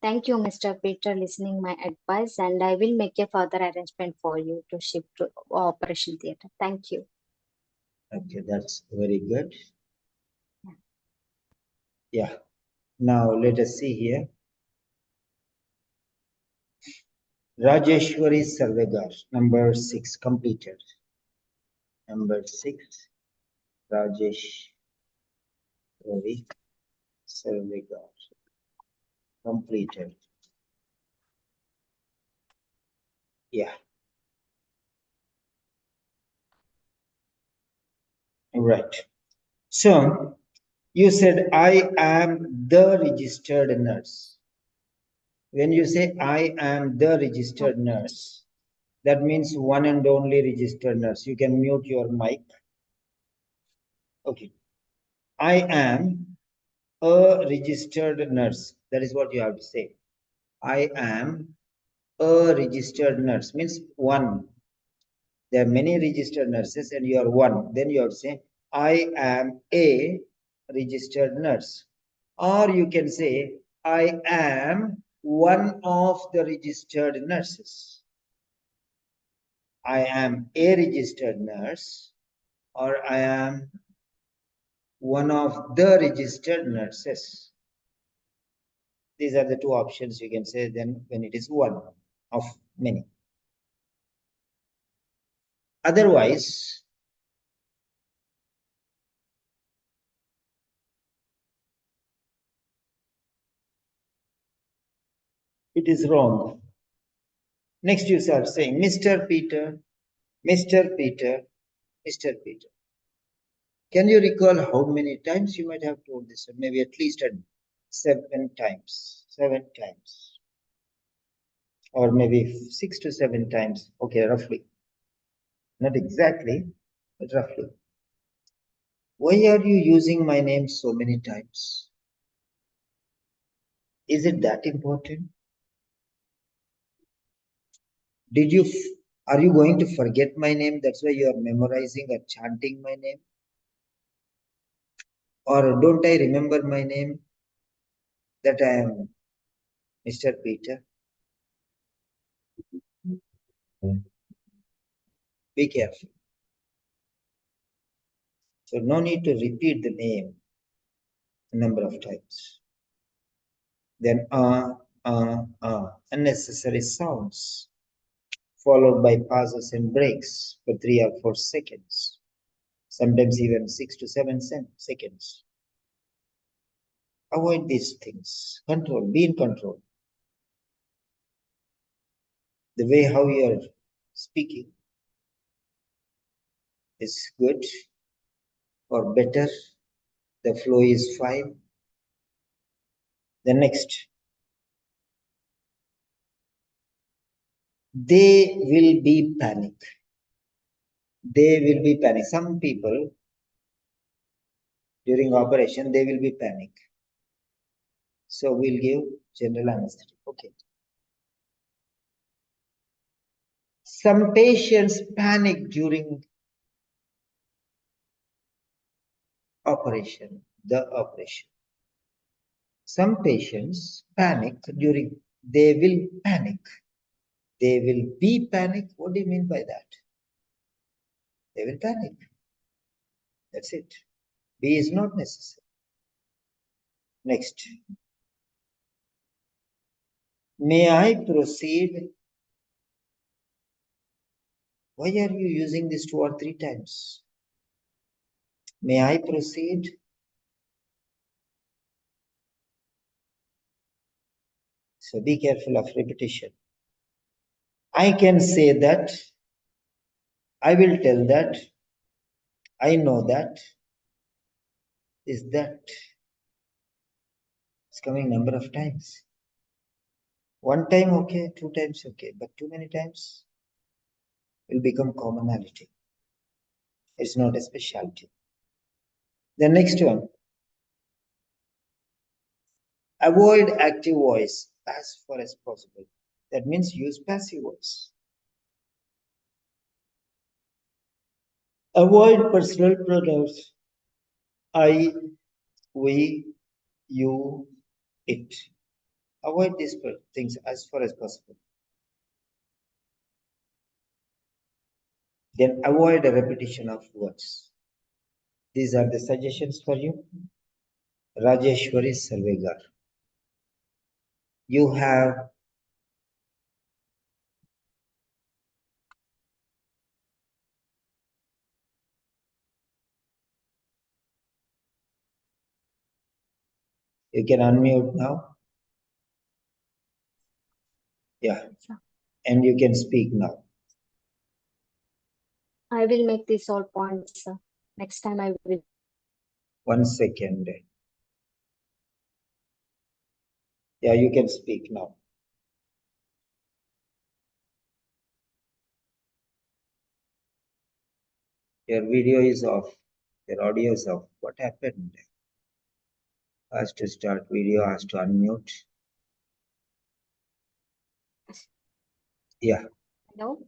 Thank you, Mr. Peter, listening my advice, and I will make a further arrangement for you to shift to operation theatre. Thank you. Okay, that's very good. Yeah. Now let us see here. Rajeshwari Sarvegar, number 6, completed. Number 6, Rajeshwari Sarvegar, completed. Yeah. Right. So you said, I am the registered nurse. When you say, I am the registered nurse, that means one and only registered nurse. You can mute your mic. Okay. I am a registered nurse. That is what you have to say. I am a registered nurse. Means one. There are many registered nurses and you are one. Then you have to say, I am a registered nurse. Or you can say, I am one of the registered nurses. I am a registered nurse, or I am one of the registered nurses. These are the two options you can say then when it is one of many. Otherwise, it is wrong. Next you start saying, Mr. Peter, Mr. Peter, Mr. Peter. Can you recall how many times you might have told this? Maybe at least 7 times. 7 times. Or maybe 6 to 7 times. Okay, roughly. Not exactly, but roughly. Why are you using my name so many times? Is it that important? Are you going to forget my name? That's why you are memorizing or chanting my name? Or don't I remember my name? That I am Mr. Peter? Be careful. So no need to repeat the name a number of times. Then unnecessary sounds, followed by pauses and breaks for 3 or 4 seconds, sometimes even 6 to 7 seconds. Avoid these things. Control, be in control. The way how you are speaking is good or better. The flow is fine. The next, they will be panic. They will be panic. Some people during operation, they will be panic. So we'll give general anesthetic. Okay. Some patients panic during operation, the operation. Some patients panic during, they will panic. They will be panic. What do you mean by that? They will panic. That's it. B is not necessary. Next. May I proceed? Why are you using this 2 or 3 times? May I proceed? So be careful of repetition. I can say that, I will tell that, I know that, is that. It's coming number of times. 1 time okay, 2 times okay, but too many times will become commonality. It's not a specialty. The next one, avoid active voice as far as possible. That means use passive voice. Avoid personal pronouns. I, we, you, it. Avoid these things as far as possible. Then avoid a repetition of words. These are the suggestions for you. Rajeshwari Sarvegar. You have you can unmute now. Yeah. And you can speak now. I will make these all points, sir. Next time I will. 1 second. Yeah, you can speak now. Your video is off. Your audio is off. What happened? Has to start video, has to unmute. Yeah. No,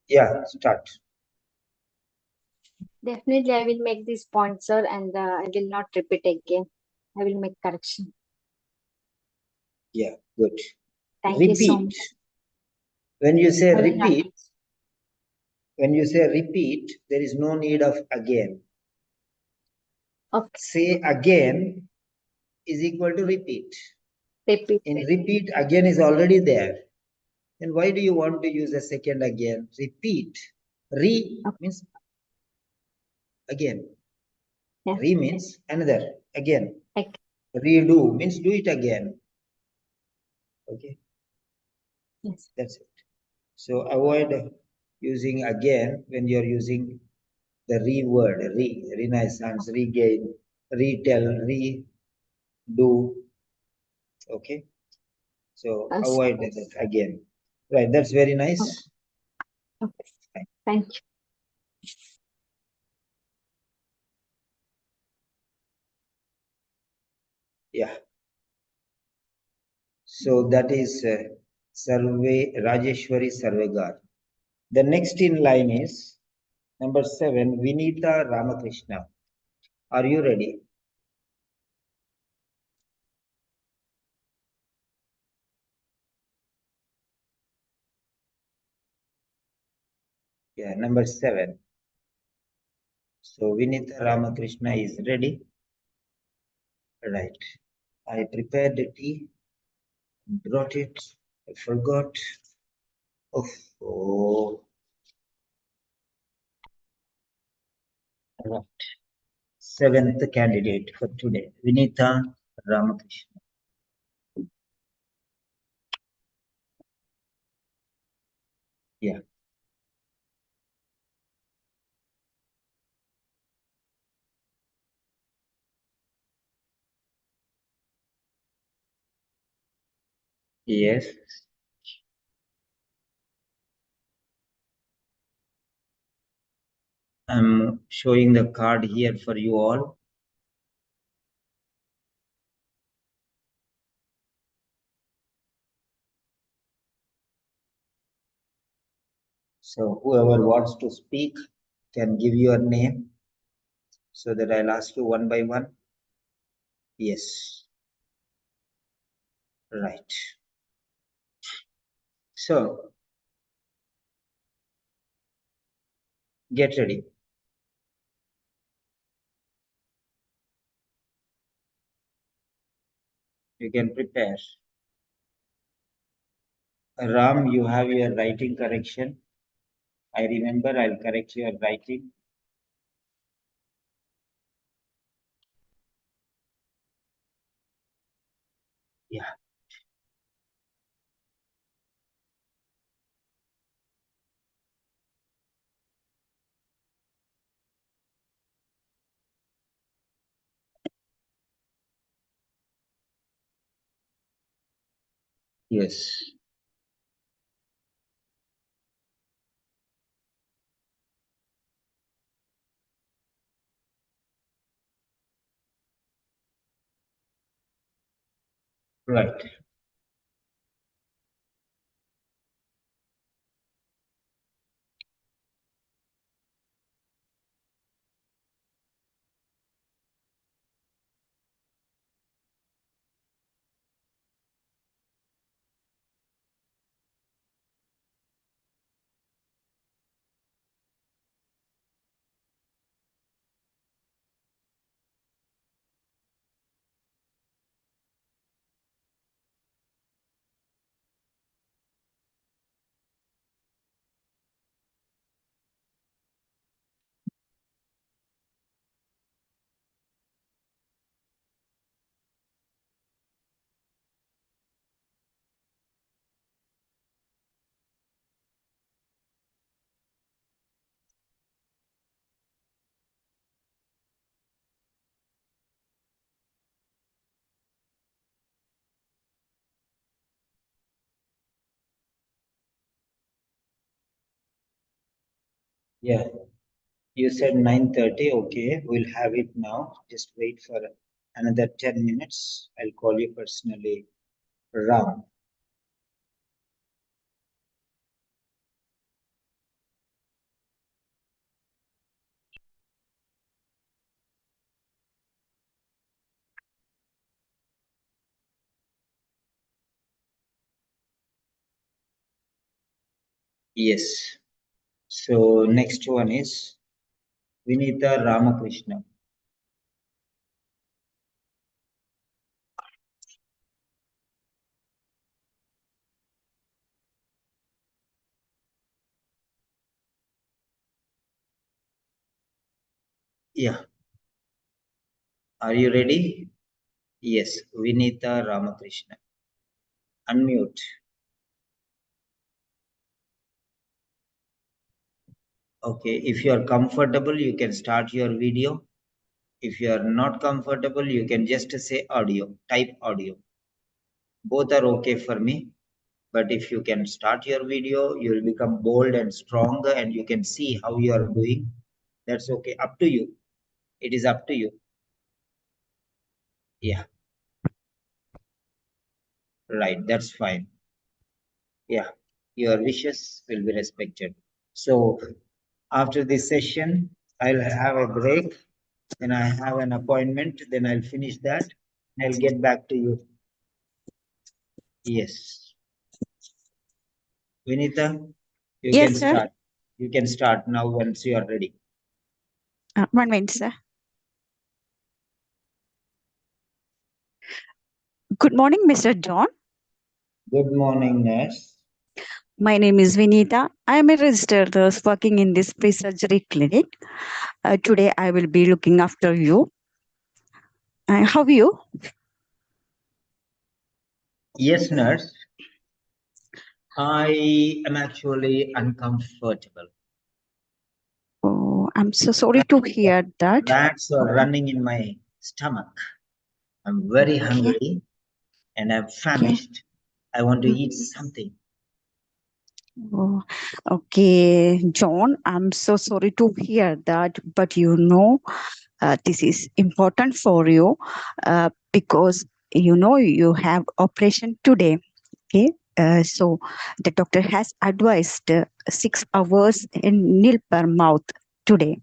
Yeah, start. definitely I will make these points, sir, and I will not repeat again. I will make correction. Yeah, good. Thank you so Repeat. much. When you say I will not. repeat, there is no need of again. Okay, Say again is equal to repeat. repeat. In repeat, again is already there. Then why do you want to use a second again? Repeat. Re Okay. means again. Yeah. Re means another. Again. Okay. Redo means do it again. Okay. Yes. That's it. So avoid using again when you're using the re word, renaissance, regain, retell, redo. Okay. So Yes. avoid that again. Right. That's very nice. Okay. Thank you. Yeah. So that is Rajeshwari Sarvegar. The next in line is number 7, Vinita Ramakrishna. Are you ready? Yeah, number 7. So Vinita Ramakrishna is ready. Right. I prepared the tea, brought it. I forgot. Oh. Right. 7th candidate for today, Vinita Ramakrishna. Yeah. Yes. I'm showing the card here for you all. So whoever wants to speak can give your name so that I'll ask you one by one. Yes. Right. So get ready. You can prepare. Ram, you have your writing correction. I remember, I'll correct your writing. Yeah. Yes. Right. Yeah. You said 9:30. Okay, we'll have it now. Just wait for another 10 minutes. I'll call you personally, Ram. Yes. So next one is Vinita Ramakrishna. Yeah. Are you ready? Yes, Vinita Ramakrishna. Unmute. Okay, if you are comfortable, you can start your video. If you are not comfortable, you can just say audio, type audio. Both are okay for me. But if you can start your video, you will become bold and stronger and you can see how you are doing. That's okay. Up to you. It is up to you. Yeah, right. That's fine. Yeah, your wishes will be respected. So after this session, I'll have a break. Then I have an appointment. Then I'll finish that. I'll get back to you. Yes. Vinita, you can Yes, sir. start. You can start now once you are ready. 1 minute, sir. Good morning, Mr. John. Good morning, nurse. My name is Vinita. I am a registered nurse working in this pre-surgery clinic. Today, I will be looking after you. How are you? Yes, nurse. I am actually uncomfortable. Oh, I'm so sorry to hear that. Rats are running in my stomach. I'm very Okay. hungry and I'm famished. I want to eat something. Oh, okay, John, I'm so sorry to hear that, but you know, this is important for you because you know you have operation today. Okay, so the doctor has advised 6 hours in nil per mouth today.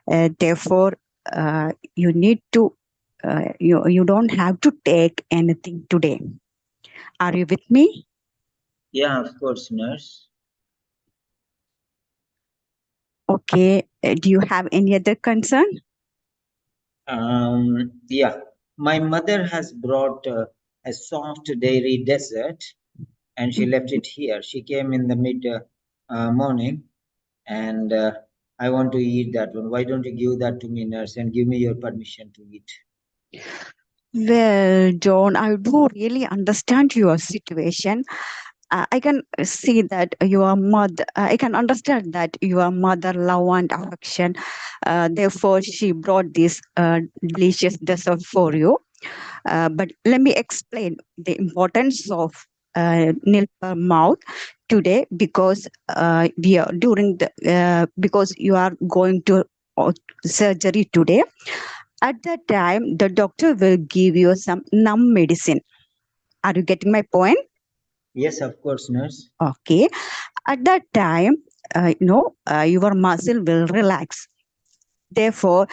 Therefore, you need to you don't have to take anything today. Are you with me? Yeah, of course, nurse. Okay. Do you have any other concern? Yeah, my mother has brought a soft dairy dessert and she left it here. She came in the mid morning, and I want to eat that one. Why don't you give that to me, nurse, and give me your permission to eat? Well, John, I do really understand your situation. I can see that your mother, I can understand that your mother love and affection. Therefore, she brought this delicious dessert for you. But let me explain the importance of nil per mouth today, because we are during the because you are going to surgery today. At that time, the doctor will give you some numb medicine. Are you getting my point? Yes, of course, nurse. Okay. At that time, your muscle will relax. Therefore,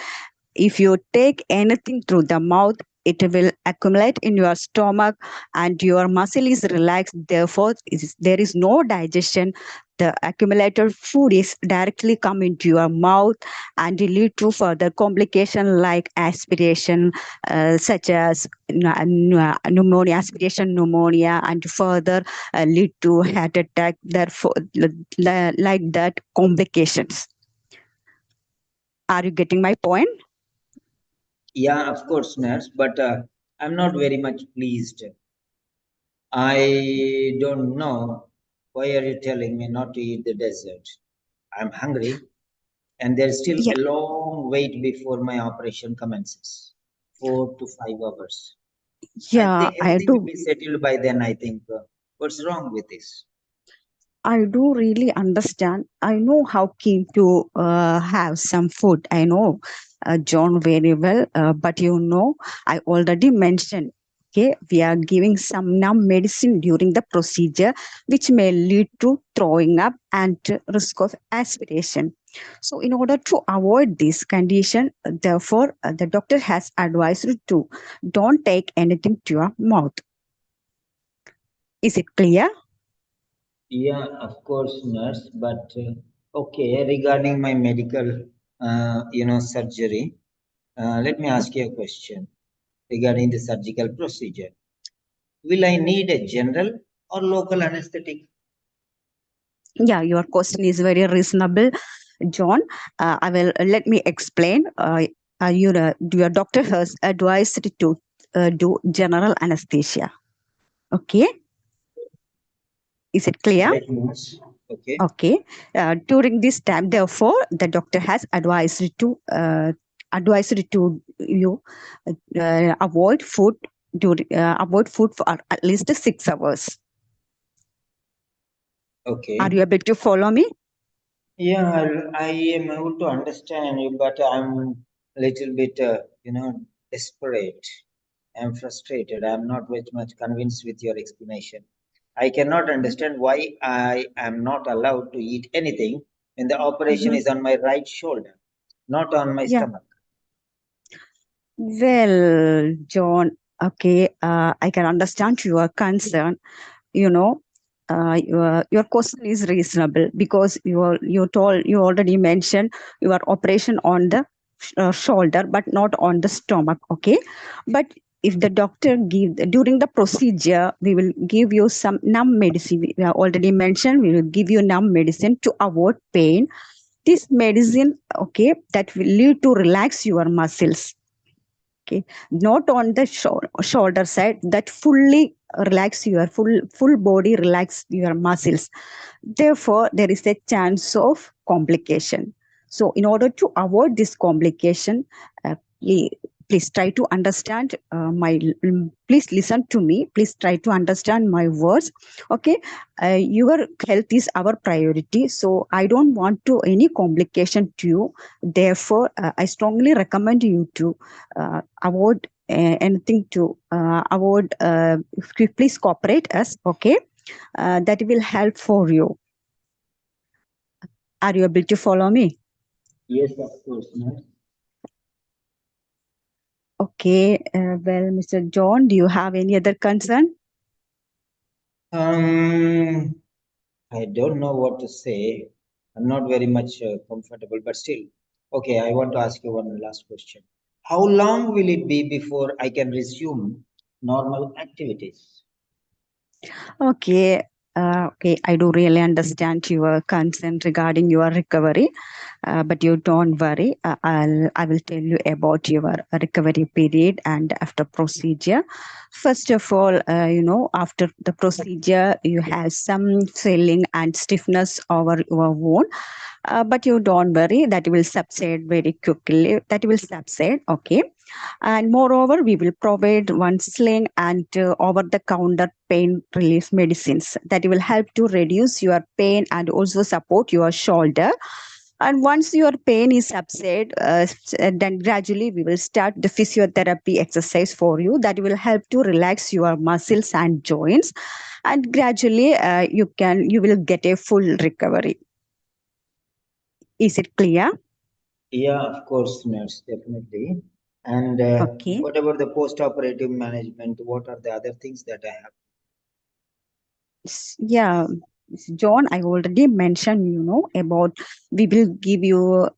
if you take anything through the mouth, it will accumulate in your stomach and your muscle is relaxed. Therefore, there is no digestion. The accumulated food is directly come into your mouth and lead to further complication like aspiration, such as pneumonia, aspiration pneumonia, and further lead to heart attack. Therefore, like that complications. Are you getting my point? Yeah, of course, nurse, but I'm not very much pleased. I don't know why are you telling me not to eat the dessert. I'm hungry, and there's still Yeah. a long wait before my operation commences. 4 to 5 hours. I Yeah, think I everything will do. be settled by then. I think. What's wrong with this? I do really understand. I know how keen to have some food. I know John very well, but I already mentioned. Okay, we are giving some numb medicine during the procedure, which may lead to throwing up and risk of aspiration. So, in order to avoid this condition, therefore, the doctor has advised you to don't take anything to your mouth. Is it clear? Yeah, of course, nurse. But okay, regarding my medical, surgery, let me ask you a question regarding the surgical procedure. Will I need a general or local anesthetic? Yeah, your question is very reasonable, John. I will let me explain. Your doctor has advised to do general anesthesia. Okay, is it clear? Right, nurse. Okay. Okay. During this time, therefore, the doctor has advised to you avoid food for at least 6 hours. Okay. Are you able to follow me? Yeah, I am able to understand you, but I'm a little bit, desperate. I'm frustrated. I'm not very much convinced with your explanation. I cannot understand why I am not allowed to eat anything when the operation Mhm. is on my right shoulder, not on my Yeah. stomach. Well, John, okay, I can understand your concern. You know, your question is reasonable because you already mentioned your operation on the shoulder, but not on the stomach. Okay, but if the doctor give during the procedure, we will give you some numb medicine. We have already mentioned we will give you numb medicine to avoid pain. This medicine, okay, that will lead to relax your muscles. Okay, not on the shoulder side, that fully relax your full body, relax your muscles. Therefore, there is a chance of complication. So in order to avoid this complication, uh, pl- please try to understand please listen to me, please try to understand my words. Okay, your health is our priority, so I don't want to any complication to you. Therefore, I strongly recommend you to avoid anything to avoid. If you please cooperate us. Okay, that will help for you. Are you able to follow me? Yes, of course, nurse. Okay. Well, Mr. John, do you have any other concern? Um, I don't know what to say. I'm not very much comfortable, but still. Okay, I want to ask you one last question. How long will it be before I can resume normal activities? Okay. Okay, I do really understand your concern regarding your recovery, but you don't worry. I will tell you about your recovery period and after procedure. First of all, after the procedure, you have some swelling and stiffness over your wound, but you don't worry. That will subside very quickly. That will subside. Okay. And moreover, we will provide one sling and over the counter pain relief medicines that will help to reduce your pain and also support your shoulder. And once your pain is subside, then gradually we will start the physiotherapy exercise for you that will help to relax your muscles and joints. And gradually, you will get a full recovery. Is it clear? Yeah, of course, nurse, definitely. And Okay. what about the post-operative management? What are the other things that I have? Yeah, John, I already mentioned, about we will give you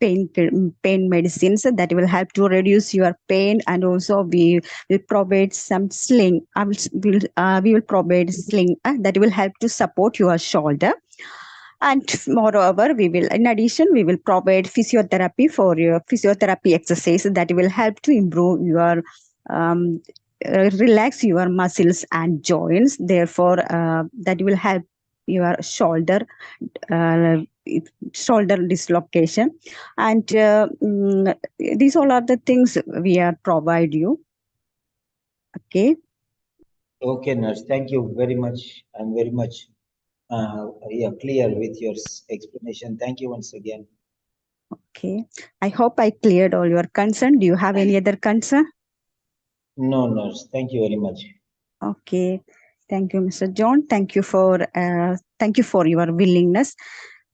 pain medicines that will help to reduce your pain, and also we will provide some sling. We will provide sling that will help to support your shoulder. And moreover, in addition, we will provide physiotherapy for your physiotherapy exercise that will help to improve your um, relax your muscles and joints. Therefore, that will help your uh, shoulder dislocation. And these all are the things we are provide you. Okay. Okay, nurse. Thank you very much. I'm very much clear with your explanation. Thank you once again. Okay. I hope I cleared all your concern. Do you have any other concern? No, nurse. Thank you very much. Okay. Thank you, Mr. John. Thank you for your willingness,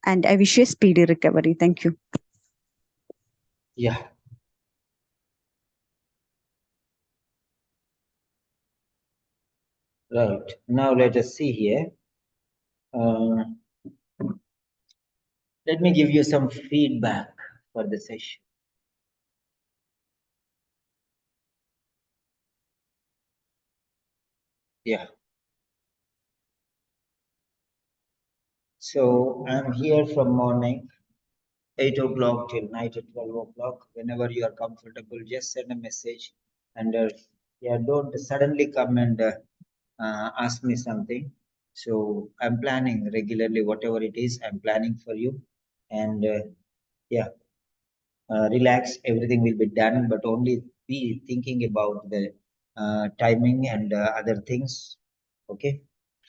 and I wish you a speedy recovery. Thank you. Yeah. Right. Now let us see here. Let me give you some feedback for the session. Yeah. So I'm here from morning 8 o'clock till night at 12 o'clock. Whenever you are comfortable, just send a message, and don't suddenly come and ask me something. So I'm planning regularly, whatever it is, I'm planning for you, and relax. Everything will be done, but only be thinking about the timing and other things. Okay.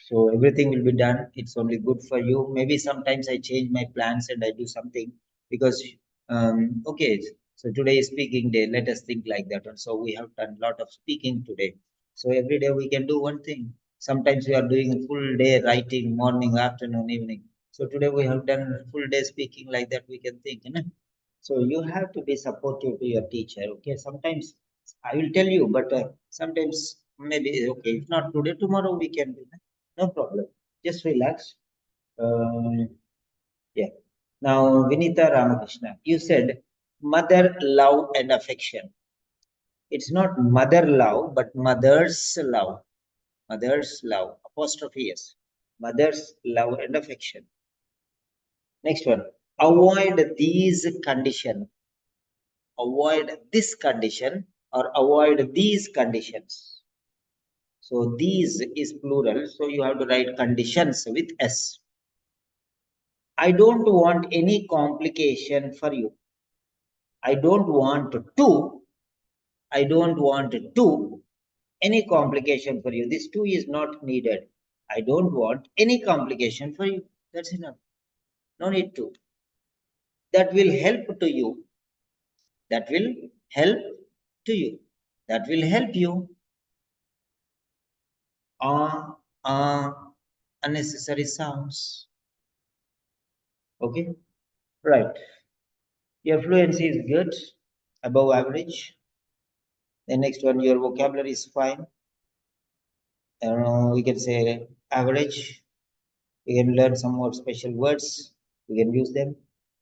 So everything will be done. It's only good for you. Maybe sometimes I change my plans and I do something because okay. So today is speaking day. Let us think like that. And so we have done a lot of speaking today. So every day we can do one thing. Sometimes we are doing a full day writing, morning, afternoon, evening. So today we have done a full day speaking like that. We can think, you know? So you have to be supportive to your teacher. Okay. Sometimes I will tell you, but sometimes maybe okay. If not today, tomorrow we can do that. No problem. Just relax. Yeah. Now, Vinita Ramakrishna, you said mother love and affection. It's not mother love, but mother's love. Mother's love. Apostrophe S. Mother's love and affection. Next one. Avoid these conditions. Avoid this condition or avoid these conditions. So these is plural. So you have to write conditions with S. I don't want any complication for you. I don't want to. I don't want to any complication for you. This two is not needed. I don't want any complication for you. That's enough. No need to. That will help to you. That will help to you. That will help you. Unnecessary sounds. Okay. Right. Your fluency is good, above average. The next one, your vocabulary is fine. We can say average. We can learn some more special words. We can use them.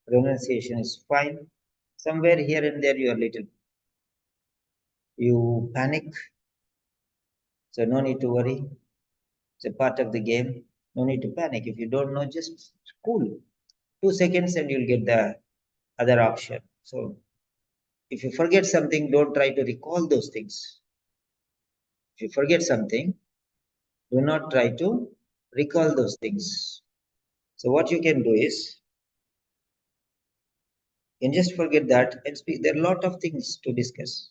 Pronunciation is fine. Somewhere here and there you are little. You panic. So no need to worry. It's a part of the game. No need to panic. If you don't know, just cool. 2 seconds and you'll get the other option. So if you forget something, don't try to recall those things. If you forget something, do not try to recall those things. So what you can do is, you can just forget that and speak. There are a lot of things to discuss.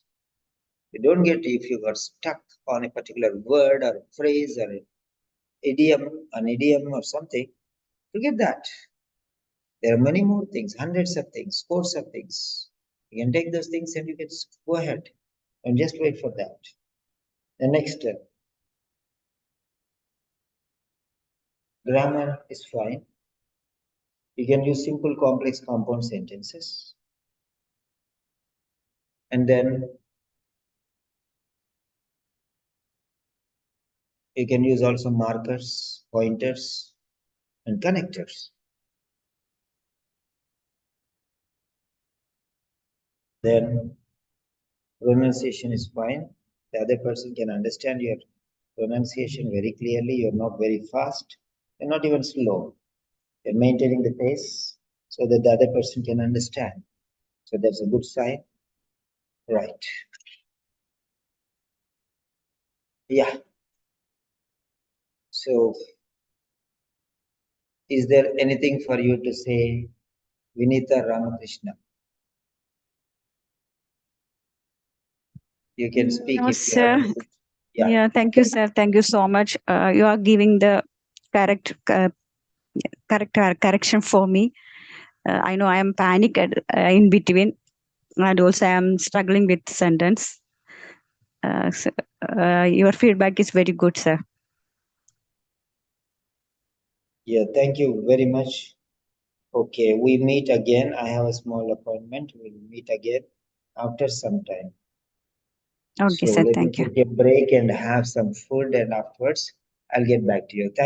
You don't get, if you got stuck on a particular word or phrase or an idiom or something, forget that. There are many more things, hundreds of things, scores of things. You can take those things and you can go ahead and just wait for that. The next step. Grammar is fine. You can use simple complex compound sentences. And then you can use also markers, pointers, and connectors. Then pronunciation is fine. The other person can understand your pronunciation very clearly. You're not very fast. You're not even slow. You're maintaining the pace so that the other person can understand. So that's a good sign. Right. Yeah. So is there anything for you to say, Vinita Ramakrishna? You can speak No, if you have sir. anything. Yeah. Yeah, thank you, sir. Thank you so much. You are giving the correct correction for me. I know I am panicked in between, and also I am struggling with sentence. Your feedback is very good, sir. Yeah, thank you very much. Okay, we meet again. I have a small appointment. We'll meet again after some time. Okay, So sir. let me Thank you. take a break and have some food, and afterwards I'll get back to you. Thank